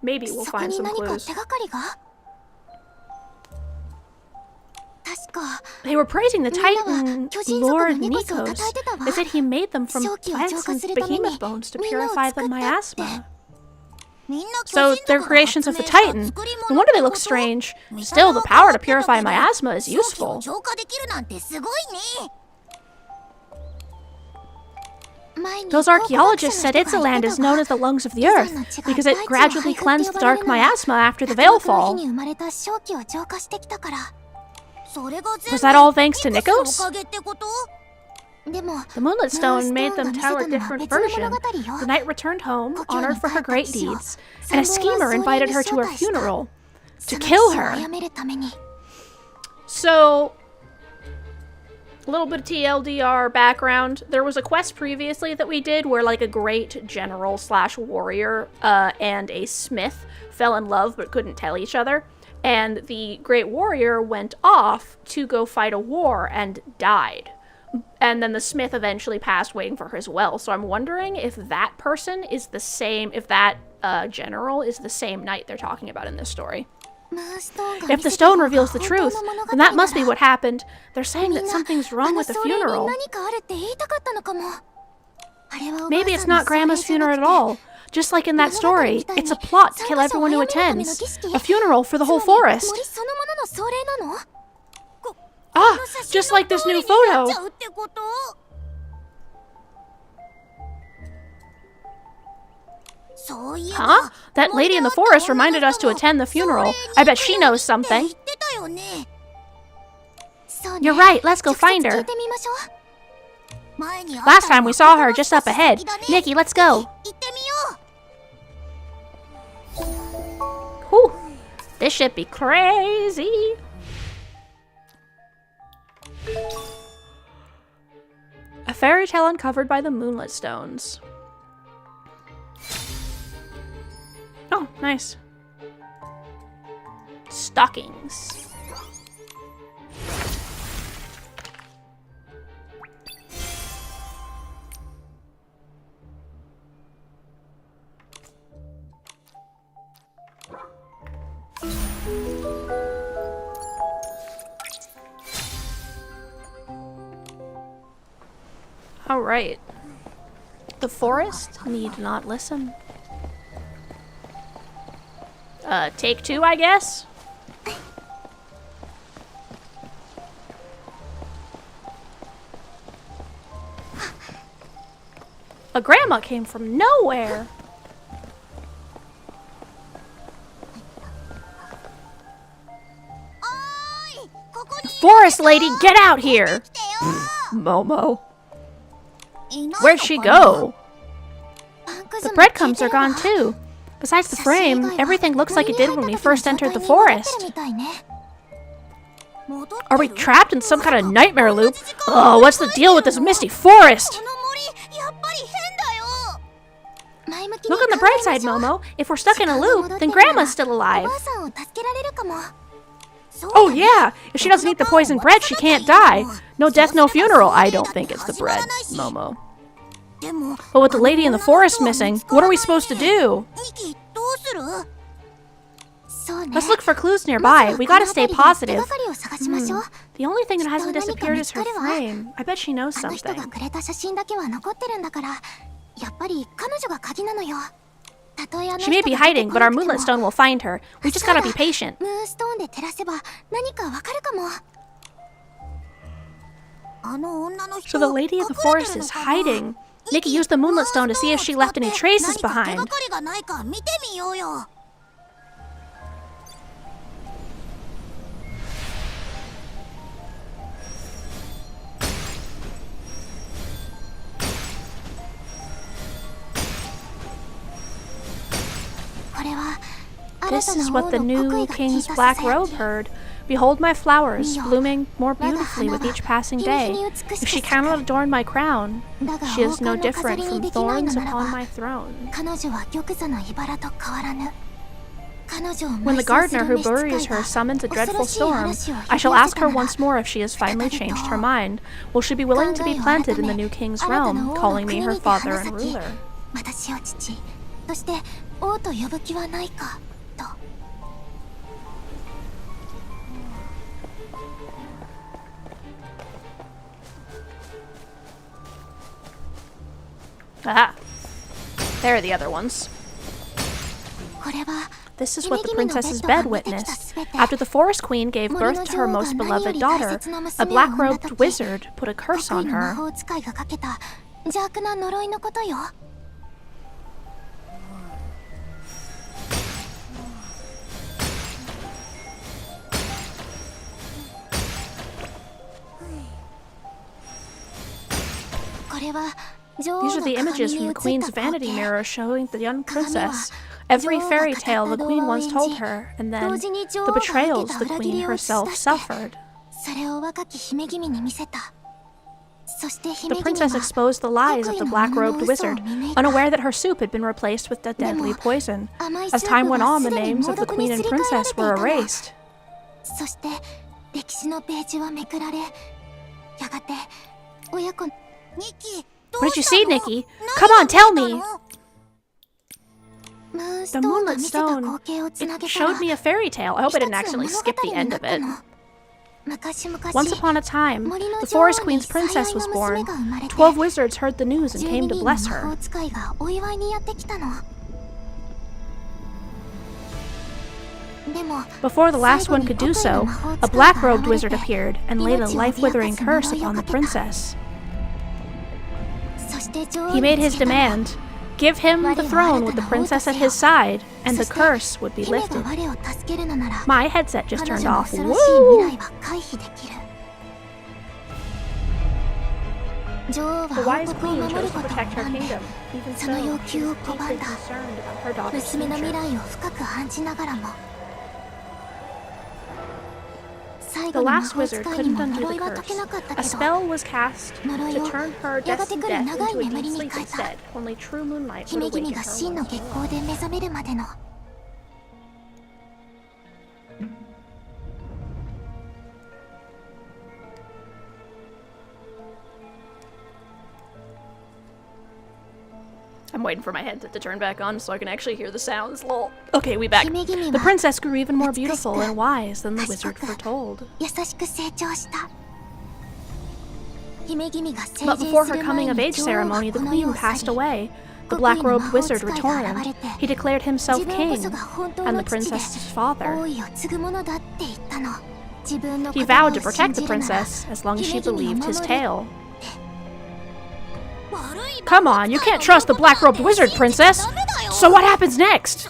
[SPEAKER 2] Maybe we'll find some clues. They were praising the Titan, Lord Nikos. They said he made them from plants and behemoth bones to purify the miasma. So they're creations of the Titan. No wonder they look strange. Still, the power to purify miasma is useful. Those archaeologists said Itzaland is known as the lungs of the earth because it gradually cleansed the dark miasma after the veil fall. Was that all thanks to Nikos? The Moonlit Stone made them tell a different version. The knight returned home, honored for her great deeds, and a schemer invited her to her funeral to kill her. So, a little bit of TLDR background. There was a quest previously that we did where like a great general / warrior and a smith fell in love but couldn't tell each other. And the great warrior went off to go fight a war and died. And then the smith eventually passed waiting for her as well. So I'm wondering if that person is the same, if that general is the same knight they're talking about in this story. If the stone reveals the truth, then that must be what happened. They're saying that something's wrong with the funeral. Maybe it's not Grandma's funeral at all. Just like in that story, it's a plot to kill everyone who attends. A funeral for the whole forest. Ah, just like this new photo. Huh? That lady in the forest reminded us to attend the funeral. I bet she knows something. You're right, let's go find her. Last time we saw her just up ahead. Nikki, let's go. Whew. This should be crazy. A fairy tale uncovered by the Moonlit Stones. Oh, nice. Stockings. All right. The forest need not listen. Take 2, I guess? A grandma came from nowhere. Forest lady, get out here! Momo. Where'd she go? The breadcrumbs are gone too. Besides the frame, everything looks like it did when we first entered the forest. Are we trapped in some kind of nightmare loop? Oh, what's the deal with this misty forest? Look on the bright side, Momo. If we're stuck in a loop, then Grandma's still alive. Oh yeah! If she doesn't eat the poisoned bread, she can't die. No death, no funeral. I don't think it's the bread, Momo. But with the lady in the forest missing, what are we supposed to do? Let's look for clues nearby. We gotta stay positive. The only thing that hasn't disappeared is her frame. I bet she knows something. She may be hiding, but our moonlit stone will find her. We just gotta be patient. So the lady of the forest is hiding. Nikki used the moonlit stone to see if she left any traces behind. This is what the new king's black robe heard. Behold my flowers, blooming more beautifully with each passing day. If she cannot adorn my crown, she is no different from thorns upon my throne. When the gardener who buries her summons a dreadful storm, I shall ask her once more if she has finally changed her mind. Will she be willing to be planted in the new king's realm, calling me her father and ruler? Aha! There are the other ones. This is what the princess's bed witnessed. After the forest queen gave birth to her most beloved daughter, a black-robed wizard put a curse on her. These are the images from the queen's vanity mirror showing the young princess. Every fairy tale the queen once told her, and then the betrayals the queen herself suffered. The princess exposed the lies of the black-robed wizard, unaware that her soup had been replaced with a deadly poison. As time went on, the names of the queen and princess were erased. What did you see, Nikki? Come on, tell me! The moonlit stone. It showed me a fairy tale. I hope I didn't accidentally skip the end of it. Once upon a time, the forest queen's princess was born. 12 wizards heard the news and came to bless her. Before the last one could do so, a black-robed wizard appeared and laid a life-withering curse upon the princess. He made his demand. Give him the throne with the princess at his side, and the curse would be lifted. My headset just turned off. Woo! The wise queen chose to protect her kingdom. Even so, she was deeply concerned about her daughter's future. The last wizard couldn't undo the curse. A spell was cast to turn her destined death into a deep sleep instead. Only true moonlight would awaken her. I'm waiting for my headset to turn back on so I can actually hear the sounds. Lol. Okay, we back. The princess grew even more beautiful and wise than the wizard foretold. But before her coming-of-age ceremony, the queen passed away. The black-robed wizard returned. He declared himself king, and the princess's father. He vowed to protect the princess as long as she believed his tale. Come on, you can't trust the black-robed wizard, princess! So what happens next?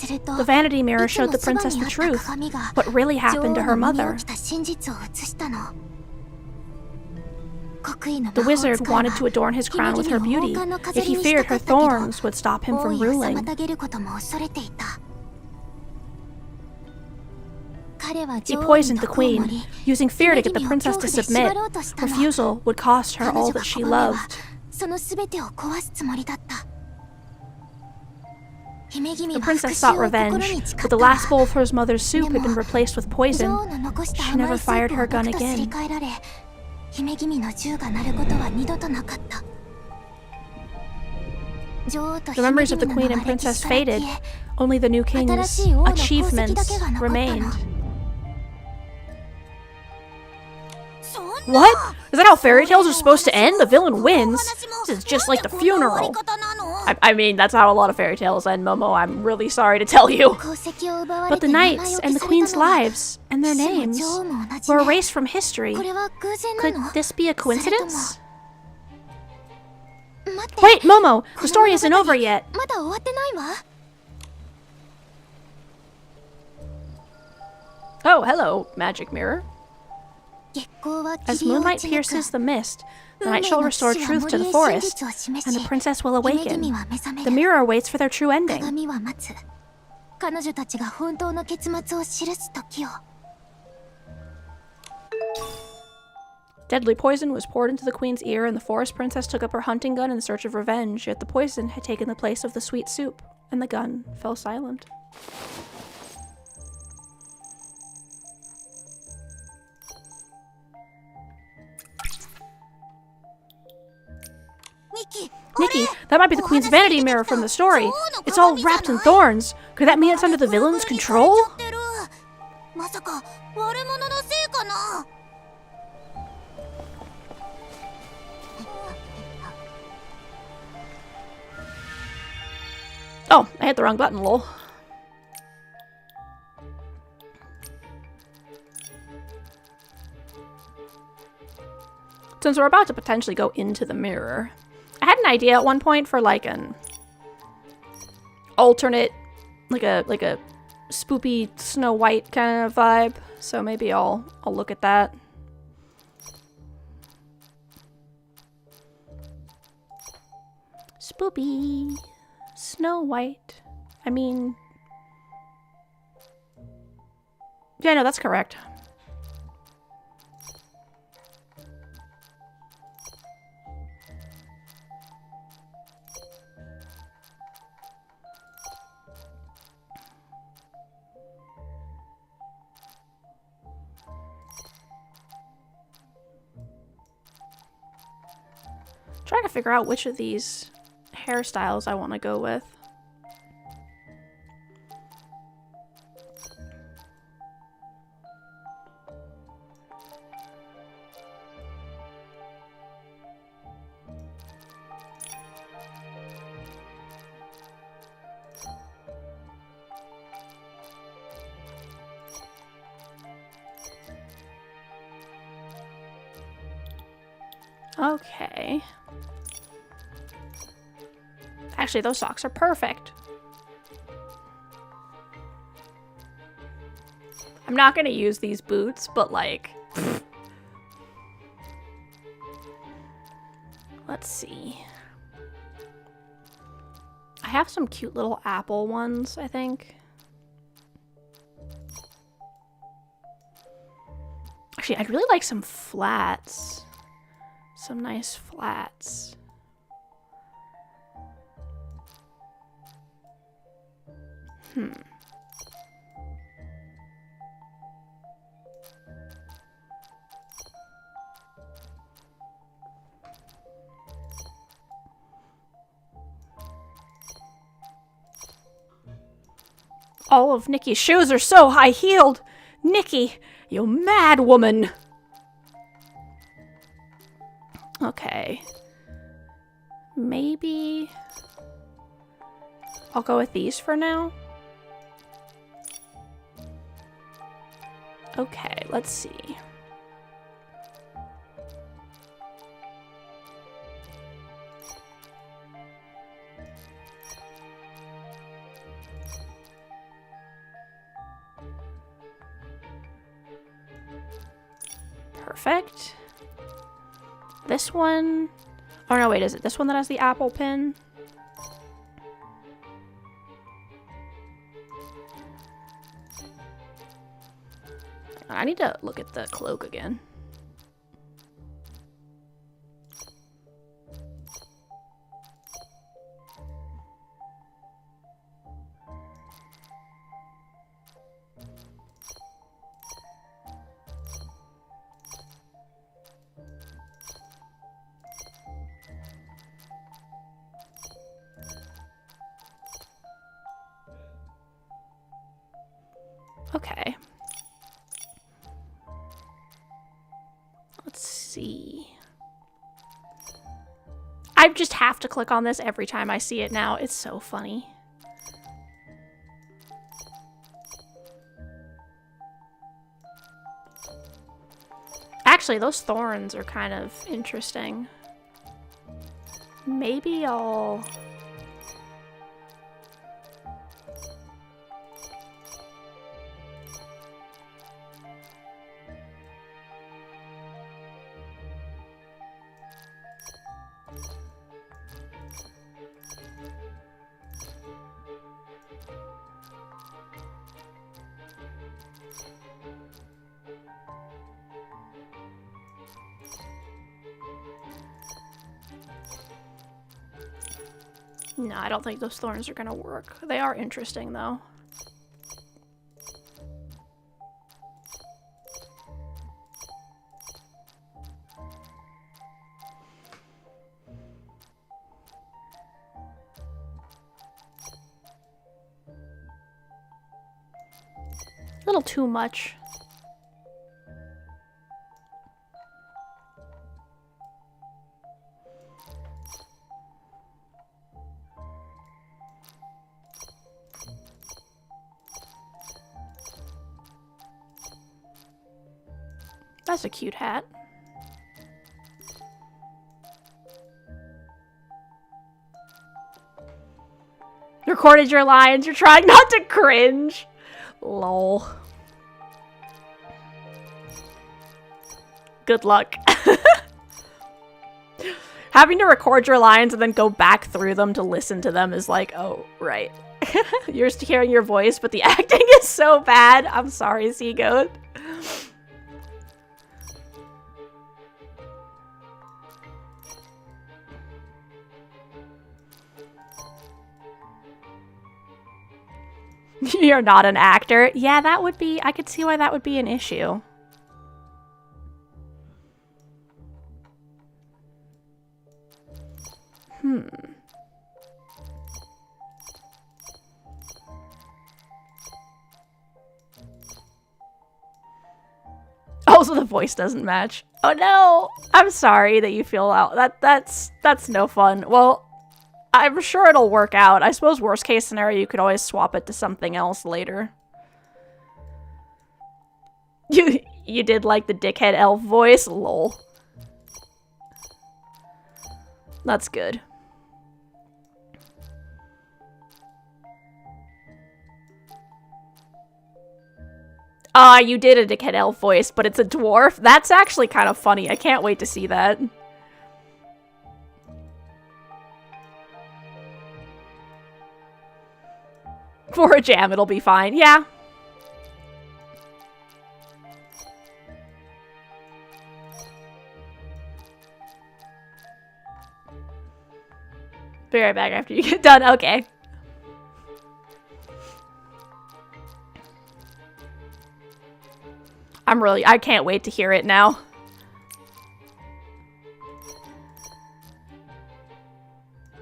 [SPEAKER 2] The vanity mirror showed the princess the truth, what really happened to her mother. The wizard wanted to adorn his crown with her beauty, yet he feared her thorns would stop him from ruling. He poisoned the queen, using fear to get the princess to submit. Refusal would cost her all that she loved. The princess sought revenge, but the last bowl of her mother's soup had been replaced with poison. She never fired her gun again. The memories of the queen and princess faded. Only the new king's achievements remained. What? Is that how fairy tales are supposed to end? The villain wins? This is just like the funeral. I mean, that's how a lot of fairy tales end, Momo. I'm really sorry to tell you. But the knights and the queen's lives and their names were erased from history. Could this be a coincidence? Wait, Momo! The story isn't over yet. Oh, hello, magic mirror. As moonlight pierces the mist, the night shall restore truth to the forest, and the princess will awaken. The mirror waits for their true ending. Deadly poison was poured into the queen's ear, and the forest princess took up her hunting gun in search of revenge, yet the poison had taken the place of the sweet soup, and the gun fell silent. Nikki, that might be the queen's vanity mirror from the story. It's all wrapped in thorns. Could that mean it's under the villain's control? Oh, I hit the wrong button, lol. Since we're about to potentially go into the mirror, I had an idea at one point for like an alternate, like a spoopy Snow White kind of vibe. So maybe I'll look at that. Spoopy Snow White. I mean, yeah, no, that's correct. Trying to figure out which of these hairstyles I want to go with. Okay. Actually, those socks are perfect. I'm not gonna use these boots, but like... Let's see. I have some cute little apple ones, I think. Actually, I'd really like some flats. Some nice flats. All of Nikki's shoes are so high-heeled. Nikki, you mad woman. Okay. Maybe I'll go with these for now. Okay, let's see. Perfect. This one... Oh no, wait, is it this one that has the apple pin?
[SPEAKER 1] I need to look at the cloak again. Okay. Let's see. I just have to click on this every time I see it now. It's so funny. Actually, those thorns are kind of interesting. Maybe I'll... No, I don't think those thorns are gonna work. They are interesting, though. A little too much. That's a cute hat. Recorded your lines. You're trying not to cringe. Lol. Good luck. Having to record your lines and then go back through them to listen to them is like, oh, right. You're just hearing your voice, but the acting is so bad. I'm sorry, Seagoat. You're not an actor. Yeah, that would be... I could see why that would be an issue. Oh, so the voice doesn't match. Oh no! I'm sorry that you feel out. That's no fun. Well, I'm sure it'll work out. I suppose worst case scenario, you could always swap it to something else later. You did like the dickhead elf voice? Lol. That's good. You did a dickhead elf voice, but it's a dwarf? That's actually kind of funny. I can't wait to see that. For a jam, it'll be fine. Yeah. Be right back after you get done. Okay. I can't wait to hear it now.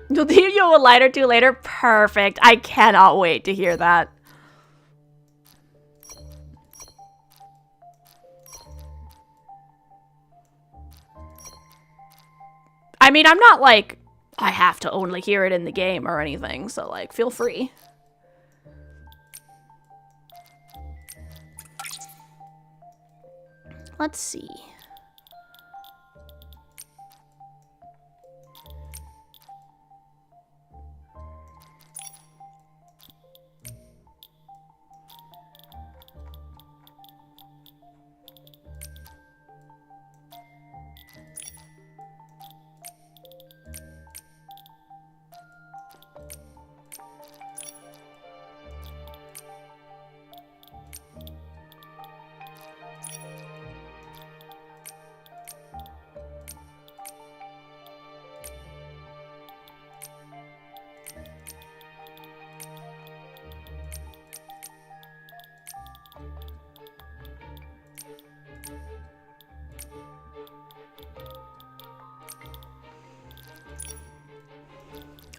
[SPEAKER 1] You'll leave you a line or two later? Perfect. I cannot wait to hear that. I mean, I'm not like, I have to only hear it in the game or anything, so like, feel free. Let's see.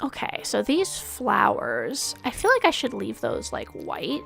[SPEAKER 2] Okay, so these flowers, I feel like I should leave those like white.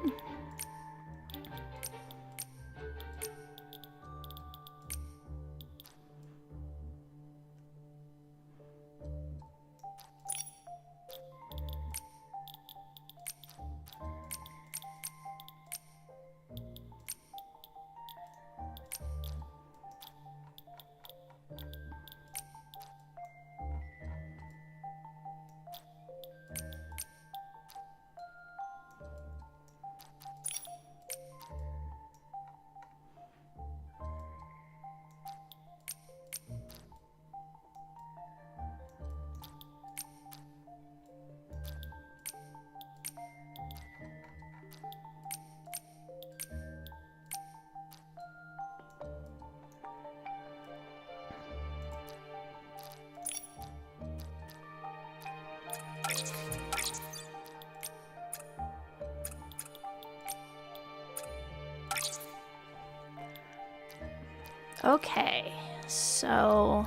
[SPEAKER 2] Okay, so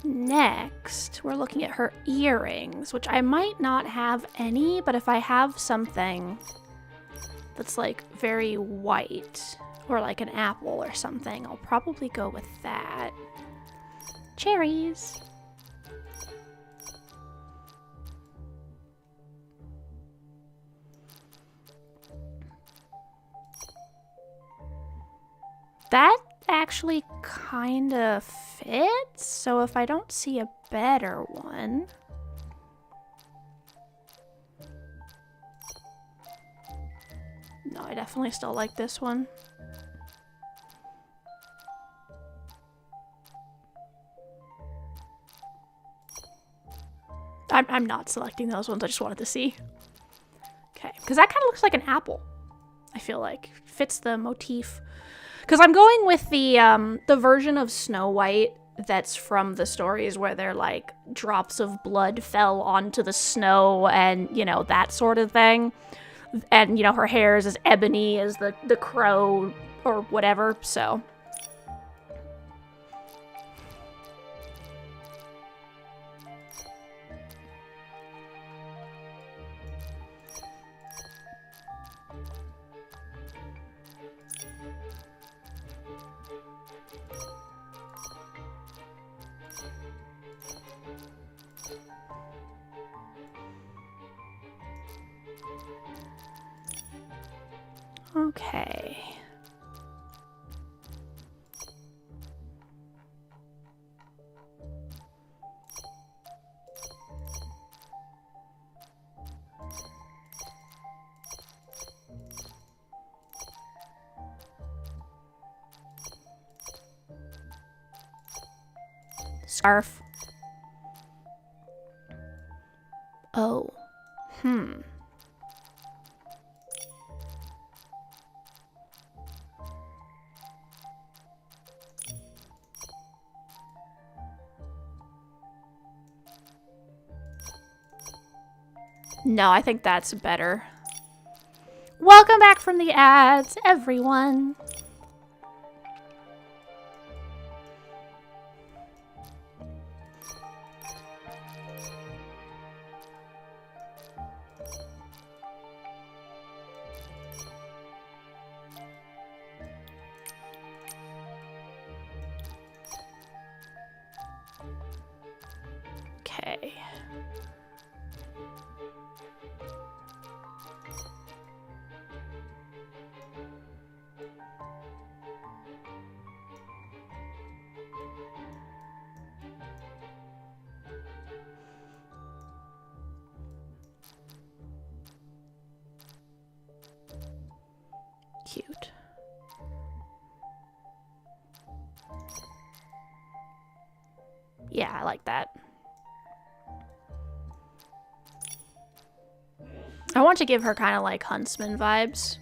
[SPEAKER 2] next we're looking at her earrings, which I might not have any, but if I have something that's like very white or like an apple or something, I'll probably go with that. Cherries. That actually kind of fits, so if I don't see a better one... No, I definitely still like this one. I'm not selecting those ones, I just wanted to see. Okay, because that kind of looks like an apple, I feel like. Fits the motif. Because I'm going with the version of Snow White that's from the stories where they're like drops of blood fell onto the snow and, you know, that sort of thing. And, you know, her hair is as ebony as the crow or whatever, so... Okay. Scarf. Oh. No, I think that's better. Welcome back from the ads, everyone. Okay. Cute. Yeah, I like that. I want to give her kind of like huntsman vibes.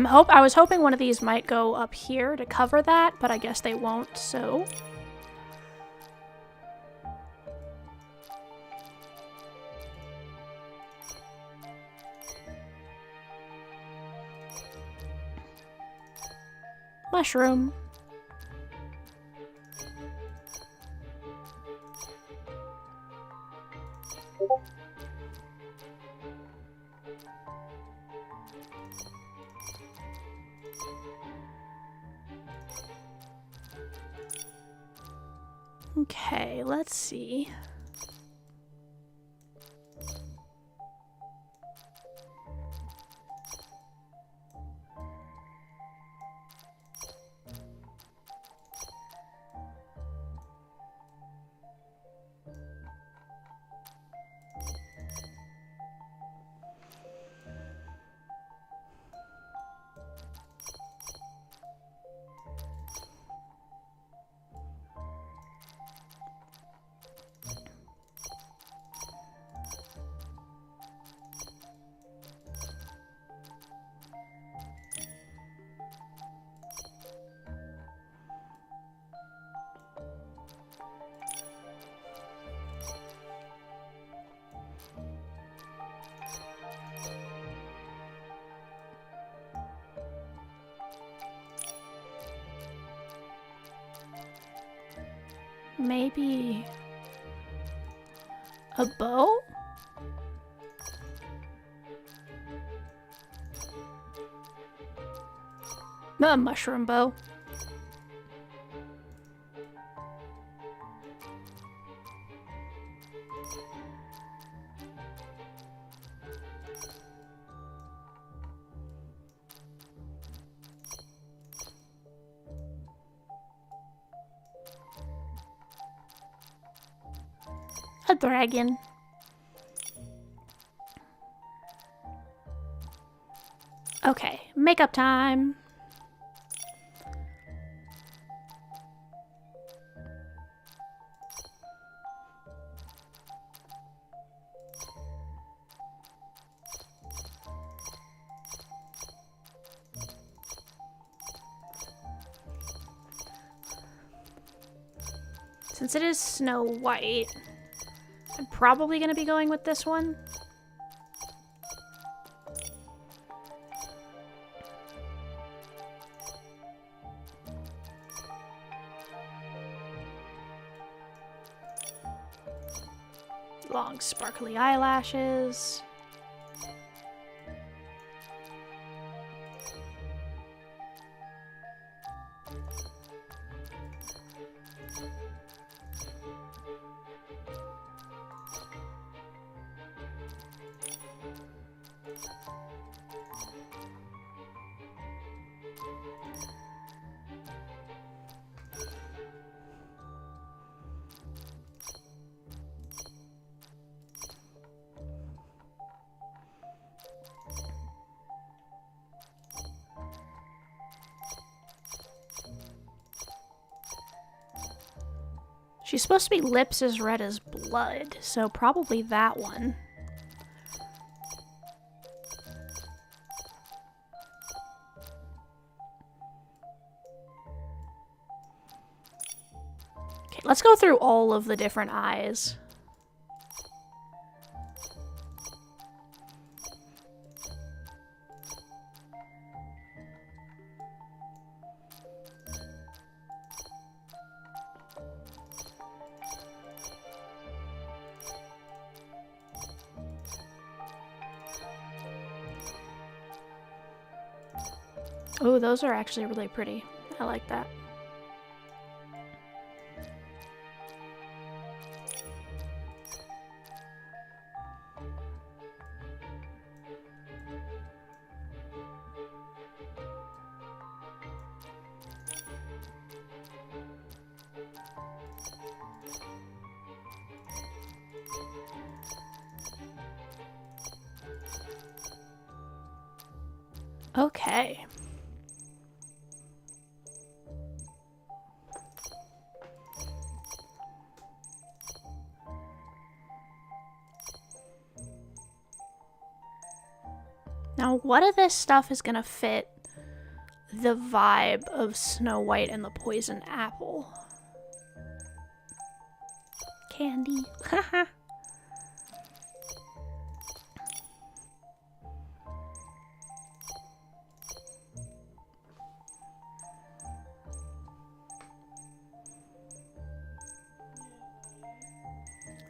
[SPEAKER 1] I was hoping one of these might go up here to cover that, but I guess they won't, so. Mushroom. Okay, let's see. Maybe a bow? A mushroom bow. A dragon. Okay, makeup time. Since it is Snow White, I'm probably going to be going with this one. Long sparkly eyelashes. She's supposed to be lips as red as blood, so probably that one. Okay, let's go through all of the different eyes. Oh, those are actually really pretty. I like that. Okay. Now, what of this stuff is gonna fit
[SPEAKER 2] the vibe of Snow White and the Poison Apple. Candy. Haha.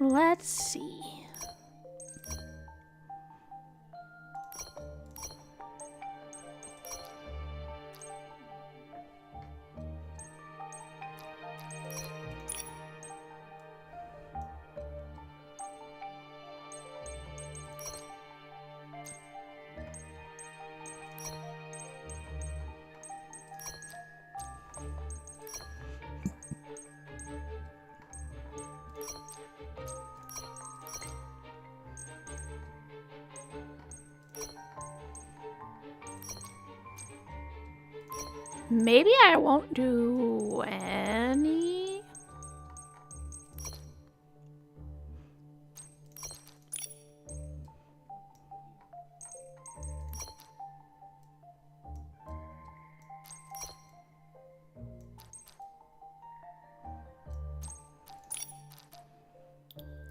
[SPEAKER 2] Let's see. Maybe I won't do any.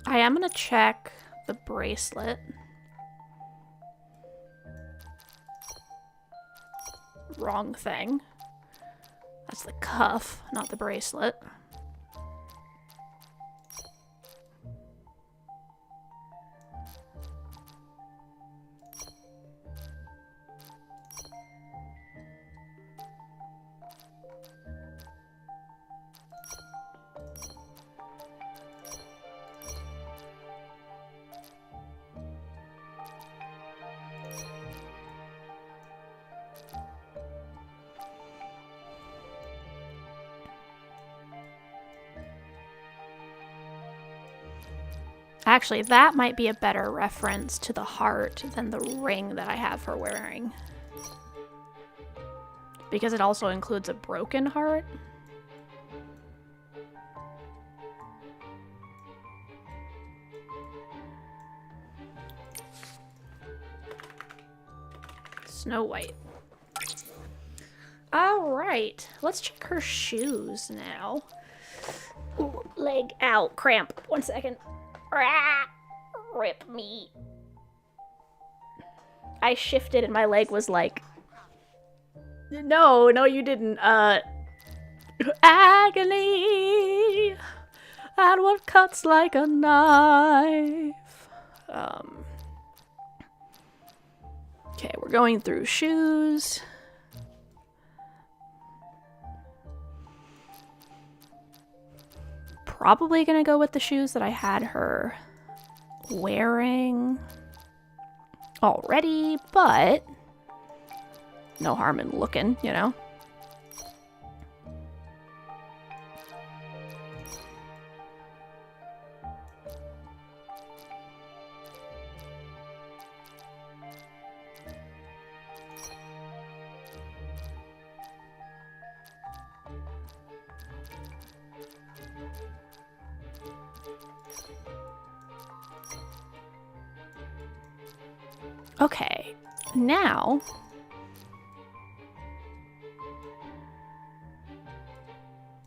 [SPEAKER 2] I am gonna check the bracelet. Wrong thing. That's the cuff, not the bracelet. Actually, that might be a better reference to the heart than the ring that I have her wearing. Because it also includes a broken heart. Snow White. Alright, let's check her shoes now. Ooh, leg out, cramp. 1 second. Rip me. I shifted and my leg was like, no, you didn't. Agony, and what cuts like a knife. Okay, we're going through shoes. Probably gonna go with the shoes that I had her wearing already, but no harm in looking, you know? Okay, now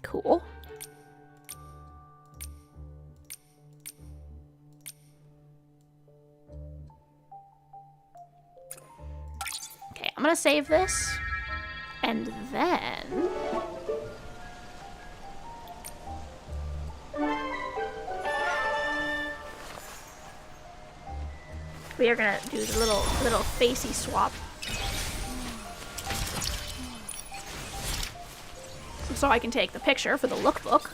[SPEAKER 2] cool. Okay, I'm gonna save this and then we are gonna do the little facey swap. So I can take the picture for the lookbook.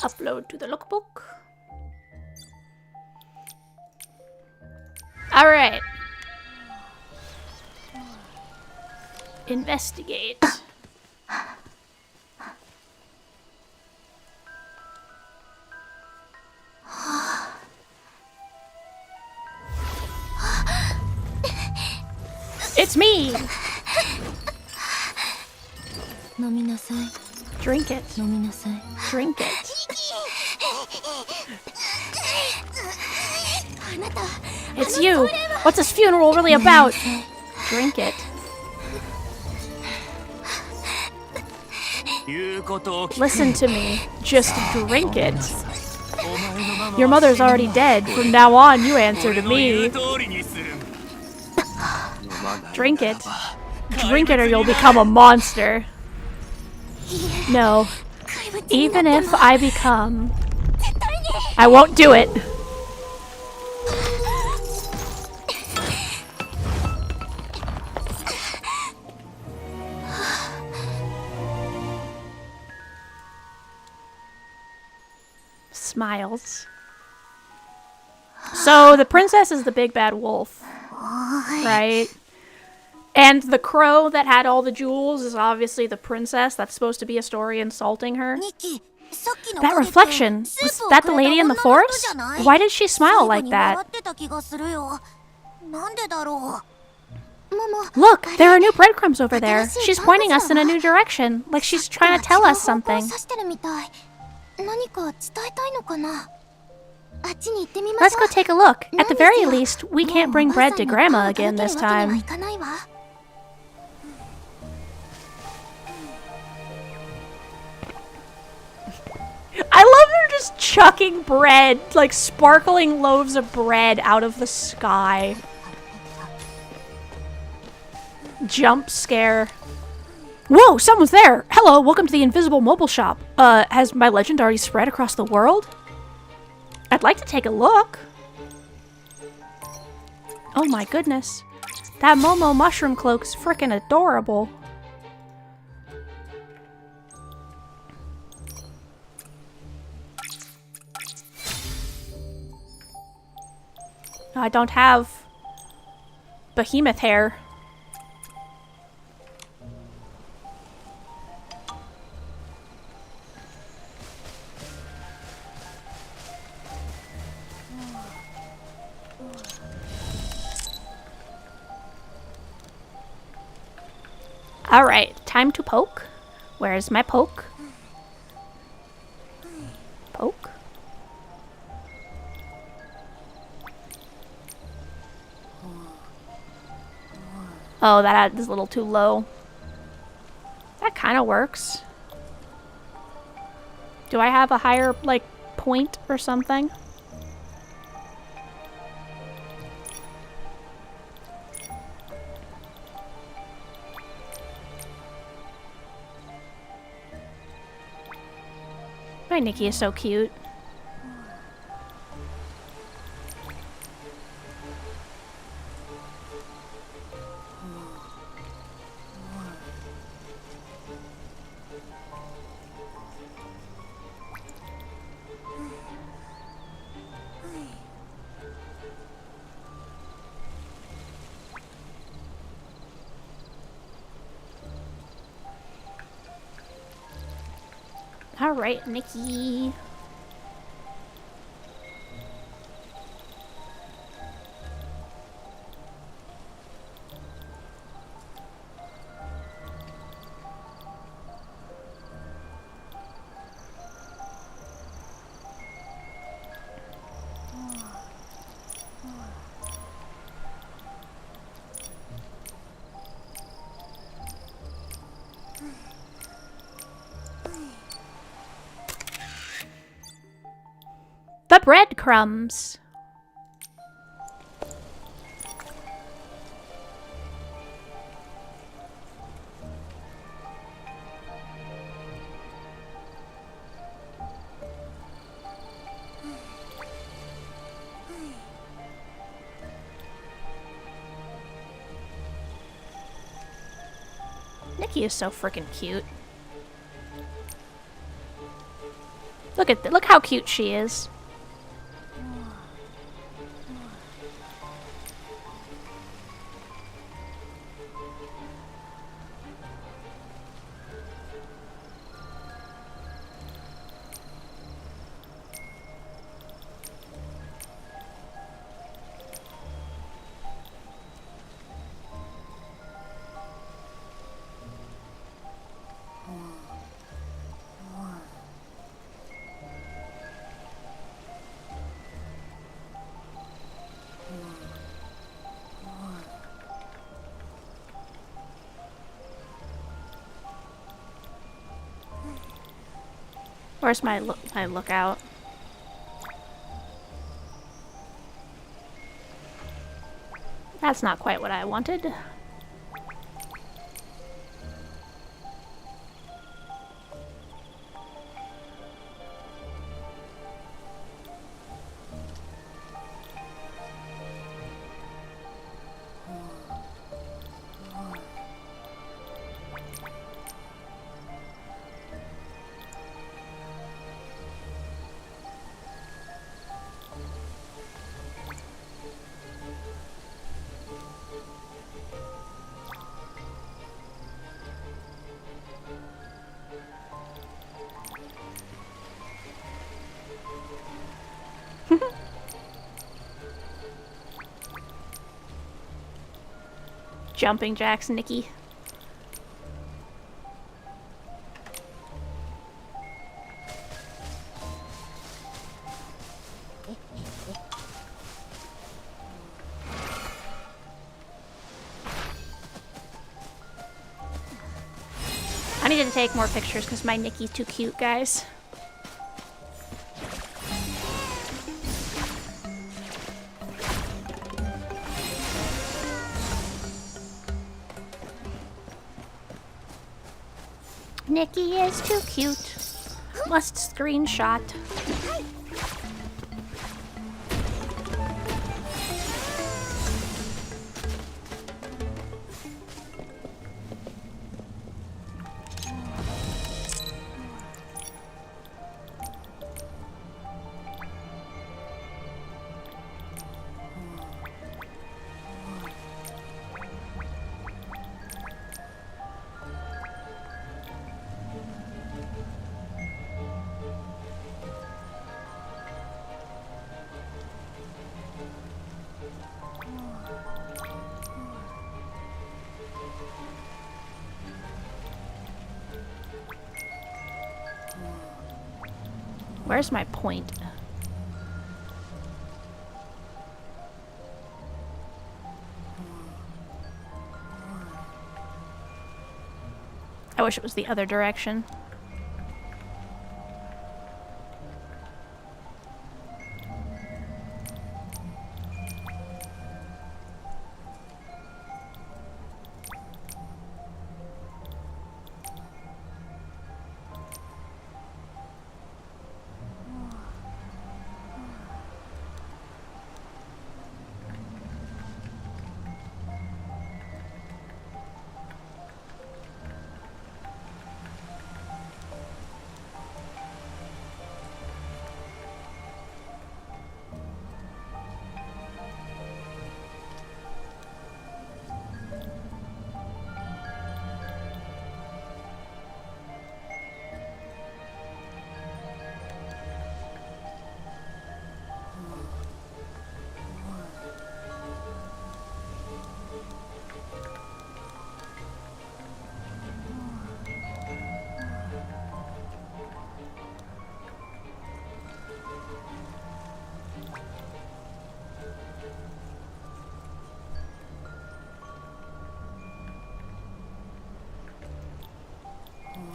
[SPEAKER 1] Upload to the lookbook. Alright. Investigate. It's me! Drink it. Drink it. It's you! What's this funeral really about? Drink it. Listen to me. Just drink it. Your mother's already dead. From now on, you answer to me. Drink it. Drink it or you'll become a monster. No. Even if I become... I won't do it. Smiles. So the princess is the big bad wolf, right? And the crow that had all the jewels is obviously the princess. That's supposed to be a story insulting her. That reflection, was that the lady in the forest? Why did she smile like that? Look, there are new breadcrumbs over there. She's pointing us in a new direction, like she's trying to tell us something. Let's go take a look. At the very least, we can't bring bread to Grandma again this time. I love her just chucking bread, like sparkling loaves of bread out of the sky. Jump scare. Whoa, someone's there! Hello, welcome to the Invisible Mobile Shop. Has my legend already spread across the world? I'd like to take a look. Oh my goodness. That Momo mushroom cloak's frickin' adorable. I don't have behemoth hair. Alright, time to poke. Where's my poke? Poke? Oh, that is a little too low. That kind of works. Do I have a higher, like, point or something? My Nikki is so cute. Alright, Nikki. The breadcrumbs. Nikki is so freaking cute.
[SPEAKER 2] Look how cute she is. Where's my lookout? That's not quite what I wanted. Jumping jacks, Nikki. I needed to take more pictures because my Nikki's too cute, guys. Nikki is too cute. Must screenshot. Where's my point? I wish it was the other direction.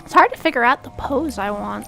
[SPEAKER 2] It's hard to figure out the pose I want.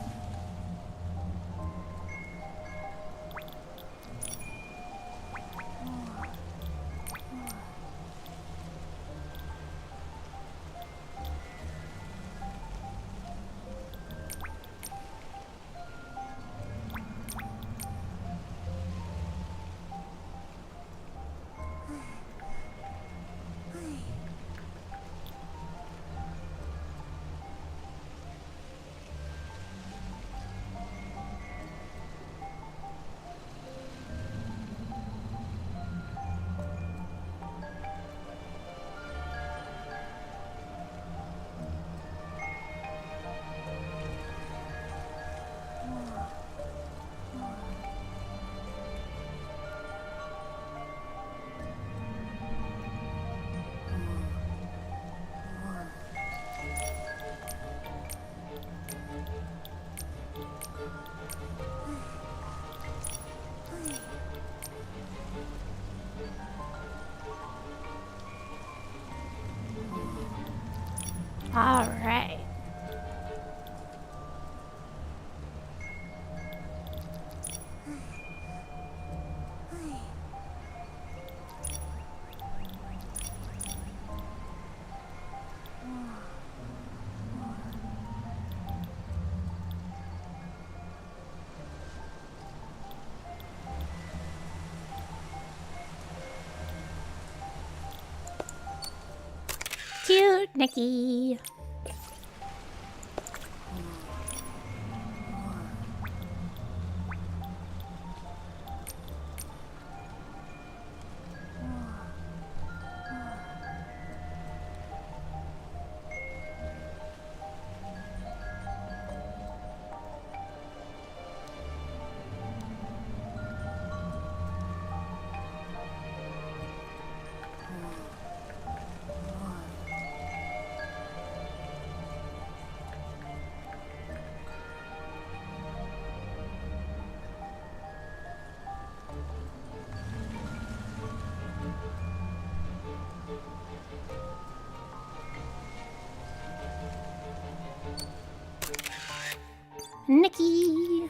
[SPEAKER 1] All right. Cute Nikki. Nikki.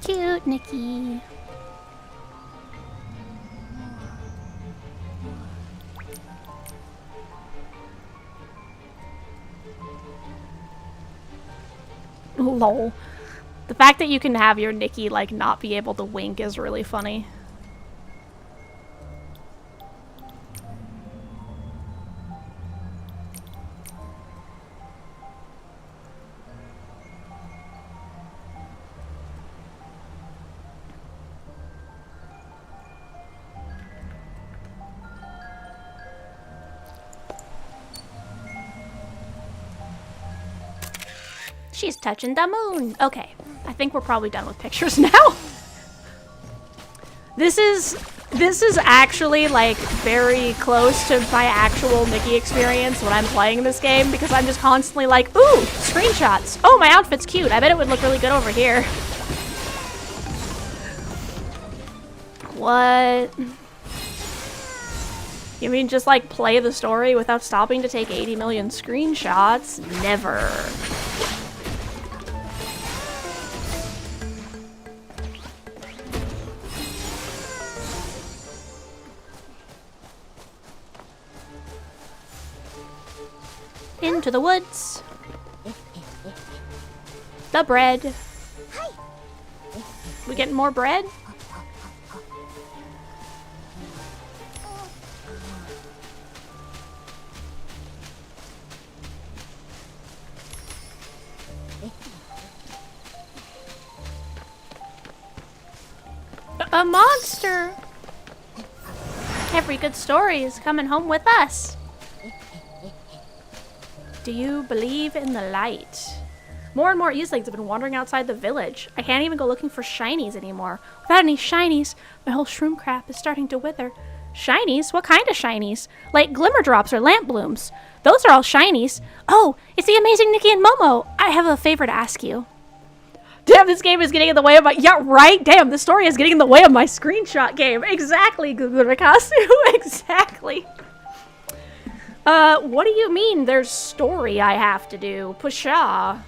[SPEAKER 1] Cute Nikki. Lol. The fact that you can have your Nikki, like, not be able to wink is really funny. She's touching the moon. Okay, I think we're probably done with pictures now. This is actually, like, very close to my actual Nikki experience when I'm playing this game, because I'm just constantly like, ooh, screenshots. Oh, my outfit's cute. I bet it would look really good over here. What? You mean just, like, play the story without stopping to take 80 million screenshots? Never. Into the woods. The bread. We getting more bread? A monster! Every good story is coming home with us. Do you believe in the light? More and more Easlings have been wandering outside the village. I can't even go looking for shinies anymore. Without any shinies, my whole shroom crap is starting to wither. Shinies? What kind of shinies? Like glimmer drops or lamp blooms. Those are all shinies. Oh, it's the amazing Nikki and Momo. I have a favor to ask you. Damn, this game is getting in the way of my... Yeah, right? Damn, this story is getting in the way of my screenshot game. Exactly, Google Rikasu. Exactly. What do you mean there's story I have to do? Pusha.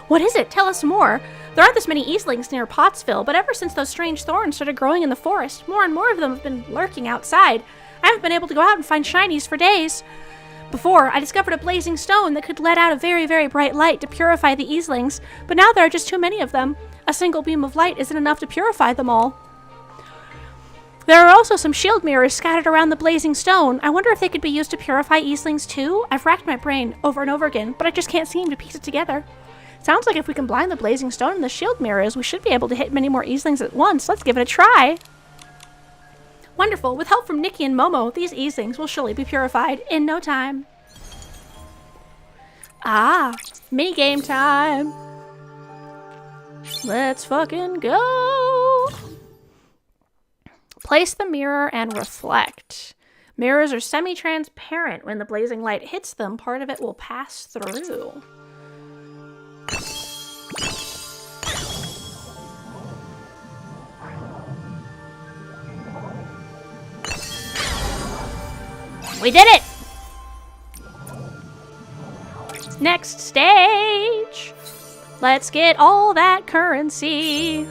[SPEAKER 2] What is it? Tell us more. There aren't this many Easlings near Pottsville, but ever since those strange thorns started growing in the forest, more and more of them have been lurking outside. I haven't been able to go out and find shinies for days. Before, I discovered a blazing stone that could let out a very, very bright light to purify the Easlings, but now there are just too many of them. A single beam of light isn't enough to purify them all. There are also some shield mirrors scattered around the blazing stone. I wonder if they could be used to purify Easlings too? I've racked my brain over and over again, but I just can't seem to piece it together. Sounds like if we can blind the blazing stone and the shield mirrors, we should be able to hit many more Easlings at once. Let's give it a try. Wonderful. With help from Nikki and Momo, these Easlings will surely be purified in no time. Ah, mini game time. Let's fucking go. Place the mirror and reflect. Mirrors are semi-transparent. When the blazing light hits them, part of it will pass through. We did it! Next stage! Let's get all that currency.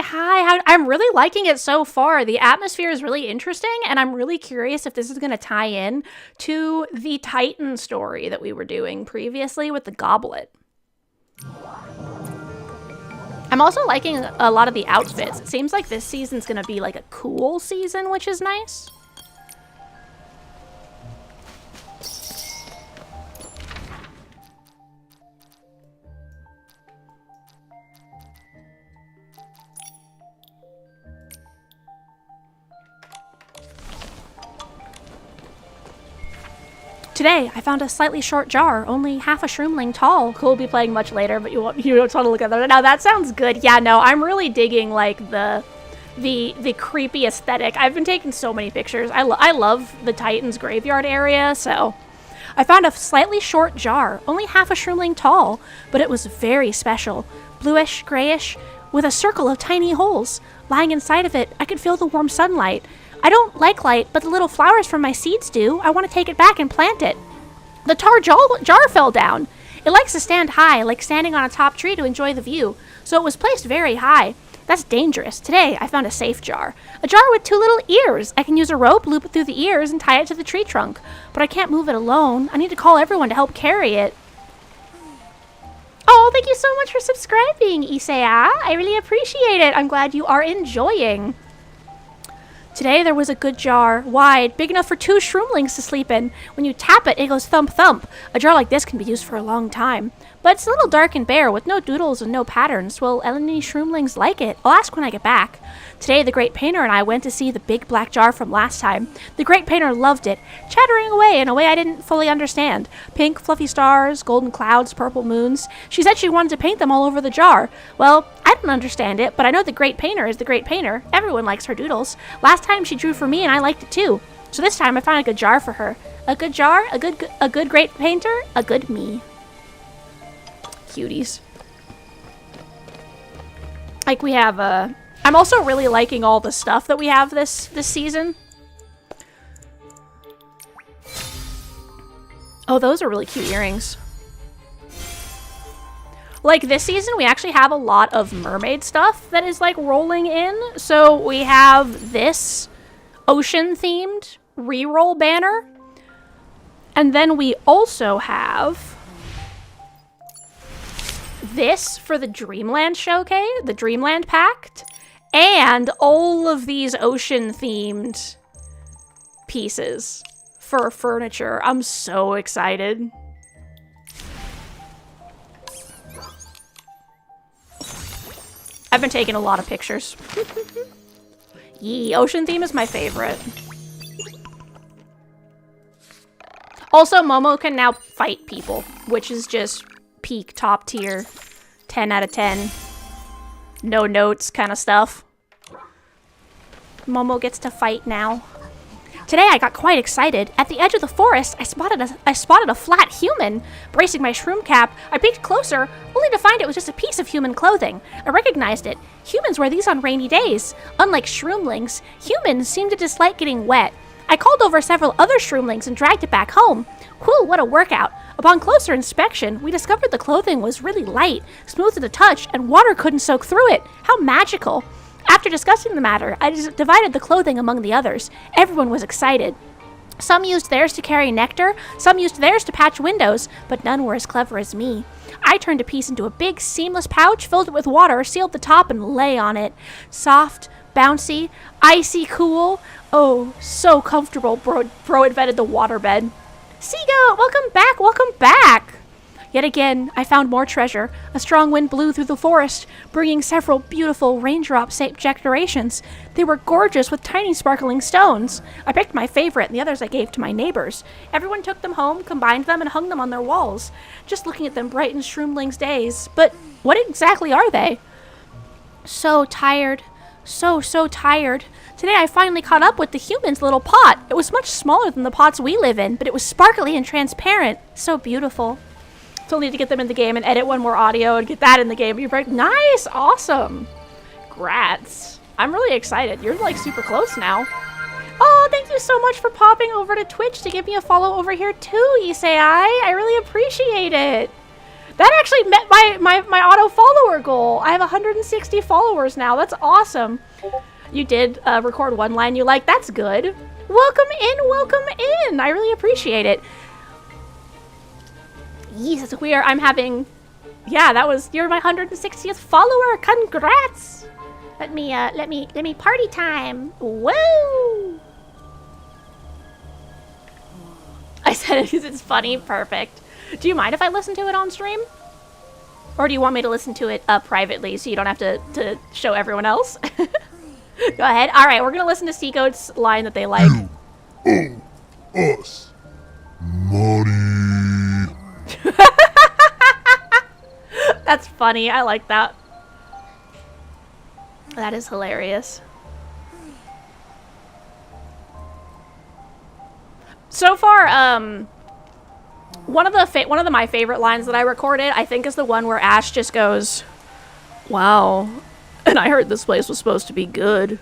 [SPEAKER 2] Hi, I'm really liking it so far. The atmosphere is really interesting, and I'm really curious if this is going to tie in to the Titan story that we were doing previously with the goblet. I'm also liking a lot of the outfits. It seems like this season's going to be like a cool season, which is nice. Today, I found a slightly short jar, only half a shroomling tall. Cool, will be playing much later, but you don't want to look at that. Now that sounds good. Yeah, no, I'm really digging like the creepy aesthetic. I've been taking so many pictures. I love the Titan's graveyard area, so I found a slightly short jar, only half a shroomling tall, but it was very special. Bluish, grayish, with a circle of tiny holes. Lying inside of it, I could feel the warm sunlight. I don't like light, but the little flowers from my seeds do. I want to take it back and plant it. The jar fell down. It likes to stand high, like standing on a top tree to enjoy the view, so it was placed very high. That's dangerous. Today, I found a safe jar. A jar with 2 little ears. I can use a rope, loop it through the ears, and tie it to the tree trunk. But I can't move it alone. I need to call everyone to help carry it. Oh, thank you so much for subscribing, Isaya. I really appreciate it. I'm glad you are enjoying. Today there was a good jar, wide, big enough for 2 shroomlings to sleep in. When you tap it, it goes thump thump. A jar like this can be used for a long time. But it's a little dark and bare, with no doodles and no patterns. Will any shroomlings like it? I'll ask when I get back. Today the Great Painter and I went to see the big black jar from last time. The Great Painter loved it, chattering away in a way I didn't fully understand. Pink, fluffy stars, golden clouds, purple moons. She said she wanted to paint them all over the jar. Well, I didn't understand it, but I know the Great Painter is the Great Painter. Everyone likes her doodles. Last time she drew for me and I liked it too. So this time I found a good jar for her. A good jar, a good Great Painter, a good me. Cuties. Like we have I'm also really liking all the stuff that we have this season. Oh, those are really cute earrings. Like this season, we actually have a lot of mermaid stuff that is like rolling in. So we have this ocean-themed reroll banner. And then we also have this for the Dreamland Showcase, the Dreamland Pact, and all of these ocean-themed pieces for furniture. I'm so excited.
[SPEAKER 1] I've been taking a lot of pictures. Yee, ocean theme is my favorite. Also, Momo can now fight people, which is just peak top tier. 10 out of 10. No notes kind of stuff. Momo gets to fight now. Today I got quite excited. At the edge of the forest, I spotted a flat human. Bracing my shroom cap, I peeked closer, only to find it was just a piece of human clothing. I recognized it. Humans wear these on rainy days. Unlike shroomlings, humans seem to dislike getting wet. I called over several other shroomlings and dragged it back home. Whew, what a workout. Upon closer inspection, we discovered the clothing was really light, smooth to the touch, and water couldn't soak through it. How magical. After discussing the matter, I divided the clothing among the others. Everyone was excited. Some used theirs to carry nectar, some used theirs to patch windows, but none were as clever as me. I turned a piece into a big, seamless pouch, filled it with water, sealed the top, and lay on it. Soft, bouncy, icy cool. Oh, so comfortable. Bro invented the waterbed. Seagoat, welcome back, welcome back! Yet again, I found more treasure. A strong wind blew through the forest, bringing several beautiful raindrop-shaped decorations. They were gorgeous with tiny sparkling stones. I picked my favorite, and the others I gave to my neighbors. Everyone took them home, combined them, and hung them on their walls. Just looking at them brightened Shroomling's days. But what exactly are they? So tired. So tired. Today I finally caught up with the human's little pot. It was much smaller than the pots we live in, but it was sparkly and transparent. So beautiful. Still need to get them in the game and edit one more audio and get that in the game. You're very nice, awesome. Grats. I'm really excited. You're like super close now. Oh, thank you so much for popping over to Twitch to give me a follow over here too, Isai. I really appreciate it. That actually met my auto follower goal. I have 160 followers now. That's awesome. You did record one line you like. That's good. Welcome in, welcome in. I really appreciate it. Yes, I'm having, yeah, you're my 160th follower. Congrats. Let me party time. Woo. I said it because it's funny. Perfect. Do you mind if I listen to it on stream? Or do you want me to listen to it privately so you don't have to show everyone else? Go ahead. All right, we're going to listen to Seagoat's line that they like.
[SPEAKER 3] You owe us money.
[SPEAKER 1] That's funny. I like that. That is hilarious. So far, one of my favorite lines that I recorded, I think, is the one where Ash just goes, "Wow, and I heard this place was supposed to be good."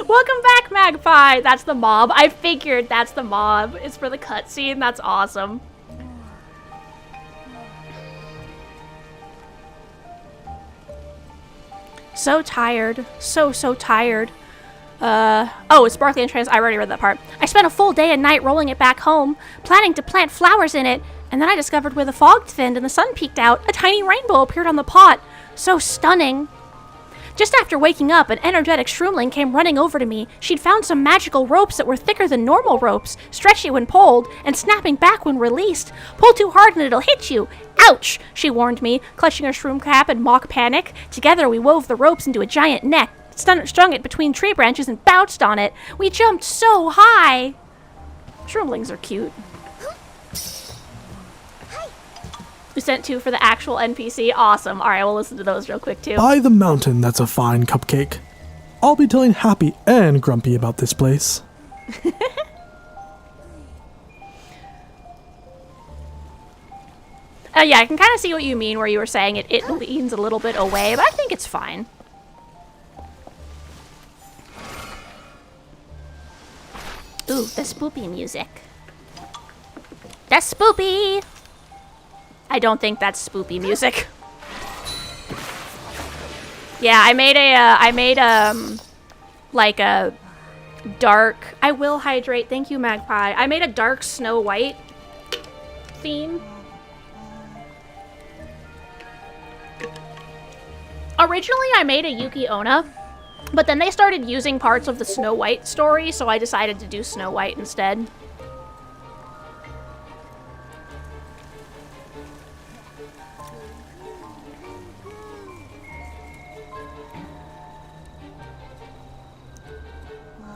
[SPEAKER 1] Welcome back, Magpie. That's the mob. I figured that's the mob. It's for the cutscene. That's awesome. So tired. So tired. Oh, it's sparkly and trans. I already read that part. I spent a full day and night rolling it back home, planning to plant flowers in it, and then I discovered where the fog thinned and the sun peeked out, a tiny rainbow appeared on the pot. So stunning. Just after waking up, an energetic shroomling came running over to me. She'd found some magical ropes that were thicker than normal ropes, stretchy when pulled, and snapping back when released. Pull too hard and it'll hit you. Ouch, she warned me, clutching her shroom cap in mock panic. Together we wove the ropes into a giant net, strung it between tree branches and bounced on it. We jumped so high. Shroomlings are cute. We sent 2 for the actual NPC. Awesome. All right, we'll listen to those real quick, too.
[SPEAKER 4] By the mountain, that's a fine cupcake. I'll be telling Happy and Grumpy about this place.
[SPEAKER 1] Yeah, I can kind of see what you mean where you were saying it leans a little bit away, but I think it's fine. Ooh, the Spoopy music. That's Spoopy! I don't think that's Spoopy music. Yeah, I made like a dark, I will hydrate, thank you, Magpie. I made a dark Snow White theme. Originally, I made a Yuki Onna, but then they started using parts of the Snow White story, so I decided to do Snow White instead.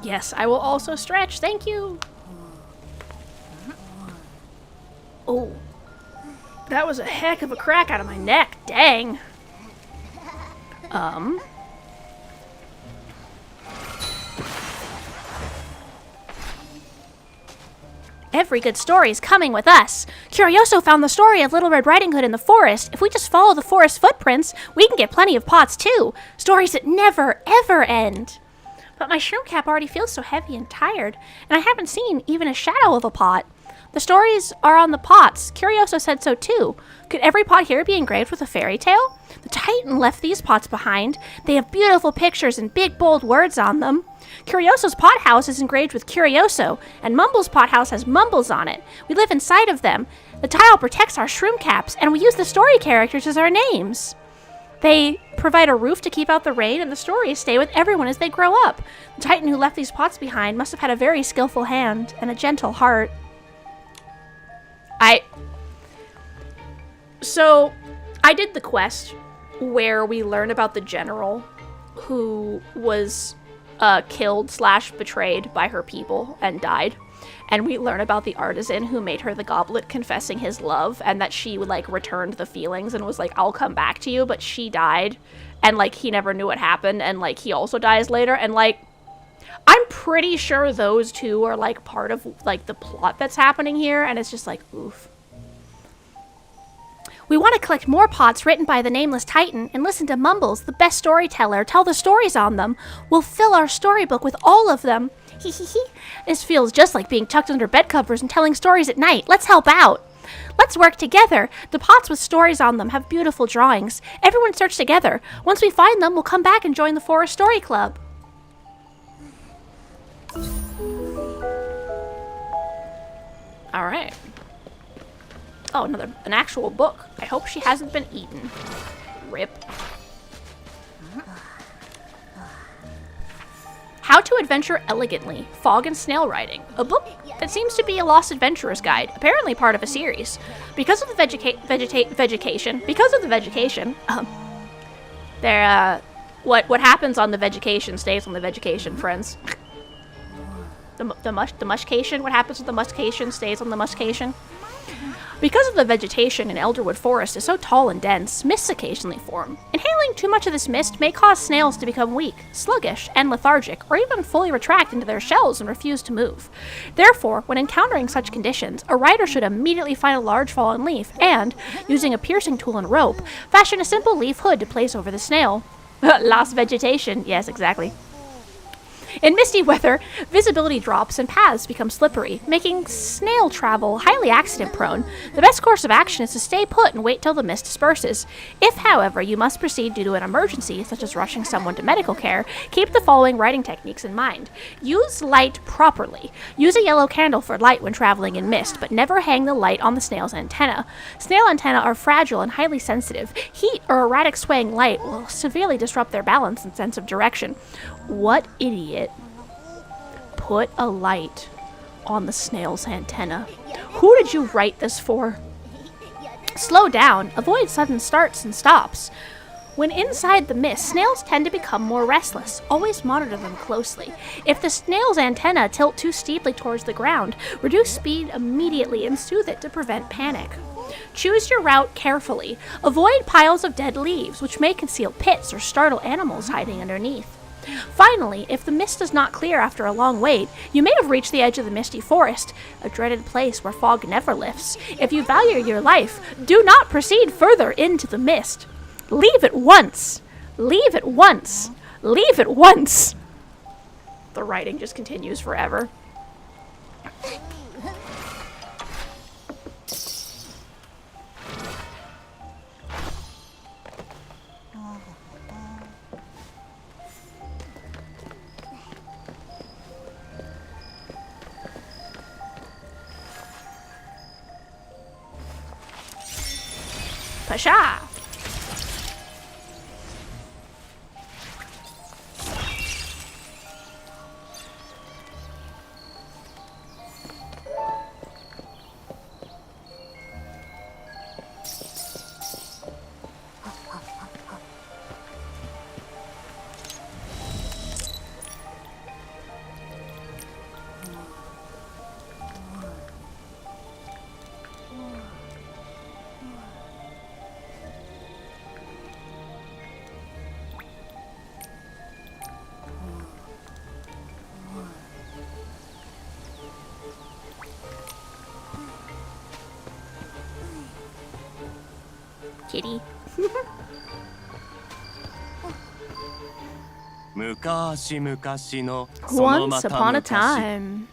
[SPEAKER 2] Yes, I will also stretch. Thank you. Oh, that was a heck of a crack out of my neck. Dang. Every good story is coming with us. Curioso found the story of Little Red Riding Hood in the forest. If we just follow the forest footprints, we can get plenty of pots too. Stories that never, ever end. But my shroom cap already feels so heavy and tired, and I haven't seen even a shadow of a pot. The stories are on the pots. Curioso said so too. Could every pot here be engraved with a fairy tale? The Titan left these pots behind. They have beautiful pictures and big bold words on them. Curioso's pot house is engraved with Curioso, and Mumble's pot house has Mumbles on it. We live inside of them. The tile protects our shroom caps, and we use the story characters as our names. They provide a roof to keep out the rain, and the stories stay with everyone as they grow up. The Titan who left these pots behind must have had a very skillful hand and a gentle heart. So, I did the quest where we learn about the general who was killed / betrayed by her people and died. And we learn about the artisan who made her the goblet confessing his love, and that she like returned the feelings and was like, I'll come back to you, but she died. And like he never knew what happened, and like he also dies later, and like I'm pretty sure those two are like part of like the plot that's happening here, and it's just like, oof. We want to collect more pots written by the nameless Titan and listen to Mumbles, the best storyteller, tell the stories on them. We'll fill our storybook with all of them. Hee hee hee. This feels just like being tucked under bed covers and telling stories at night. Let's help out. Let's work together. The pots with stories on them have beautiful drawings. Everyone search together. Once we find them, we'll come back and join the Forest Story Club. All right. Oh, an actual book. I hope she hasn't been eaten. Rip. How to Adventure Elegantly, Fog and Snail Riding. A book that seems to be a lost adventurer's guide, apparently part of a series. Because of the vegetation, what happens on the vegetation stays on the vegetation, friends. The mushcation, what happens with the mushcation stays on the mushcation. Because of the vegetation in Elderwood Forest is so tall and dense, mists occasionally form. Inhaling too much of this mist may cause snails to become weak, sluggish, and lethargic, or even fully retract into their shells and refuse to move. Therefore, when encountering such conditions, a rider should immediately find a large fallen leaf and, using a piercing tool and rope, fashion a simple leaf hood to place over the snail. Lost vegetation. Yes, exactly. In misty weather, visibility drops and paths become slippery, making snail travel highly accident-prone. The best course of action is to stay put and wait till the mist disperses. If, however, you must proceed due to an emergency, such as rushing someone to medical care, keep the following riding techniques in mind. Use light properly. Use a yellow candle for light when traveling in mist, but never hang the light on the snail's antenna. Snail antennae are fragile and highly sensitive. Heat or erratic swaying light will severely disrupt their balance and sense of direction. What idiot put a light on the snail's antenna? Who did you write this for? Slow down. Avoid sudden starts and stops. When inside the mist, snails tend to become more restless. Always monitor them closely. If the snail's antenna tilt too steeply towards the ground, reduce speed immediately and soothe it to prevent panic. Choose your route carefully. Avoid piles of dead leaves, which may conceal pits or startle animals hiding underneath. Finally, if the mist does not clear after a long wait, you may have reached the edge of the misty forest, a dreaded place where fog never lifts. If you value your life, do not proceed further into the mist. Leave at once! Leave at once! Leave at once! The writing just continues forever. Pasha! kitty. Once upon a time,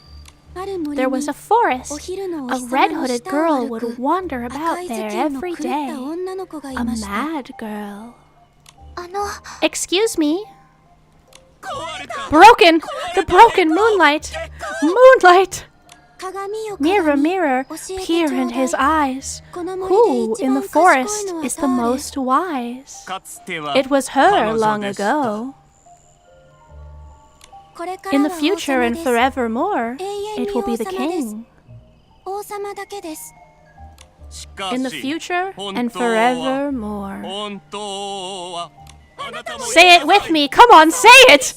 [SPEAKER 2] there was a forest. A red-hooded girl would wander about there every day. A mad girl. Excuse me? Broken! The broken moonlight! Moonlight! Mirror, mirror, peer in his eyes. Who in the forest is the most wise? It was her long ago. In the future and forevermore, it will be the king. In the future and forevermore. Say it with me! Come on, say it!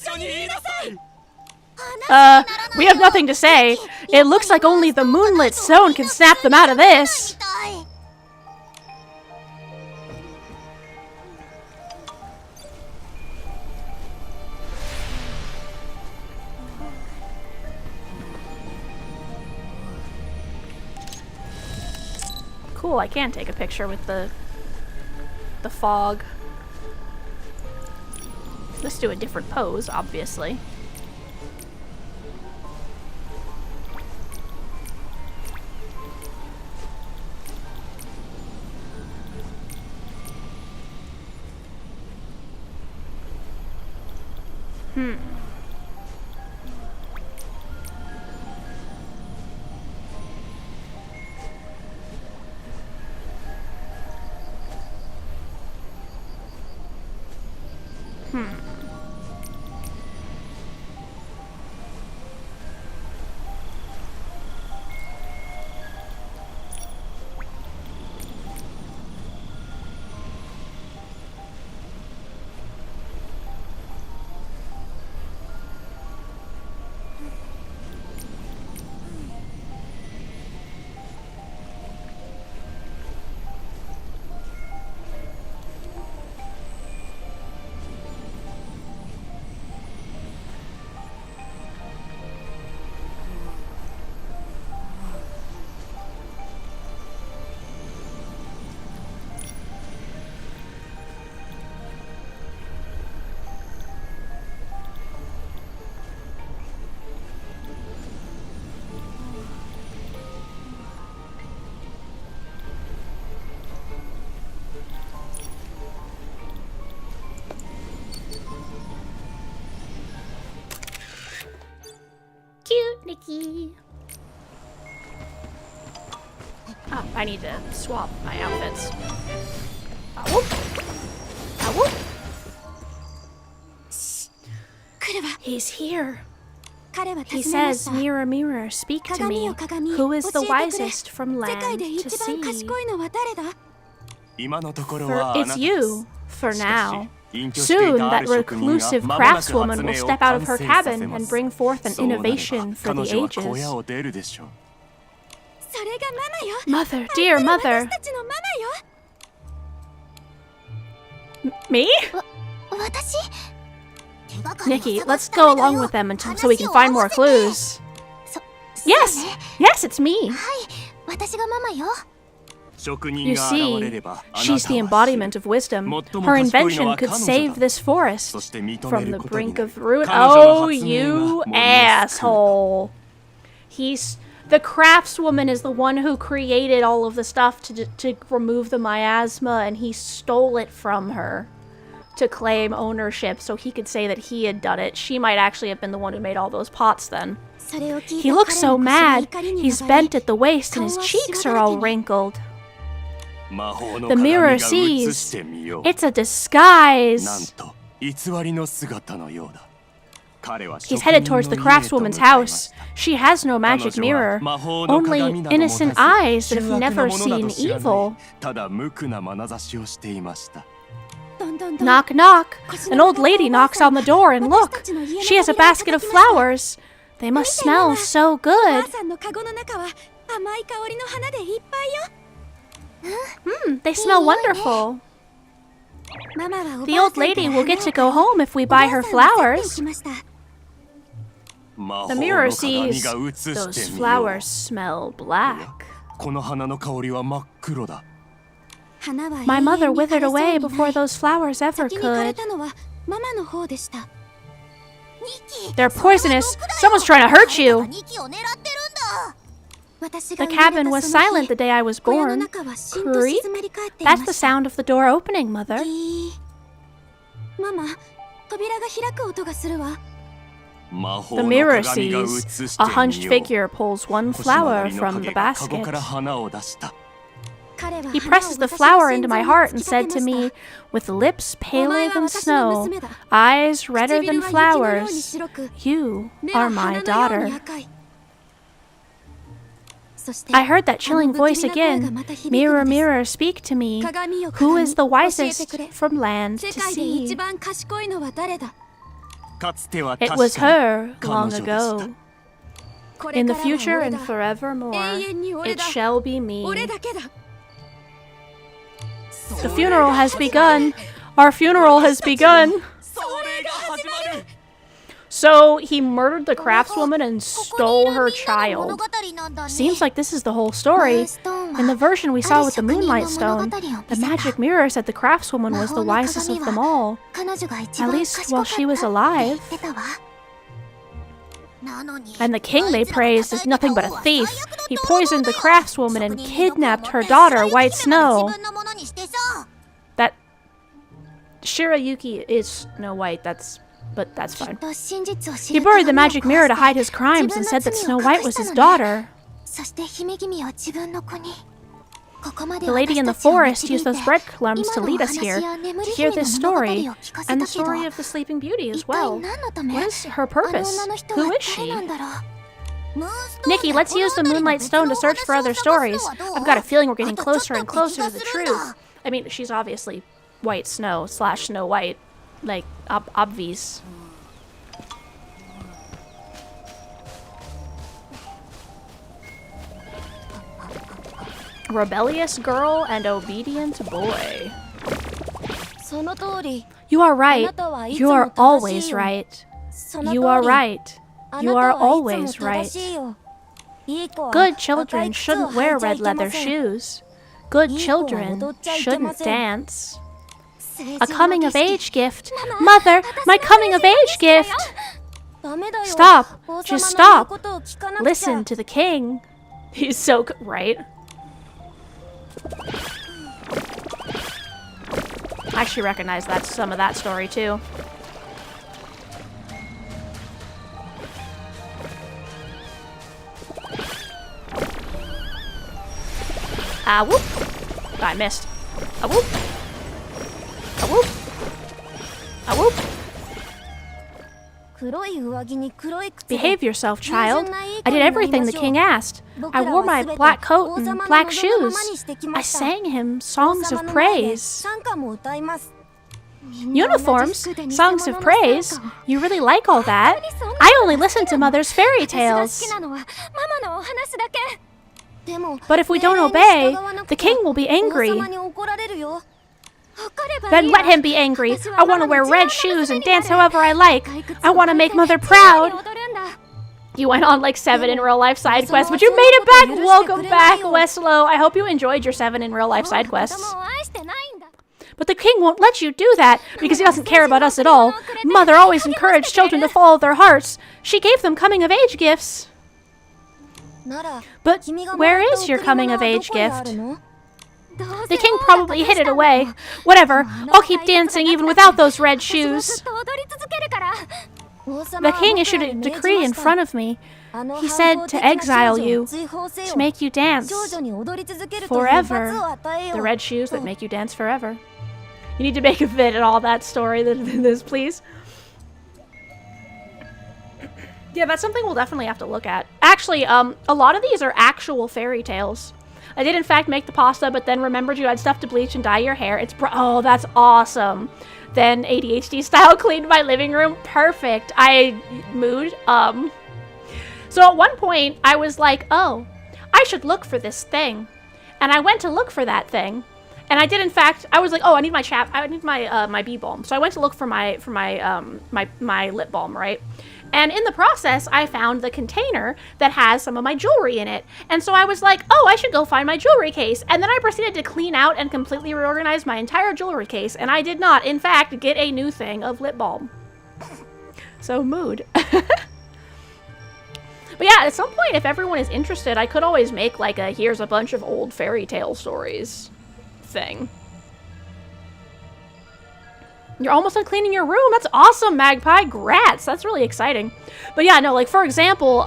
[SPEAKER 2] We have nothing to say. It looks like only the moonlit zone can snap them out of this. Cool, I can take a picture with the fog. Let's do a different pose, obviously. Cute, Nikki. Oh, I need to swap my outfits. Ow. Ow. He's here. He says, mirror, mirror, speak to me. Who is the wisest from land to sea? It's you, for now. Soon, that reclusive craftswoman will step out of her cabin and bring forth an innovation for the ages. Mother, dear mother. Me? Nikki, let's go along with them until so we can find more clues. Yes! Yes, it's me! You see, she's the embodiment of wisdom. Her invention could save this forest from the brink of ruin. Oh, you asshole! The craftswoman is the one who created all of the stuff to remove the miasma, and he stole it from her to claim ownership so he could say that he had done it. She might actually have been the one who made all those pots then. He looks so mad. He's bent at the waist and his cheeks are all wrinkled. The mirror sees. It's a disguise. He's headed towards the craftswoman's house. She has no magic mirror, only innocent eyes that have never seen evil. Knock, knock. An old lady knocks on the door, and look, she has a basket of flowers. They must smell so good. They smell wonderful. The old lady will get to go home if we buy her flowers. The mirror sees those flowers smell black. My mother withered away before those flowers ever could. They're poisonous. Someone's trying to hurt you. The cabin was silent the day I was born. Creep? That's the sound of the door opening, Mother. The mirror sees. A hunched figure pulls one flower from the basket. He presses the flower into my heart and said to me, with lips paler than snow, eyes redder than flowers, you are my daughter. I heard that chilling voice again. Mirror, mirror, speak to me. Who is the wisest from land to sea? It was her long ago. In the future and forevermore, it shall be me. The funeral has begun. Our funeral has begun. So he murdered the craftswoman and stole her child. Seems like this is the whole story. In the version we saw with the Moonlight Stone, the magic mirror said the craftswoman was the wisest of them all. At least while she was alive. And the king they praised is nothing but a thief. He poisoned the craftswoman and kidnapped her daughter, White Snow. That Shirayuki is Snow White, but that's fine. He buried the magic mirror to hide his crimes and said that Snow White was his daughter. The lady in the forest used those breadcrumbs to lead us here, to hear this story, and the story of the Sleeping Beauty as well. What is her purpose? Who is she? Nikki, let's use the Moonlight Stone to search for other stories. I've got a feeling we're getting closer and closer to the truth. I mean, she's obviously White Snow / Snow White. Like, obvious. Rebellious girl and obedient boy. You are right. You are always right. You are right. You are always right. Good children shouldn't wear red leather shoes. Good children shouldn't dance. A coming-of-age gift. Mother, my coming-of-age gift! Stop. Just stop. Listen to the king. He's so right. I actually recognize some of that story too. Ah, whoop! I missed. Ah, whoop! Ah, whoop! Ah, whoop! Behave yourself, child. I did everything the king asked. I wore my black coat and black shoes. I sang him songs of praise. Uniforms? Songs of praise? You really like all that? I only listen to Mother's fairy tales. But if we don't obey, the king will be angry. Then let him be angry. I want to wear red shoes and dance however I like. I want to make Mother proud. You went on like 7 in real life side quests, but you made it back. Welcome back, Westlow. I hope you enjoyed your 7 in real life side quests. But the king won't let you do that because he doesn't care about us at all. Mother always encouraged children to follow their hearts. She gave them coming-of-age gifts. But where is your coming-of-age gift? The king probably hid it away. Whatever, I'll keep dancing even without those red shoes. The king issued a decree in front of me. He said to exile you, to make you dance forever. The red shoes that make you dance forever. You need to make a vid and all that story in this, please. Yeah, that's something we'll definitely have to look at. Actually, a lot of these are actual fairy tales. I did in fact make the pasta, but then remembered you had stuff to bleach and dye your hair. Oh, that's awesome. Then ADHD style cleaned my living room. Perfect. Mood. So at one point I was like, oh, I should look for this thing. And I went to look for that thing. And I did in fact, I was like, oh, I need my my bee balm. So I went to look for my lip balm, right?
[SPEAKER 1] And in the process, I found the container that has some of my jewelry in it. And so I was like, oh, I should go find my jewelry case. And then I proceeded to clean out and completely reorganize my entire jewelry case. And I did not, in fact, get a new thing of lip balm. So mood. But yeah, at some point, if everyone is interested, I could always make like a here's a bunch of old fairy tale stories thing. You're almost done cleaning your room. That's awesome, Magpie. Grats. That's really exciting. But yeah, no, like for example,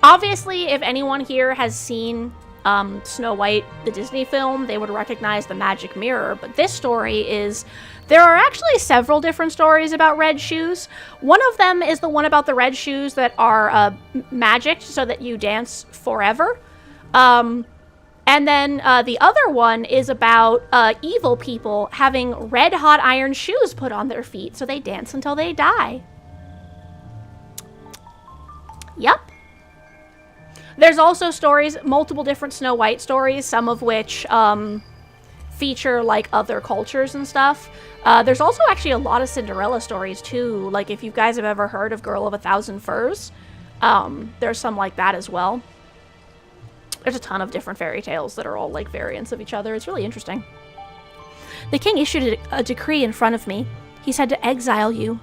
[SPEAKER 1] obviously if anyone here has seen Snow White, the Disney film, they would recognize the magic mirror. But this story is, there are actually several different stories about red shoes. One of them is the one about the red shoes that are magic so that you dance forever. And then the other one is about evil people having red hot iron shoes put on their feet so they dance until they die. Yep. There's also stories, multiple different Snow White stories, some of which feature like other cultures and stuff. There's also actually a lot of Cinderella stories too. Like if you guys have ever heard of Girl of a Thousand Furs, there's some like that as well. There's a ton of different fairy tales that are all like variants of each other. It's really interesting. The king issued a decree in front of me. He said to exile you,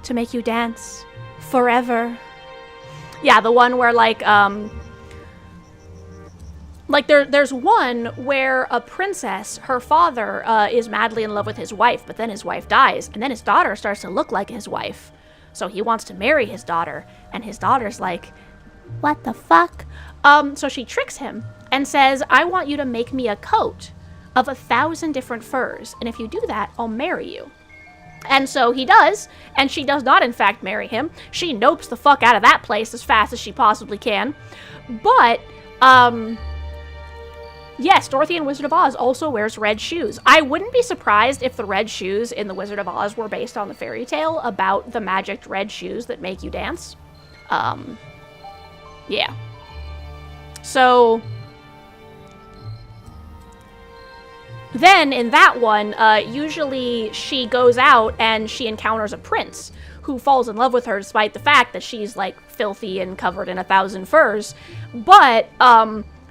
[SPEAKER 1] to make you dance forever. Yeah, the one where there's one where a princess, her father is madly in love with his wife, but then his wife dies, and then his daughter starts to look like his wife. So he wants to marry his daughter, and his daughter's like, what the fuck? So she tricks him and says, I want you to make me a coat of 1,000 different furs, and if you do that, I'll marry you. And so he does, and she does not in fact marry him. She nopes the fuck out of that place as fast as she possibly can. But, yes, Dorothy and Wizard of Oz also wears red shoes. I wouldn't be surprised if the red shoes in the Wizard of Oz were based on the fairy tale about the magic red shoes that make you dance. Yeah. So then in that one, usually she goes out and she encounters a prince who falls in love with her despite the fact that she's like filthy and covered in 1,000 furs. But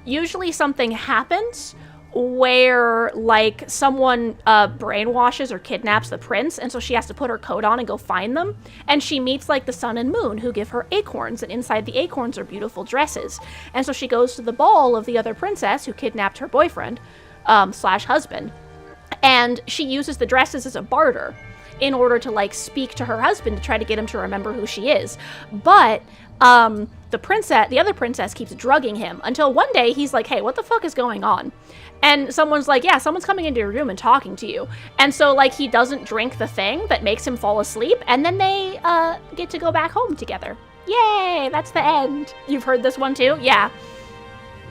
[SPEAKER 1] usually something happens where like someone brainwashes or kidnaps the prince, and so she has to put her coat on and go find them, and she meets like the sun and moon who give her acorns, and inside the acorns are beautiful dresses. And so she goes to the ball of the other princess who kidnapped her boyfriend slash husband, and she uses the dresses as a barter in order to like speak to her husband to try to get him to remember who she is. But the other princess keeps drugging him until one day he's like, hey, what the fuck is going on? And someone's like, yeah, someone's coming into your room and talking to you. And so, like, he doesn't drink the thing that makes him fall asleep, and then they get to go back home together. Yay! That's the end. You've heard this one too? Yeah.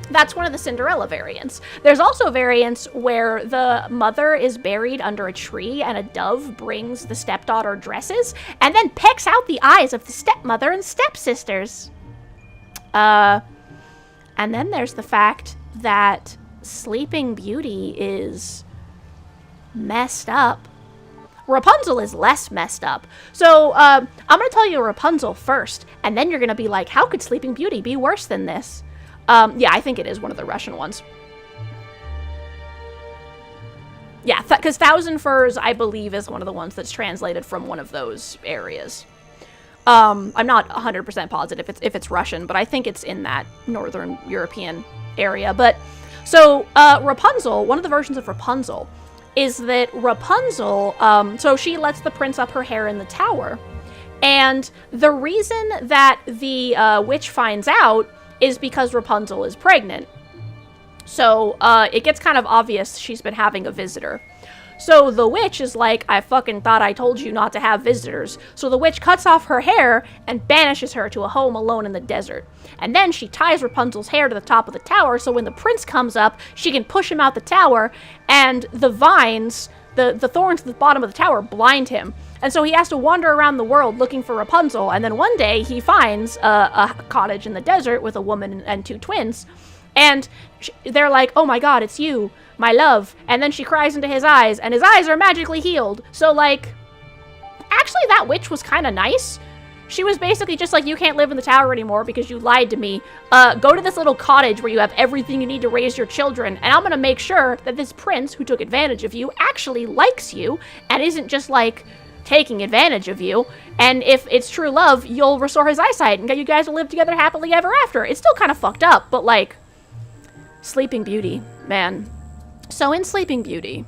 [SPEAKER 1] That's one of the Cinderella variants. There's also variants where the mother is buried under a tree and a dove brings the stepdaughter dresses and then pecks out the eyes of the stepmother and stepsisters. And then there's the fact that Sleeping Beauty is messed up. Rapunzel is less messed up. So I'm going to tell you Rapunzel first, and then you're going to be like, how could Sleeping Beauty be worse than this? Yeah, I think it is one of the Russian ones. Yeah, because Thousand Furs, I believe, is one of the ones that's translated from one of those areas. I'm not 100% positive if it's Russian, but I think it's in that Northern European area. But so Rapunzel, one of the versions of Rapunzel, is that Rapunzel, so she lets the prince up her hair in the tower. And the reason that the witch finds out is because Rapunzel is pregnant. So it gets kind of obvious she's been having a visitor. So the witch is like, I fucking thought I told you not to have visitors. So the witch cuts off her hair and banishes her to a home alone in the desert. And then she ties Rapunzel's hair to the top of the tower, so when the prince comes up, she can push him out the tower, and the vines, the thorns at the bottom of the tower, blind him. And so he has to wander around the world looking for Rapunzel, and then one day he finds a cottage in the desert with a woman and two twins. And they're like, oh my god, it's you, my love. And then she cries into his eyes, and his eyes are magically healed. So, like, actually that witch was kind of nice, She was basically just like, you can't live in the tower anymore because you lied to me. Go to this little cottage where you have everything you need to raise your children, and I'm gonna make sure that this prince who took advantage of you actually likes you and isn't just like taking advantage of you. And if it's true love, you'll restore his eyesight and you guys will live together happily ever after. It's still kind of fucked up, but like, Sleeping Beauty, man. So in Sleeping Beauty,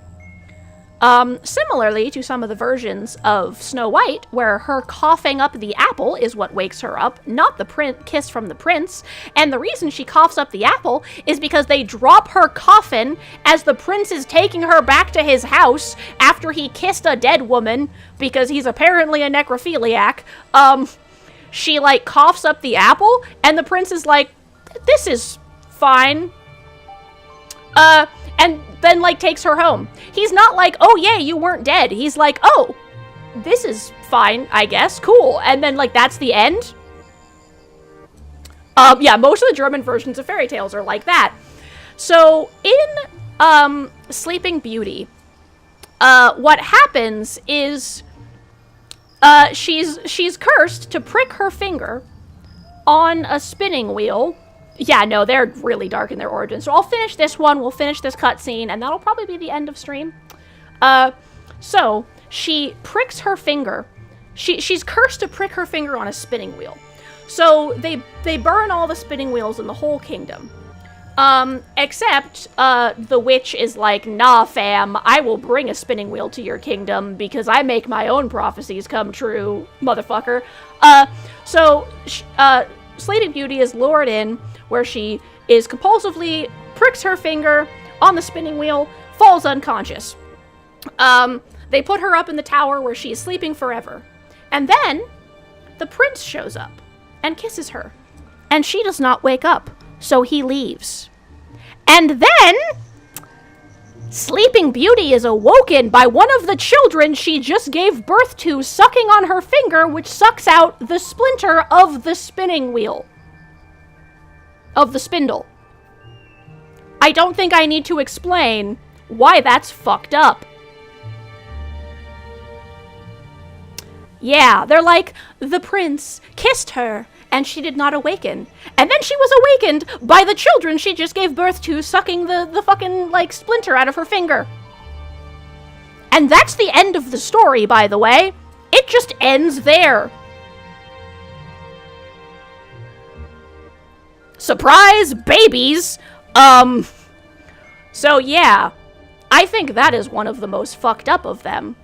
[SPEAKER 1] similarly to some of the versions of Snow White, where her coughing up the apple is what wakes her up, not the kiss from the prince, and the reason she coughs up the apple is because they drop her coffin as the prince is taking her back to his house after he kissed a dead woman, because he's apparently a necrophiliac. She, like, coughs up the apple, and the prince is like, this is fine. And then, like, takes her home. He's not like, oh, yeah, you weren't dead. He's like, oh, this is fine, I guess. Cool. And then, like, that's the end. Yeah, most of the German versions of fairy tales are like that. So, in, Sleeping Beauty, what happens is, she's cursed to prick her finger on a spinning wheel. Yeah, no, they're really dark in their origins. So I'll finish this one, we'll finish this cutscene, and that'll probably be the end of stream. So, she pricks her finger. She's cursed to prick her finger on a spinning wheel. So, they burn all the spinning wheels in the whole kingdom. Except, the witch is like, nah, fam, I will bring a spinning wheel to your kingdom because I make my own prophecies come true, motherfucker. Sleeping Beauty is lured in, where she is compulsively pricks her finger on the spinning wheel, falls unconscious. They put her up in the tower where she is sleeping forever. And then, the prince shows up and kisses her. And she does not wake up, so he leaves. And then, Sleeping Beauty is awoken by one of the children she just gave birth to sucking on her finger, which sucks out the splinter of the spinning wheel. Of the spindle. I don't think I need to explain why that's fucked up. Yeah, they're like, the prince kissed her, and she did not awaken. And then she was awakened by the children she just gave birth to sucking the fucking, like, splinter out of her finger. And that's the end of the story, by the way. It just ends there. Surprise, babies! So yeah, I think that is one of the most fucked up of them.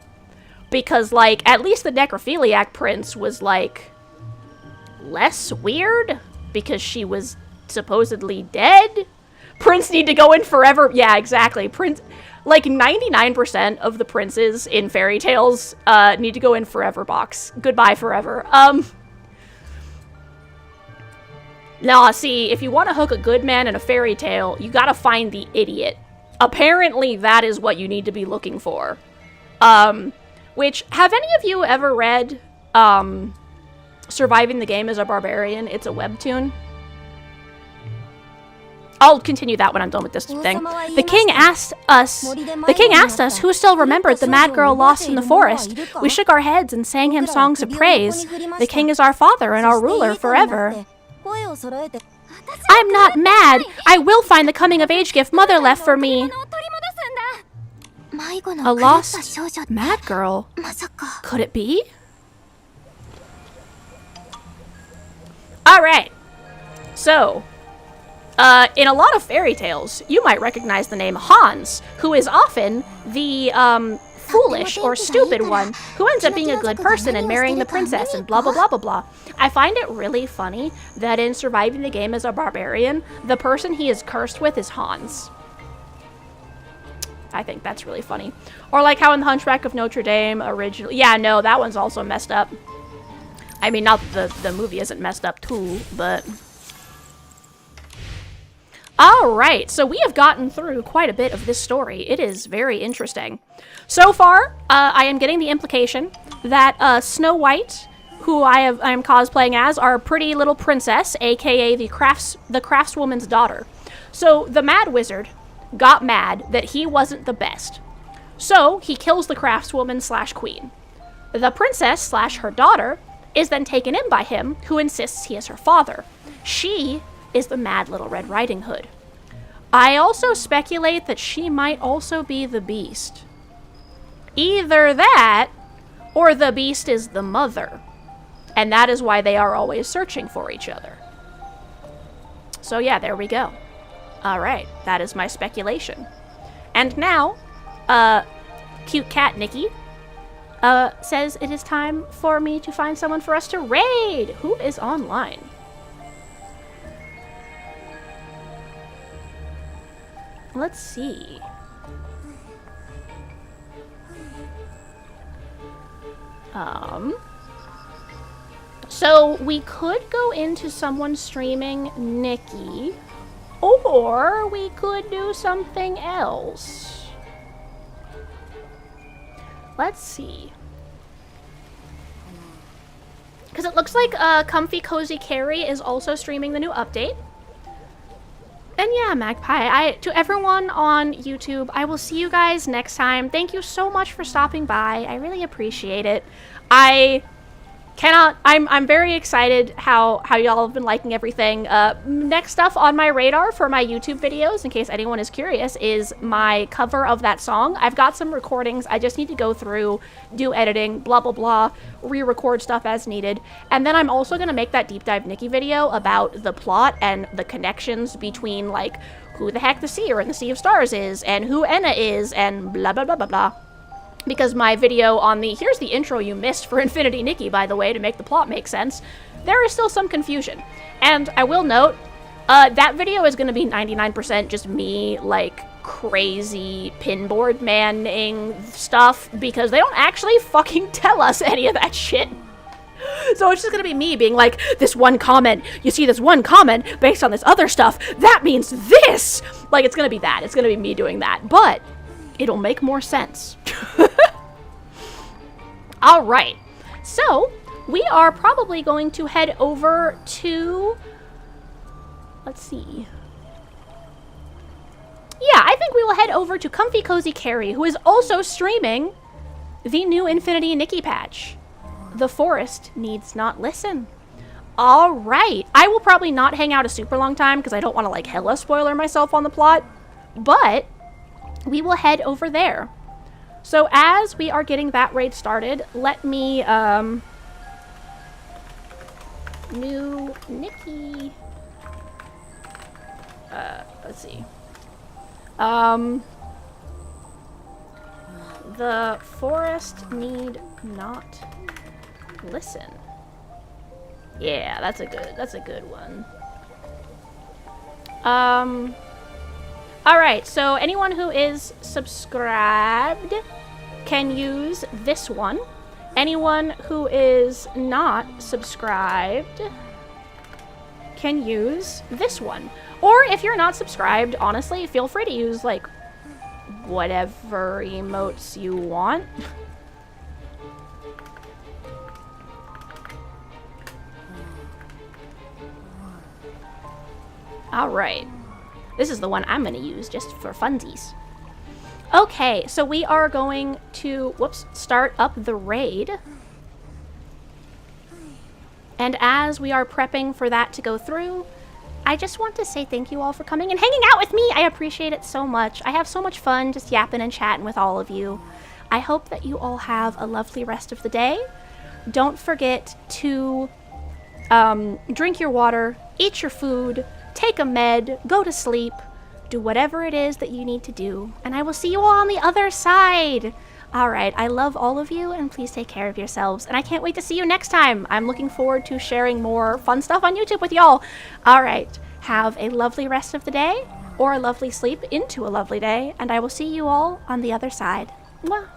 [SPEAKER 1] Because, like, at least the necrophiliac prince was, like, less weird, because she was supposedly dead. Prince need to go in forever. Yeah, exactly. Prince, like, 99% of the princes in fairy tales, need to go in forever box. Goodbye forever. Now, see, if you want to hook a good man in a fairy tale, you gotta find the idiot. Apparently, that is what you need to be looking for. Which, have any of you ever read, Surviving the Game as a Barbarian? It's a webtoon. I'll continue that when I'm done with this thing. The king asked us who still remembered the mad girl lost in the forest. We shook our heads and sang him songs of praise. The king is our father and our ruler forever. I'm not mad. I will find the coming-of-age gift Mother left for me. A lost mad girl? Could it be? Alright. So, in a lot of fairy tales, you might recognize the name Hans, who is often the, foolish or stupid one who ends up being a good person and marrying the princess and blah blah blah blah blah. I find it really funny that in Surviving the Game as a Barbarian, the person he is cursed with is Hans. I think that's really funny. Or like how in The Hunchback of Notre Dame originally... Yeah, no, that one's also messed up. I mean, not that the movie isn't messed up too, but... Alright, so we have gotten through quite a bit of this story. It is very interesting. So far, I am getting the implication that Snow White, who I am cosplaying as, our pretty little princess, aka the craftswoman's daughter. So the Mad Wizard got mad that he wasn't the best. So he kills the craftswoman / queen. The princess / her daughter
[SPEAKER 2] is then taken in by him, who insists he is her father. She is the Mad Little Red Riding Hood. I also speculate that she might also be the Beast. Either that, or the Beast is the mother. And that is why they are always searching for each other. So yeah, there we go. Alright, that is my speculation. And now, cute cat Nikki says it is time for me to find someone for us to raid. Who is online? Let's see. So we could go into someone streaming Nikki, or we could do something else. Let's see. Because it looks like Comfy Cozy Carrie is also streaming the new update. And yeah, Magpie, to everyone on YouTube, I will see you guys next time. Thank you so much for stopping by. I really appreciate it. I'm very excited how y'all have been liking everything. Next stuff on my radar for my YouTube videos, in case anyone is curious, is my cover of that song. I've got some recordings. I just need to go through, do editing, blah, blah, blah, re-record stuff as needed. And then I'm also going to make that Deep Dive Nikki video about the plot and the connections between, like, who the heck the Seer in the Sea of Stars is, and who Enna is, and blah, blah, blah, blah, blah. Because my video on here's the intro you missed for Infinity Nikki, by the way, to make the plot make sense, there is still some confusion. And I will note, that video is going to be 99% just me, like, crazy pinboard manning stuff, because they don't actually fucking tell us any of that shit. So it's just going to be me being like, this one comment, you see this one comment based on this other stuff, that means this! Like, it's going to be that. It's going to be me doing that. But it'll make more sense. Alright, so we are probably going to head over to, let's see. Yeah, I think we will head over to Comfy Cozy Carrie, who is also streaming the new Infinity Nikki patch. The Forest Needs Not Listen. Alright, I will probably not hang out a super long time because I don't want to, like, hella spoiler myself on the plot, but we will head over there. So as we are getting that raid started, let me, new Nikki, let's see, the Forest Need Not Listen. Yeah, that's a good one. Alright, so anyone who is subscribed can use this one. Anyone who is not subscribed can use this one. Or if you're not subscribed, honestly, feel free to use, like, whatever emotes you want. Alright. This is the one I'm going to use just for funsies. Okay, so we are going to, start up the raid. And as we are prepping for that to go through, I just want to say thank you all for coming and hanging out with me. I appreciate it so much. I have so much fun just yapping and chatting with all of you. I hope that you all have a lovely rest of the day. Don't forget to drink your water, eat your food, take a med, go to sleep, do whatever it is that you need to do, and I will see you all on the other side. Alright, I love all of you, and please take care of yourselves, and I can't wait to see you next time. I'm looking forward to sharing more fun stuff on YouTube with y'all. Alright, have a lovely rest of the day, or a lovely sleep into a lovely day, and I will see you all on the other side. Mwah.